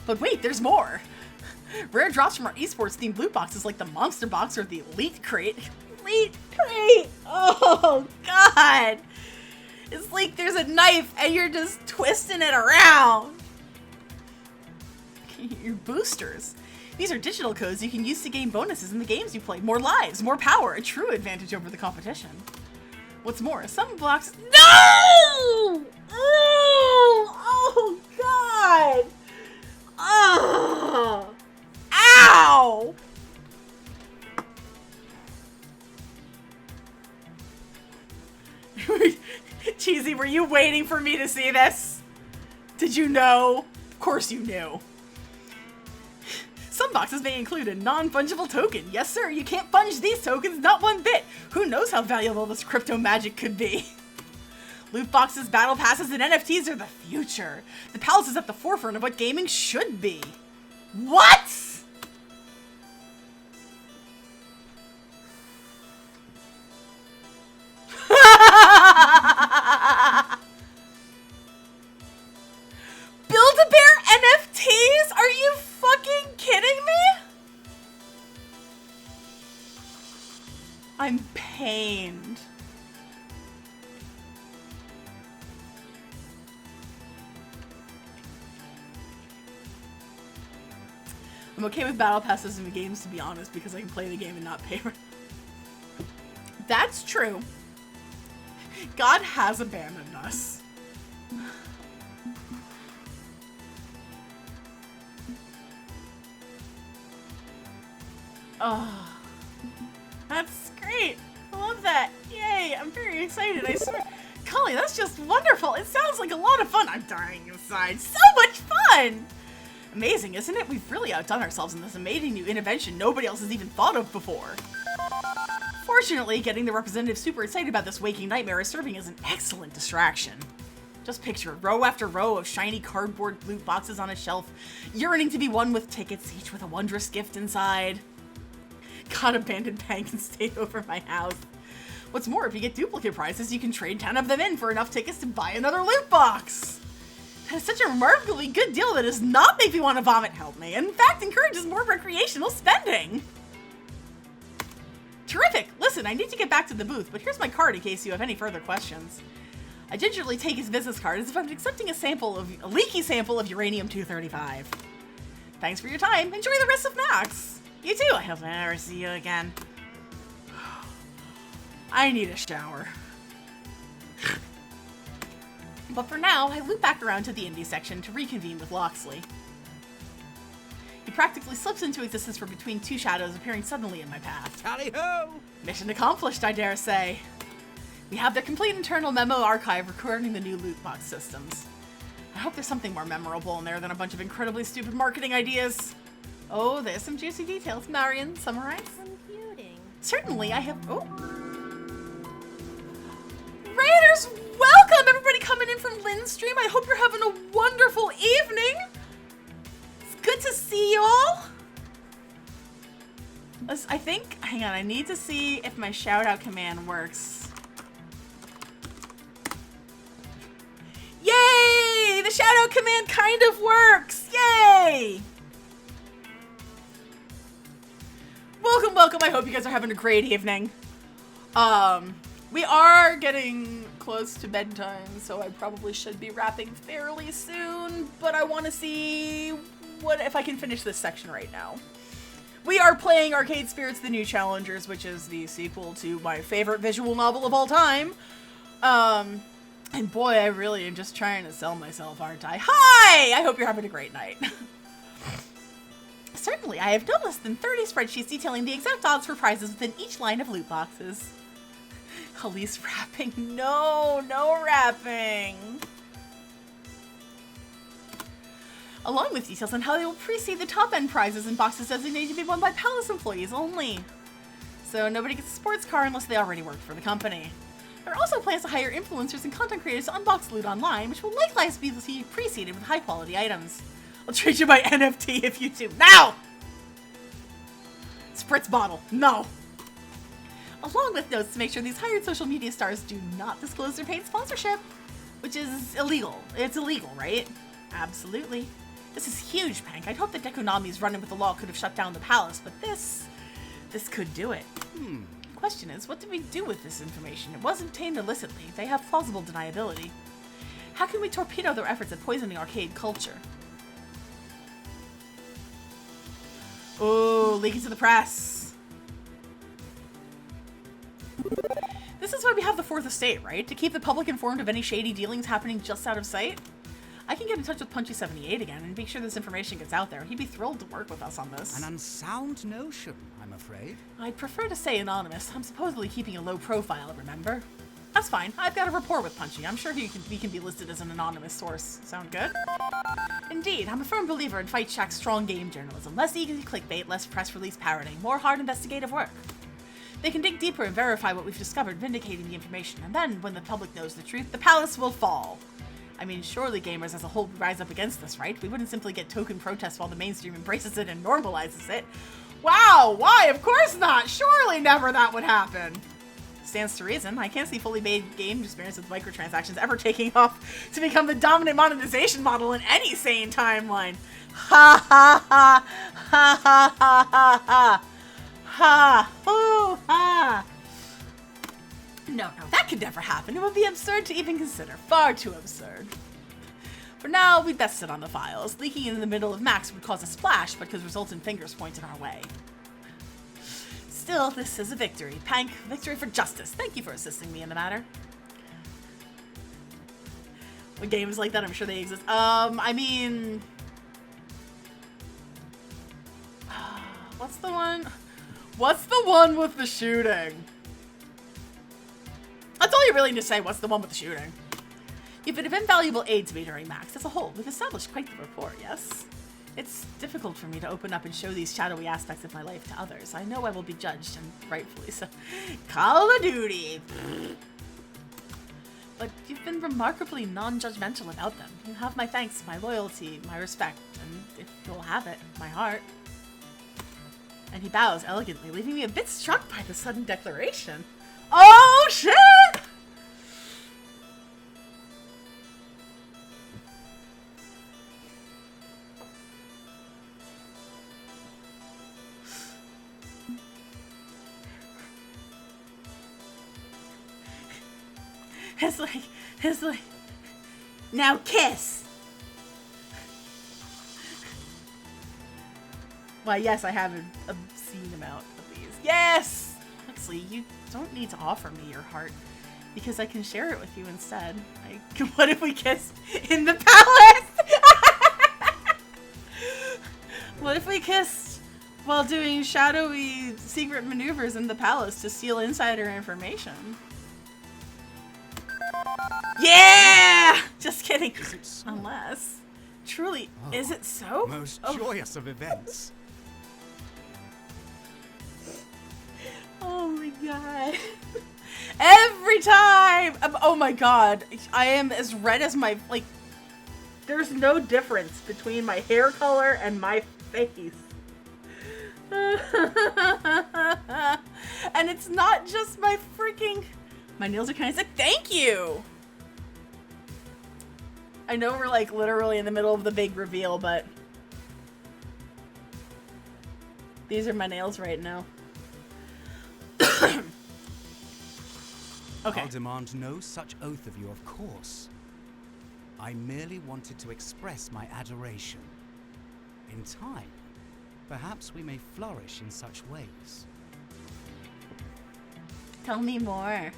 But wait, there's more. Rare drops from our esports themed loot boxes like the Monster Box or the Elite Crate. Elite Crate! Oh, God! It's like there's a knife and you're just twisting it around. your boosters. These are digital codes you can use to gain bonuses in the games you play. More lives, more power, a true advantage over the competition. What's more, some blocks— No! Oh God! Oh! Ow! Cheesy, were you waiting for me to see this? Did you know? Of course you knew. Some boxes may include a non-fungible token. Yes, sir, you can't funge these tokens, not one bit. Who knows how valuable this crypto magic could be? Loot boxes, battle passes, and NFTs are the future. The Palace is at the forefront of what gaming should be. What? Build-A-Bear NFTs? Are you fucking kidding me? I'm pained. I'm okay with battle passes in games, to be honest, because I can play the game and not pay for it. That's true. God has abandoned us. Oh, that's great. I love that. Yay, I'm very excited, I swear. Cully, that's just wonderful. It sounds like a lot of fun. I'm dying inside. So much fun! Amazing, isn't it? We've really outdone ourselves in this amazing new intervention nobody else has even thought of before. Fortunately, getting the representative super excited about this waking nightmare is serving as an excellent distraction. Just picture row after row of shiny cardboard loot boxes on a shelf, yearning to be won with tickets, each with a wondrous gift inside. God, abandoned bank and stayed over my house. What's more, if you get duplicate prizes, you can trade 10 of them in for enough tickets to buy another loot box. That is such a remarkably good deal that does not make me want to vomit, help me, and in fact encourages more recreational spending. Terrific! Listen, I need to get back to the booth, but here's my card in case you have any further questions. I gingerly take his business card as if I'm accepting a leaky sample of uranium-235. Thanks for your time. Enjoy the rest of Max. You too. I hope I never see you again. I need a shower. But for now, I loop back around to the indie section to reconvene with Loxley. He practically slips into existence from between two shadows, appearing suddenly in my path. Tally-ho! Mission accomplished, I dare say. We have their complete internal memo archive recording the new loot box systems. I hope there's something more memorable in there than a bunch of incredibly stupid marketing ideas. Oh, there's some juicy details. Marion, summarize? Computing. Certainly, I have— oh. Raiders, welcome! Everybody coming in from Lindstream. I hope you're having a wonderful evening. It's good to see you all. I think— hang on, I need to see if my shout-out command works. Yay! The shout-out command kind of works! Yay! Welcome, welcome. I hope you guys are having a great evening. We are getting close to bedtime, so I probably should be wrapping fairly soon, but I want to see if I can finish this section right now. We are playing Arcade Spirits: The New Challengers, which is the sequel to my favorite visual novel of all time. And boy, I really am just trying to sell myself, aren't I? Hi! I hope you're having a great night. Certainly, I have no less than 30 spreadsheets detailing the exact odds for prizes within each line of loot boxes. Elise rapping. No, no rapping. Along with details on how they will precede the top-end prizes in boxes designated to be won by Palace employees only. So nobody gets a sports car unless they already work for the company. There are also plans to hire influencers and content creators to unbox loot online, which will likewise be preceded with high-quality items. I'll trade you my NFT if you do. Now! Spritz bottle. No. Along with notes to make sure these hired social media stars do not disclose their paid sponsorship, which is illegal. It's illegal, right? Absolutely. This is huge, Pank. I'd hope that Dekonami's running with the law could have shut down the palace, but this could do it. The question is, what do we do with this information? It was obtained illicitly. They have plausible deniability. How can we torpedo their efforts at poisoning arcade culture? Ooh, leaking to the press. This is why we have the Fourth Estate, right? To keep the public informed of any shady dealings happening just out of sight. I can get in touch with Punchy78 again and make sure this information gets out there. He'd be thrilled to work with us on this. An unsound notion, I'm afraid. I'd prefer to say anonymous. I'm supposedly keeping a low profile, remember? That's fine. I've got a rapport with Punchy. I'm sure we can be listed as an anonymous source. Sound good? Indeed, I'm a firm believer in Fight Shack's strong game journalism. Less easy clickbait, less press release parroting, more hard investigative work. They can dig deeper and verify what we've discovered, vindicating the information. And then, when the public knows the truth, the palace will fall. I mean, surely gamers as a whole would rise up against this, right? We wouldn't simply get token protests while the mainstream embraces it and normalizes it. Wow, why? Of course not! Surely never that would happen! Stands to reason. I can't see fully made game experience with microtransactions ever taking off to become the dominant monetization model in any sane timeline. Ha ha ha! Ha ha ha ha ha! Ha! Ooh, ha! No, that could never happen. It would be absurd to even consider. Far too absurd. For now, we'd best sit on the files. Leaking in the middle of Max would cause a splash, but could result in fingers pointed our way. Still, this is a victory. Pank, victory for justice. Thank you for assisting me in the matter. With games like that, I'm sure they exist. I mean... What's the one? What's the one with the shooting? That's all you really need to say. What's the one with the shooting? You've been of invaluable aid to me during Max. As a whole, we've established quite the rapport, yes? It's difficult for me to open up and show these shadowy aspects of my life to others. I know I will be judged, and rightfully so. Call of Duty! But you've been remarkably non-judgmental about them. You have my thanks, my loyalty, my respect, and if you'll have it, my heart. And he bows elegantly, leaving me a bit struck by the sudden declaration. Oh, shit! It's like, now kiss! Why, yes, I have an obscene amount of these. Yes! Huxley, you don't need to offer me your heart, because I can share it with you instead. What if we kissed in the palace? What if we kissed while doing shadowy secret maneuvers in the palace to steal insider information? Yeah! Just kidding. Is it so? Unless. Truly, is it so? Most joyous of events. Oh my god. Every time! Oh my god. I am as red as my, like, there's no difference between my hair color and my face. And it's not just my freaking, my nails are kind of sick. Thank you! I know we're like literally in the middle of the big reveal, but these are my nails right now. Okay. I'll demand no such oath of you, of course. I merely wanted to express my adoration. In time, perhaps we may flourish in such ways. Tell me more.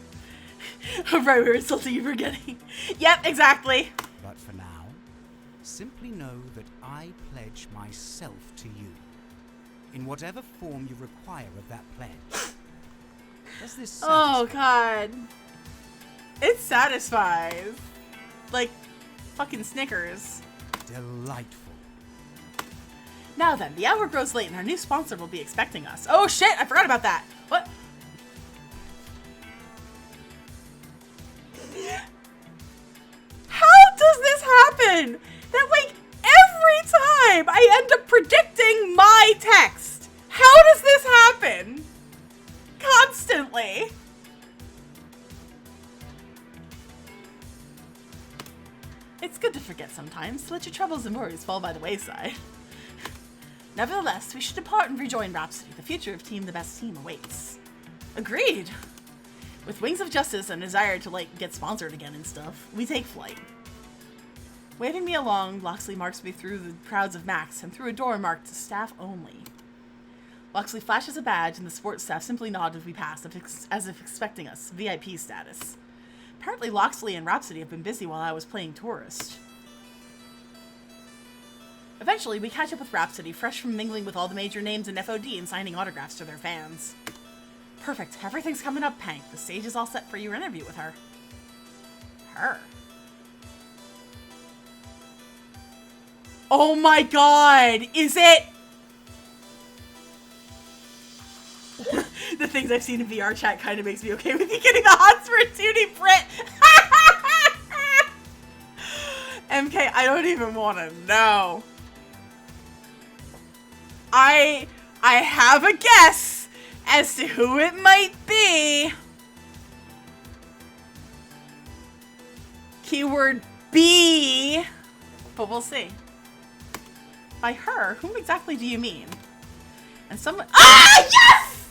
Right, we were insulting you for getting. Yep, exactly. But for now, simply know that I pledge myself to you, in whatever form you require of that pledge. Does this satisfy? Oh god. It satisfies. Like fucking Snickers. Delightful. Now then, the hour grows late and our new sponsor will be expecting us. Oh shit, I forgot about that. What? How does this happen? That like every time I end up predicting my text. How does this happen? Constantly. It's good to forget sometimes, to let your troubles and worries fall by the wayside. Nevertheless, we should depart and rejoin Rhapsody. The future of Team the Best Team awaits. Agreed. With Wings of Justice and a desire to, like, get sponsored again and stuff, we take flight. Waving me along, Loxley marks me through the crowds of Max and through a door marked Staff Only. Loxley flashes a badge, and the sports staff simply nod as we pass, as if expecting us. VIP status. Apparently, Loxley and Rhapsody have been busy while I was playing tourist. Eventually, we catch up with Rhapsody, fresh from mingling with all the major names in FOD and signing autographs to their fans. Perfect. Everything's coming up, Pank. The stage is all set for your interview with her. Her? Oh my god! Is it? The things I've seen in VR chat kind of makes me okay with you getting the hots for a 2D print. MK, I don't even want to know. I have a guess as to who it might be. Keyword B, but we'll see. By her, whom exactly do you mean? And someone— Ah, yes!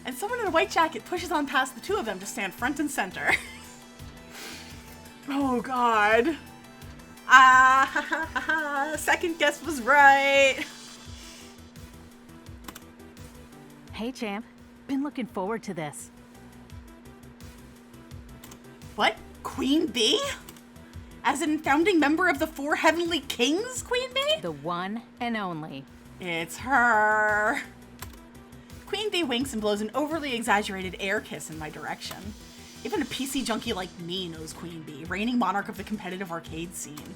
And someone in a white jacket pushes on past the two of them to stand front and center. Oh god. Second guess was right. Hey, champ. Been looking forward to this. What? Queen Bee? As in founding member of the Four Heavenly Kings, Queen Bee? The one and only. It's her. Queen Bee winks and blows an overly exaggerated air kiss in my direction. Even a PC junkie like me knows Queen Bee, reigning monarch of the competitive arcade scene.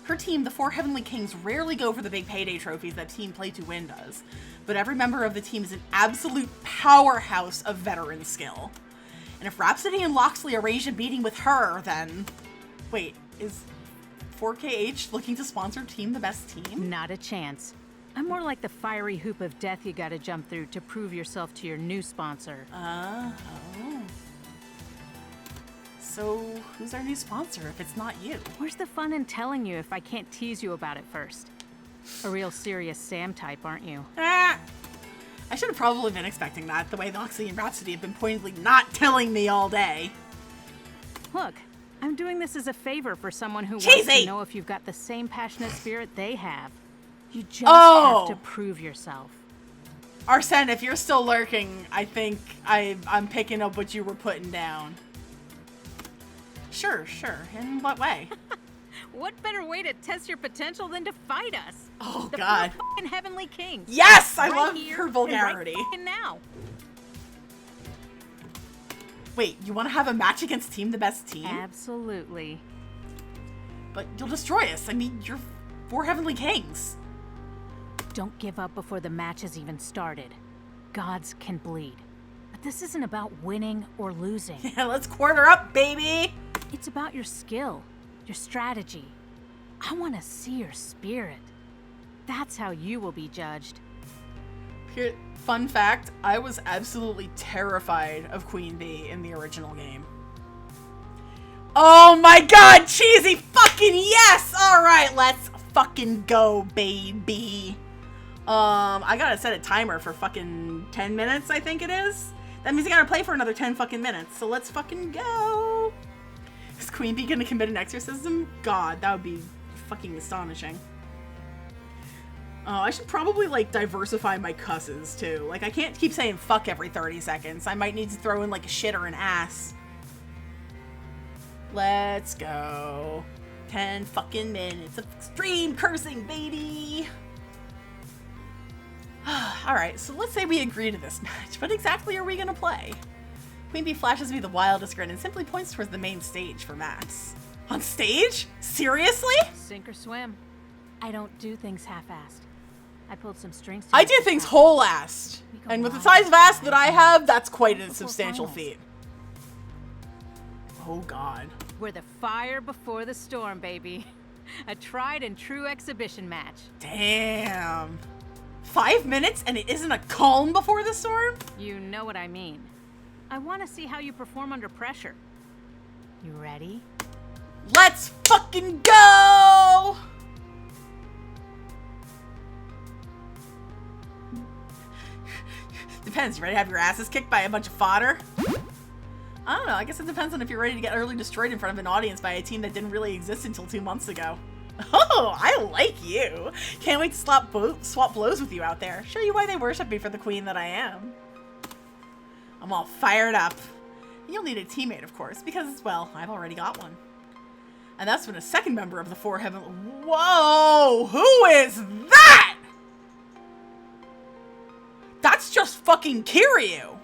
Her team, the Four Heavenly Kings, rarely go for the big payday trophies that Team Play to Win does, but every member of the team is an absolute powerhouse of veteran skill. And if Rhapsody and Loxley arrange a meeting with her, then... Wait, is 4KH looking to sponsor Team the Best Team? Not a chance. I'm more like the fiery hoop of death you gotta jump through to prove yourself to your new sponsor. Oh. So, who's our new sponsor if it's not you? Where's the fun in telling you if I can't tease you about it first? A real serious Sam type, aren't you? Ah! I should have probably been expecting that, the way Loxley and Rhapsody have been pointedly not telling me all day. Look, I'm doing this as a favor for someone who wants Cheesy! to know if you've got the same passionate spirit they have. You just Oh! have to prove yourself. Arsene, if you're still lurking, I think I'm picking up what you were putting down. Sure. In what way? What better way to test your potential than to fight us? Oh, the God. four fucking Heavenly Kings. Yes! I Right love here her and vulgarity. Right fucking now. Wait, you want to have a match against Team the Best Team? Absolutely. But you'll destroy us. I mean, you're Four Heavenly Kings. Don't give up before the match has even started. Gods can bleed. But this isn't about winning or losing. Yeah, let's quarter up, baby! It's about your skill, your strategy. I want to see your spirit. That's how you will be judged. Here, fun fact, I was absolutely terrified of Queen Bee in the original game. Oh my god, cheesy fucking yes! Alright, let's fucking go, baby. I gotta set a timer for fucking 10 minutes, I think it is. That means I gotta play for another 10 fucking minutes, so let's fucking go. Is Queen Bee gonna commit an exorcism? God, that would be fucking astonishing. I should probably, like, diversify my cusses, too. Like, I can't keep saying fuck every 30 seconds. I might need to throw in, like, a shit or an ass. Let's go. 10 fucking minutes of extreme cursing, baby! Alright, so let's say we agree to this match. What exactly are we gonna play? Queen Bee flashes me the wildest grin and simply points towards the main stage for maps. On stage? Seriously? Sink or swim. I don't do things half-assed. I pulled some strings to I make do this things happen. whole-assed. We go And with the live size of ass that I have, that's quite a Before substantial finals. feat. Oh god. We're the fire before the storm, baby. A tried and true exhibition match. Damn. 5 minutes and it isn't a calm before the storm? You know what I mean. I want to see how you perform under pressure. You ready? Let's fucking go! Depends. You ready to have your asses kicked by a bunch of fodder? I don't know. I guess it depends on if you're ready to get utterly destroyed in front of an audience by a team that didn't really exist until 2 months ago. Oh, I like you. Can't wait to swap blows with you out there. Show you why they worship me for the queen that I am. I'm all fired up. You'll need a teammate, of course, because, well, I've already got one. And that's when a second member of the Four Heavenly... Whoa! Who is that? That's just fucking Kiryu!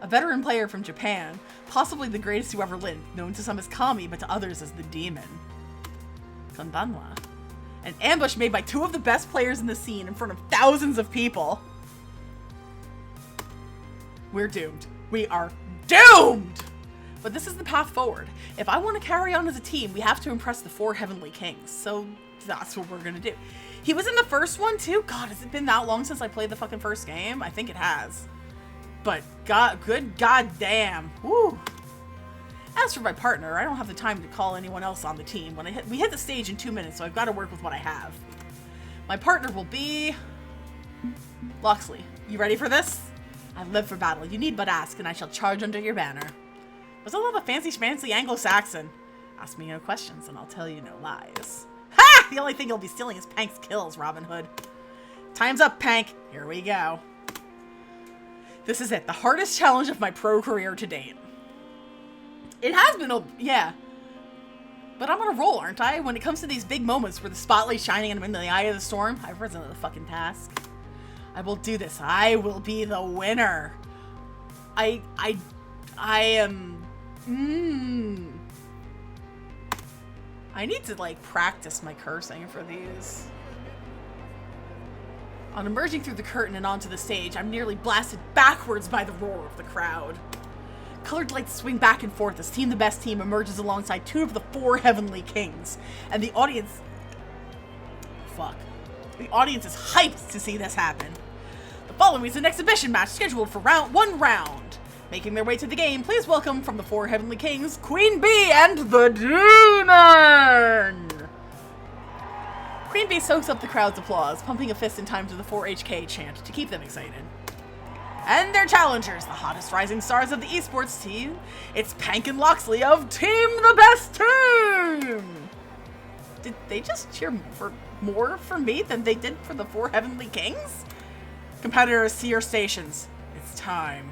A veteran player from Japan, possibly the greatest who ever lived, known to some as Kami, but to others as the Demon. Konbanwa. An ambush made by two of the best players in the scene in front of thousands of people. We're doomed. We are doomed! But this is the path forward. If I want to carry on as a team, we have to impress the Four Heavenly Kings. So that's what we're gonna do. He was in the first one too? God, has it been that long since I played the fucking first game? I think it has. But God, good goddamn. Woo. As for my partner, I don't have the time to call anyone else on the team. When we hit the stage in 2 minutes, so I've got to work with what I have. My partner will be... Loxley. You ready for this? I live for battle. You need but ask, and I shall charge under your banner. Was a lot of fancy Anglo-Saxon. Ask me no questions, and I'll tell you no lies. Ha! The only thing you'll be stealing is Pank's kills, Robin Hood. Time's up, Pank. Here we go. This is it. The hardest challenge of my pro career to date. It has been, yeah. But I'm on a roll, aren't I? When it comes to these big moments where the spotlight's shining and I'm in the eye of the storm, I've risen to the fucking task. I will do this. I will be the winner. I am... I need to, like, practice my cursing for these. On emerging through the curtain and onto the stage, I'm nearly blasted backwards by the roar of the crowd. Colored lights swing back and forth as Team the Best Team emerges alongside two of the Four Heavenly Kings. And the audience... Fuck. The audience is hyped to see this happen. The following is an exhibition match scheduled for one round. Making their way to the game, please welcome from the Four Heavenly Kings, Queen Bee and the Demon! Queen Bee soaks up the crowd's applause, pumping a fist in time to the 4HK chant to keep them excited. And their challengers, the hottest rising stars of the esports team, it's Pank and Loxley of Team the Best Team! Did they just cheer more for me than they did for the Four Heavenly Kings? Competitors, see your stations. It's time.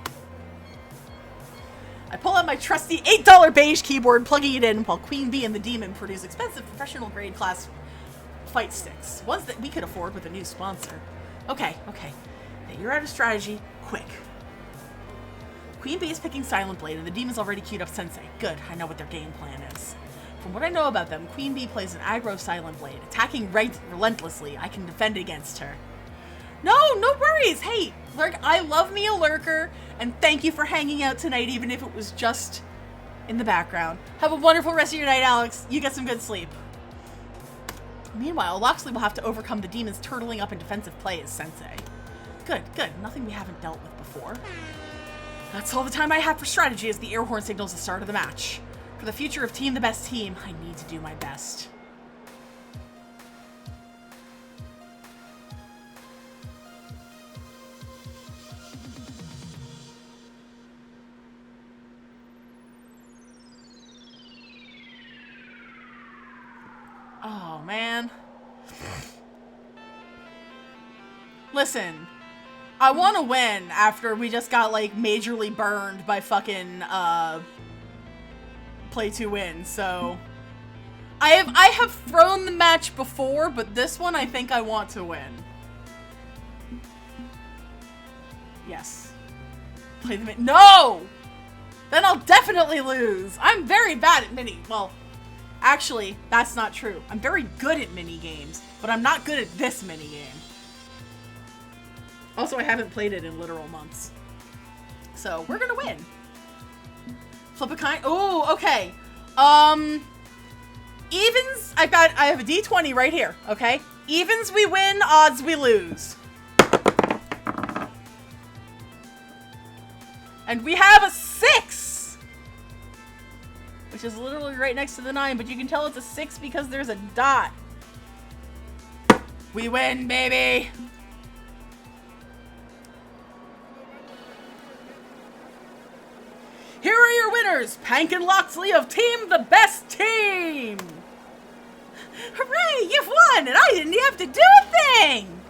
I pull out my trusty $8 beige keyboard, plugging it in, while Queen Bee and the Demon produce expensive professional grade class fight sticks, ones that we could afford with a new sponsor. Okay. Now you're out of strategy. Quick. Queen Bee is picking Silent Blade, and the Demon's already queued up Sensei. Good, I know what their game plan is. From what I know about them, Queen Bee plays an aggro Silent Blade, attacking relentlessly. I can defend against her. No worries. Hey, Lurk, I love me a lurker, and thank you for hanging out tonight, even if it was just in the background. Have a wonderful rest of your night, Alex. You get some good sleep. Meanwhile, Loxley will have to overcome the Demon's turtling up in defensive play as Sensei. Good. Nothing we haven't dealt with before. That's all the time I have for strategy as the air horn signals the start of the match. For the future of Team the Best Team, I need to do my best. Oh, man. Listen, I want to win after we just got, like, majorly burned by fucking, Play to Win, so... I have thrown the match before, but this one I think I want to win. Yes. Play the mini- No! Then I'll definitely lose! I'm very bad at mini- well... Actually, that's not true. I'm very good at mini-games, but I'm not good at this mini-game. Also, I haven't played it in literal months. So, we're gonna win. Flip a coin. Oh, okay. Evens, I have a D20 right here, okay? Evens we win, odds we lose. And we have a 6! Which is literally right next to the 9, but you can tell it's a 6 because there's a dot. We win, baby! Here are your winners, Pank and Loxley of Team the Best Team! Hooray, you've won, and I didn't have to do a thing!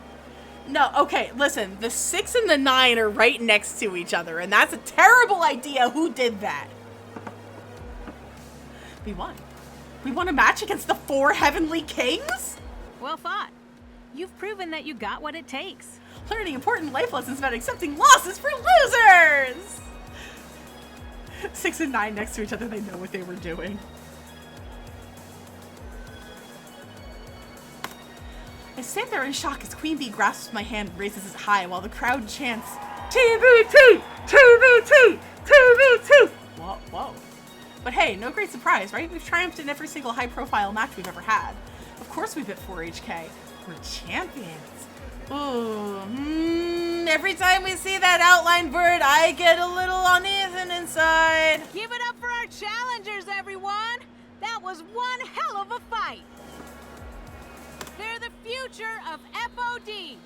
No, okay, listen, the 6 and the 9 are right next to each other, and that's a terrible idea. Who did that? We won. We won a match against the 4 Heavenly Kings? Well fought. You've proven that you got what it takes. Learning important life lessons about accepting losses for losers! 6 and 9 next to each other, they know what they were doing. I stand there in shock as Queen Bee grasps my hand and raises it high while the crowd chants, TBT! TBT! TBT! Whoa, whoa. But hey, no great surprise, right? We've triumphed in every single high-profile match we've ever had. Of course we beat 4HK. We're champions. Ooh, every time we see that outline bird, I get a little uneasy inside. Give it up for our challengers, everyone! That was one hell of a fight! They're the future of FOD.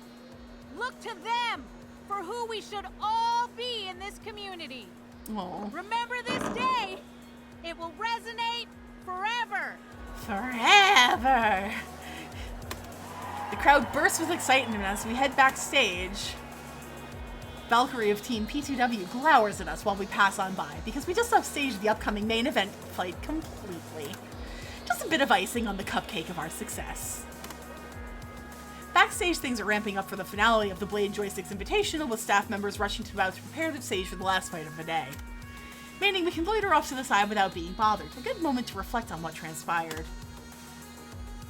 Look to them for who we should all be in this community. Oh. Remember this day. It will resonate forever. Forever. The crowd bursts with excitement as we head backstage. Valkyrie of Team P2W glowers at us while we pass on by because we just upstaged the upcoming main event fight completely. Just a bit of icing on the cupcake of our success. Backstage, things are ramping up for the finale of the Blade Joysticks Invitational, with staff members rushing about to prepare the stage for the last fight of the day. Meaning we can loiter off to the side without being bothered. A good moment to reflect on what transpired.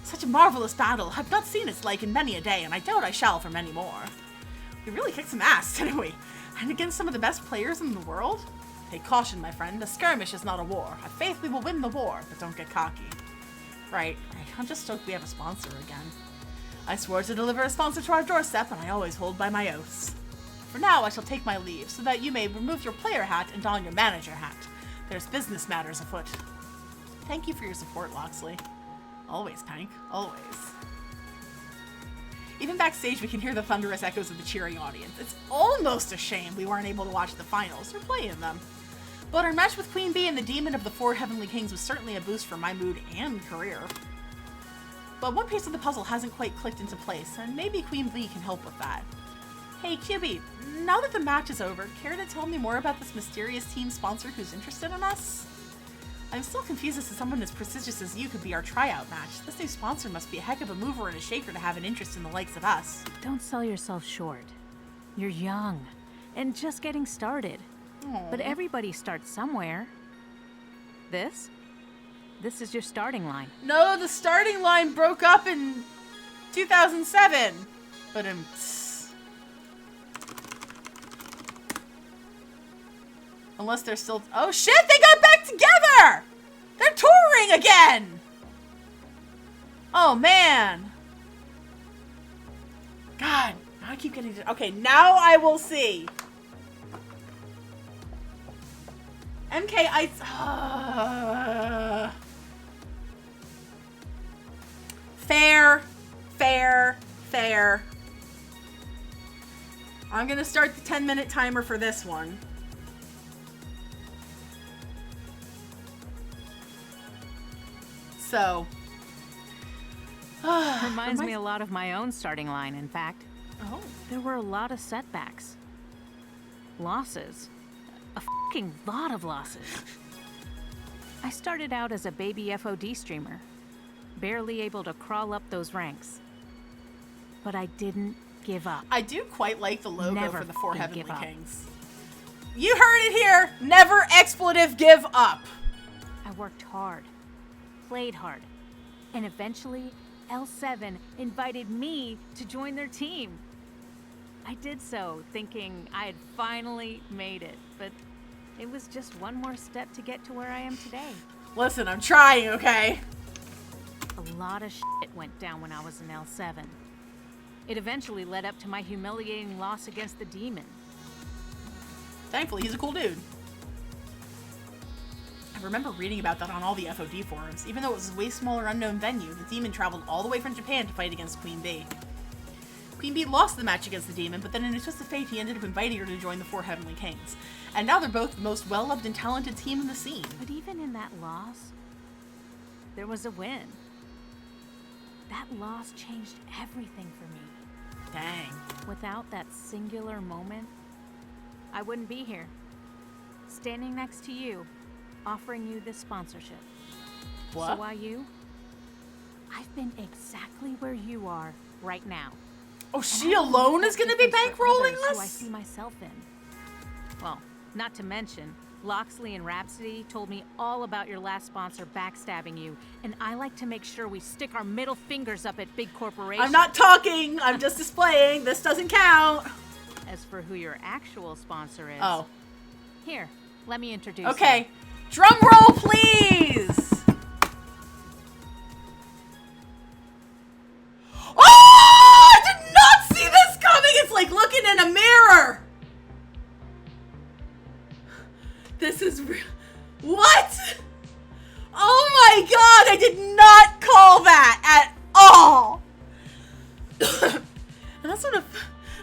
Such a marvelous battle. I've not seen its like in many a day, and I doubt I shall for many more. We really kicked some ass, didn't we? And against some of the best players in the world? Take caution, my friend. A skirmish is not a war. I faith we will win the war, but don't get cocky. Right. I'm just stoked we have a sponsor again. I swore to deliver a sponsor to our doorstep, and I always hold by my oaths. For now, I shall take my leave, so that you may remove your player hat and don your manager hat. There's business matters afoot. Thank you for your support, Loxley. Always, Pank. Always. Even backstage, we can hear the thunderous echoes of the cheering audience. It's almost a shame we weren't able to watch the finals or play in them. But our match with Queen Bee and the Demon of the 4 Heavenly Kings was certainly a boost for my mood and career. But one piece of the puzzle hasn't quite clicked into place, and maybe Queen Bee can help with that. Hey, QB, now that the match is over, care to tell me more about this mysterious team sponsor who's interested in us? I'm still confused as to someone as prestigious as you could be our tryout match. This new sponsor must be a heck of a mover and a shaker to have an interest in the likes of us. Don't sell yourself short. You're young and just getting started. Aww. But everybody starts somewhere. This is your starting line. No, the starting line broke up in 2007. But unless they're still... Oh shit, they got back together! They're touring again! Oh man. God, I keep getting... Okay, now I will see. MK Fair. I'm gonna start the 10-minute timer for this one. So. Reminds me a lot of my own starting line, in fact. Oh. There were a lot of setbacks. Losses. A fucking lot of losses. I started out as a baby FOD streamer, barely able to crawl up those ranks. But I didn't give up. I do quite like the logo Never for the 4 fucking Heavenly give up. Kings. You heard it here! Never expletive give up! I worked hard, played hard, and eventually L7 invited me to join their team. I did so thinking I had finally made it, but it was just one more step to get to where I am today. Listen, I'm trying, okay? A lot of shit went down when I was in L7. It eventually led up to my humiliating loss against the Demon. Thankfully, he's a cool dude. I remember reading about that on all the FOD forums. Even though it was a way smaller unknown venue, the Demon traveled all the way from Japan to fight against Queen Bee. Queen Bee lost the match against the Demon, but then in a twist of fate, he ended up inviting her to join the 4 Heavenly Kings. And now they're both the most well-loved and talented team in the scene. But even in that loss, there was a win. That loss changed everything for me. Dang. Without that singular moment, I wouldn't be here. Standing next to you, offering you this sponsorship. What? So why you? I've been exactly where you are right now. Oh, she alone is going to be bankrolling Who I this? see myself in. Well, not to mention, Loxley and Rhapsody told me all about your last sponsor backstabbing you, and I like to make sure we stick our middle fingers up at big corporations. I'm not talking. I'm just displaying. This doesn't count. As for who your actual sponsor is, Oh. here, let me introduce Okay. you. Drum roll, please. Oh! I did not see this coming. It's like looking in a mirror. This is real. What? Oh my god, I did not call that at all. And that's when a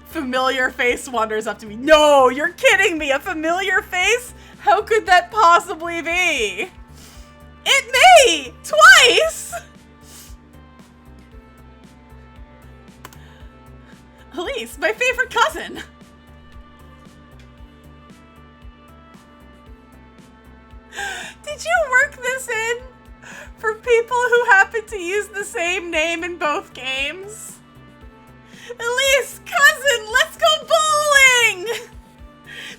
familiar face wanders up to me. No, you're kidding me. A familiar face? How could that possibly be? It me! Twice! Elise, my favorite cousin. Did you work this in for people who happen to use the same name in both games? Elise, cousin, let's go bowling!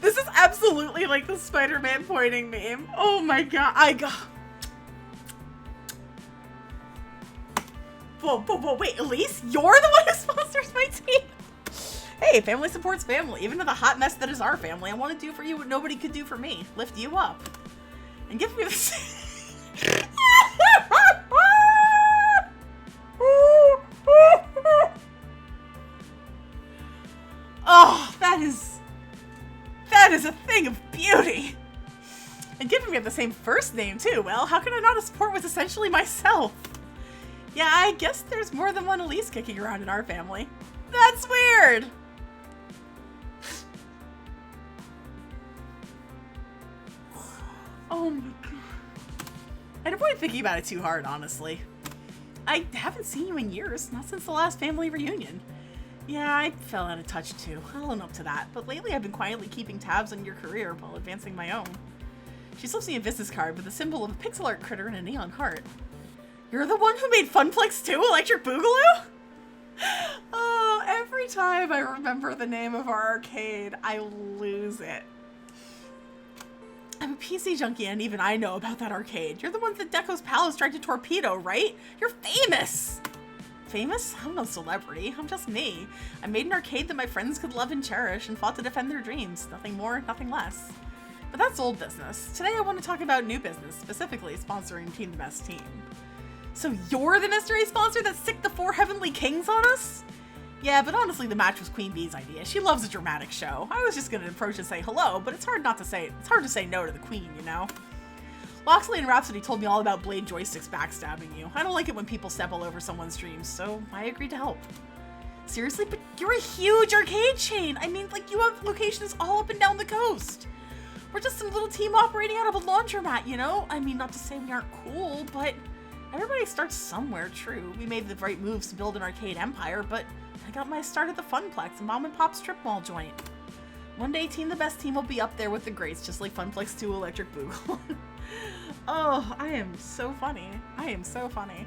This is absolutely like the Spider-Man pointing meme. Oh my god, Whoa, wait, Elise? You're the one who sponsors my team? Hey, family supports family. Even to the hot mess that is our family, I want to do for you what nobody could do for me. Lift you up. And give me this. Oh, that is a thing of beauty. And given we have the same first name too, well, how can I not support what's essentially myself? Yeah, I guess there's more than one Elise kicking around in our family. That's weird. Oh my god. I don't really thinking about it too hard, honestly. I haven't seen you in years, not since the last family reunion. Yeah, I fell out of touch too. I'll own up to that. But lately I've been quietly keeping tabs on your career while advancing my own. She slips me a business card with the symbol of a pixel art critter and a neon heart. You're the one who made Funplex 2 Electric Boogaloo? Oh, every time I remember the name of our arcade, I lose it. I'm a PC junkie and even I know about that arcade. You're the one that Deco's Palace tried to torpedo, right? You're famous! Famous? I'm no celebrity. I'm just me. I made an arcade that my friends could love and cherish and fought to defend their dreams. Nothing more, nothing less. But that's old business. Today I want to talk about new business, specifically sponsoring Team the Best Team. So you're the mystery sponsor that sicked the 4 Heavenly Kings on us? Yeah, but honestly the match was Queen Bee's idea. She loves a dramatic show. I was just gonna approach and say hello, but it's hard to say no to the Queen, you know? Loxley and Rhapsody told me all about Blade Joysticks backstabbing you. I don't like it when people step all over someone's dreams, so I agreed to help. Seriously? But you're a huge arcade chain! I mean, like, you have locations all up and down the coast! We're just some little team operating out of a laundromat, you know? I mean, not to say we aren't cool, but everybody starts somewhere, true. We made the right moves to build an arcade empire, but I got my start at the Funplex, a mom and pop strip mall joint. One day, Team the Best Team will be up there with the greats, just like Funplex 2 Electric Boogaloo. Oh, I am so funny. I am so funny.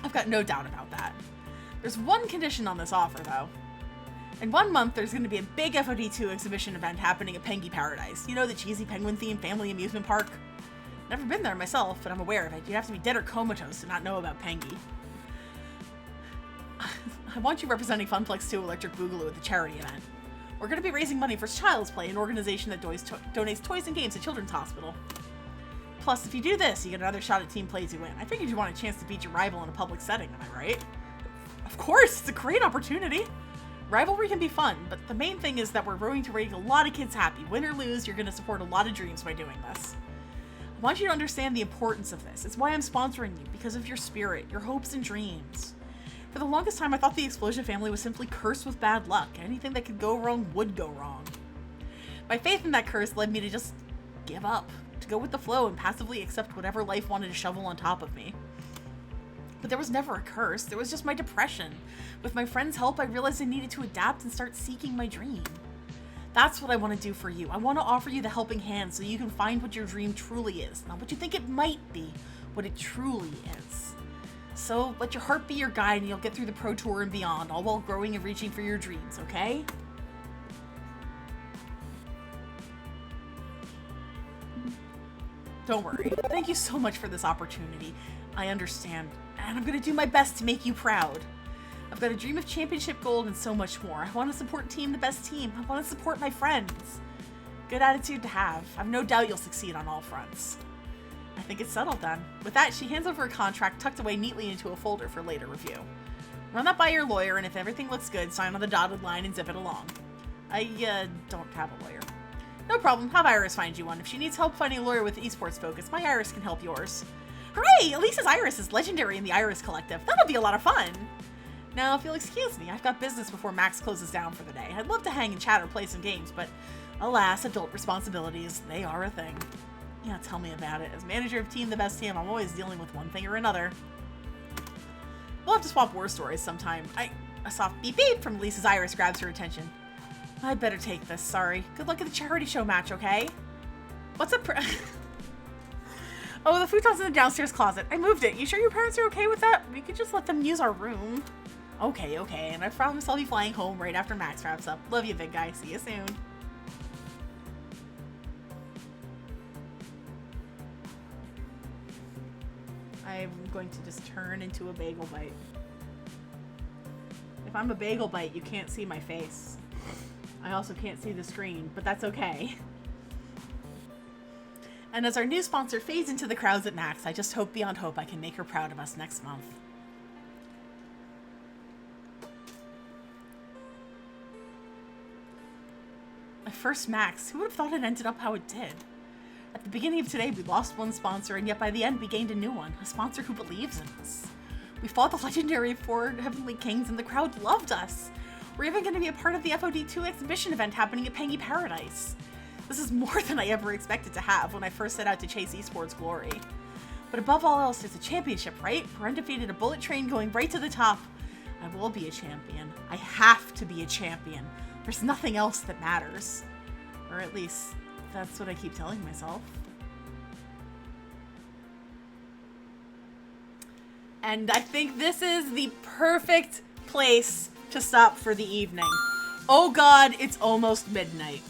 I've got no doubt about that. There's one condition on this offer, though. In 1 month, there's going to be a big FOD2 exhibition event happening at Pengy Paradise. You know, the cheesy penguin-themed family amusement park? Never been there myself, but I'm aware of it. You'd have to be dead or comatose to not know about Pengy. I want you representing Funplex 2 Electric Boogaloo at the charity event. We're going to be raising money for Child's Play, an organization that donates toys and games to Children's Hospital. Plus, if you do this, you get another shot at Team Play to win. I figured you want a chance to beat your rival in a public setting, am I right? Of course, it's a great opportunity. Rivalry can be fun, but the main thing is that we're going to make a lot of kids happy. Win or lose, you're going to support a lot of dreams by doing this. I want you to understand the importance of this. It's why I'm sponsoring you, because of your spirit, your hopes and dreams. For the longest time, I thought the Explosion family was simply cursed with bad luck. Anything that could go wrong would go wrong. My faith in that curse led me to just give up, to go with the flow and passively accept whatever life wanted to shovel on top of me. But there was never a curse. There was just my depression. With my friend's help, I realized I needed to adapt and start seeking my dream. That's what I want to do for you. I want to offer you the helping hand so you can find what your dream truly is. Not what you think it might be, what it truly is. So let your heart be your guide and you'll get through the Pro Tour and beyond, all while growing and reaching for your dreams, okay? Don't worry. Thank you so much for this opportunity. I understand, and I'm gonna do my best to make you proud. I've got a dream of championship gold and so much more. I want to support Team the Best Team. I want to support my friends. Good attitude to have. I've no doubt you'll succeed on all fronts. I think it's settled then. With that, she hands over a contract tucked away neatly into a folder for later review. Run that by your lawyer, and if everything looks good, sign on the dotted line and zip it along. I don't have a lawyer. No problem. Have Iris find you one. If she needs help finding a lawyer with esports focus, my Iris can help yours. Hooray! Elisa's Iris is legendary in the Iris Collective. That'll be a lot of fun. Now, if you'll excuse me, I've got business before Max closes down for the day. I'd love to hang and chat or play some games, but alas, adult responsibilities, they are a thing. Yeah, tell me about it. As manager of Team the Best Team, I'm always dealing with one thing or another. We'll have to swap war stories sometime. A soft beep beep from Elisa's Iris grabs her attention. I'd better take this, sorry. Good luck at the charity show match, okay? What's up? Oh, the futon's in the downstairs closet. I moved it. You sure your parents are okay with that? We could just let them use our room. Okay, and I promise I'll be flying home right after Max wraps up. Love you, big guy. See you soon. I'm going to just turn into a bagel bite. If I'm a bagel bite, you can't see my face. I also can't see the screen, but that's okay. And as our new sponsor fades into the crowds at Max, I just hope beyond hope I can make her proud of us next month. My first Max, who would have thought it ended up how it did? At the beginning of today, we lost one sponsor, and yet by the end, we gained a new one. A sponsor who believes in us. We fought the legendary 4 Heavenly Kings, and the crowd loved us. We're even going to be a part of the FOD2 exhibition event happening at Pengy Paradise. This is more than I ever expected to have when I first set out to chase esports glory. But above all else, there's a championship, right? We're undefeated, a bullet train going right to the top. I will be a champion. I have to be a champion. There's nothing else that matters. Or at least, that's what I keep telling myself. And I think this is the perfect place to stop for the evening. Oh god, it's almost midnight.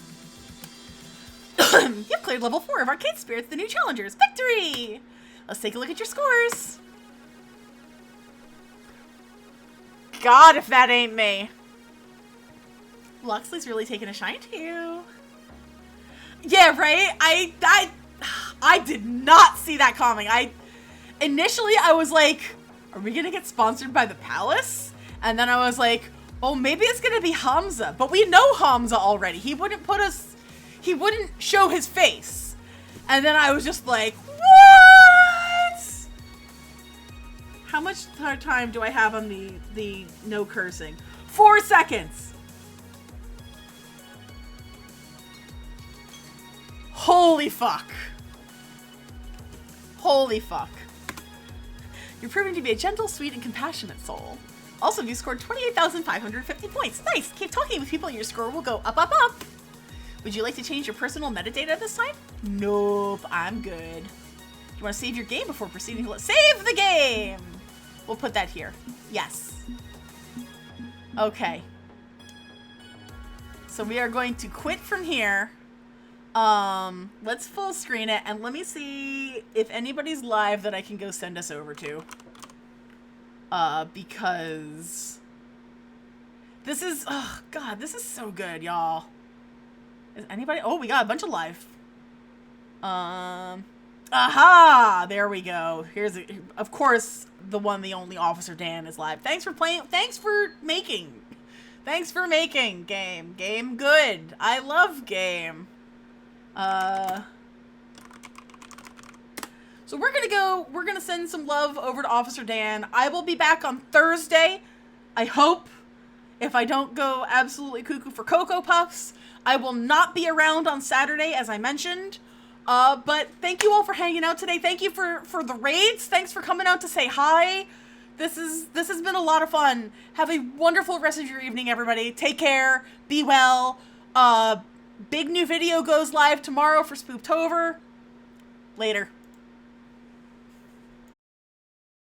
You've cleared level 4 of Arcade Spirits, the new challengers. Victory! Let's take a look at your scores. God, if that ain't me. Luxley's really taking a shine to you. Yeah, right? I did not see that coming. Initially I was like, are we gonna get sponsored by the Palace? And then I was like, oh, maybe it's gonna be Hamza. But we know Hamza already. He wouldn't show his face. And then I was just like, what? How much time do I have on the no cursing? 4 seconds. Holy fuck. Holy fuck. You're proving to be a gentle, sweet, and compassionate soul. Also, you scored 28,550 points. Nice! Keep talking with people and your score will go up, up, up. Would you like to change your personal metadata this time? Nope, I'm good. Do you want to save your game before proceeding? Let's save the game! We'll put that here. Yes. Okay. So we are going to quit from here. Let's full screen it, and let me see if anybody's live that I can go send us over to. Because this is, oh god, this is so good, y'all. Is anybody? Oh, we got a bunch of live. Aha! There we go. Here's, of course, the one, the only Officer Dan is live. Thanks for playing. Thanks for making game. Game good. I love game. So we're gonna send some love over to Officer Dan. I will be back on Thursday. I hope, if I don't go absolutely cuckoo for Cocoa Puffs. I will not be around on Saturday, as I mentioned. But thank you all for hanging out today. Thank you for the raids. Thanks for coming out to say hi this has been a lot of fun. Have a wonderful rest of your evening, everybody. Take care. Be well. Big new video goes live tomorrow for Spooptober. Later.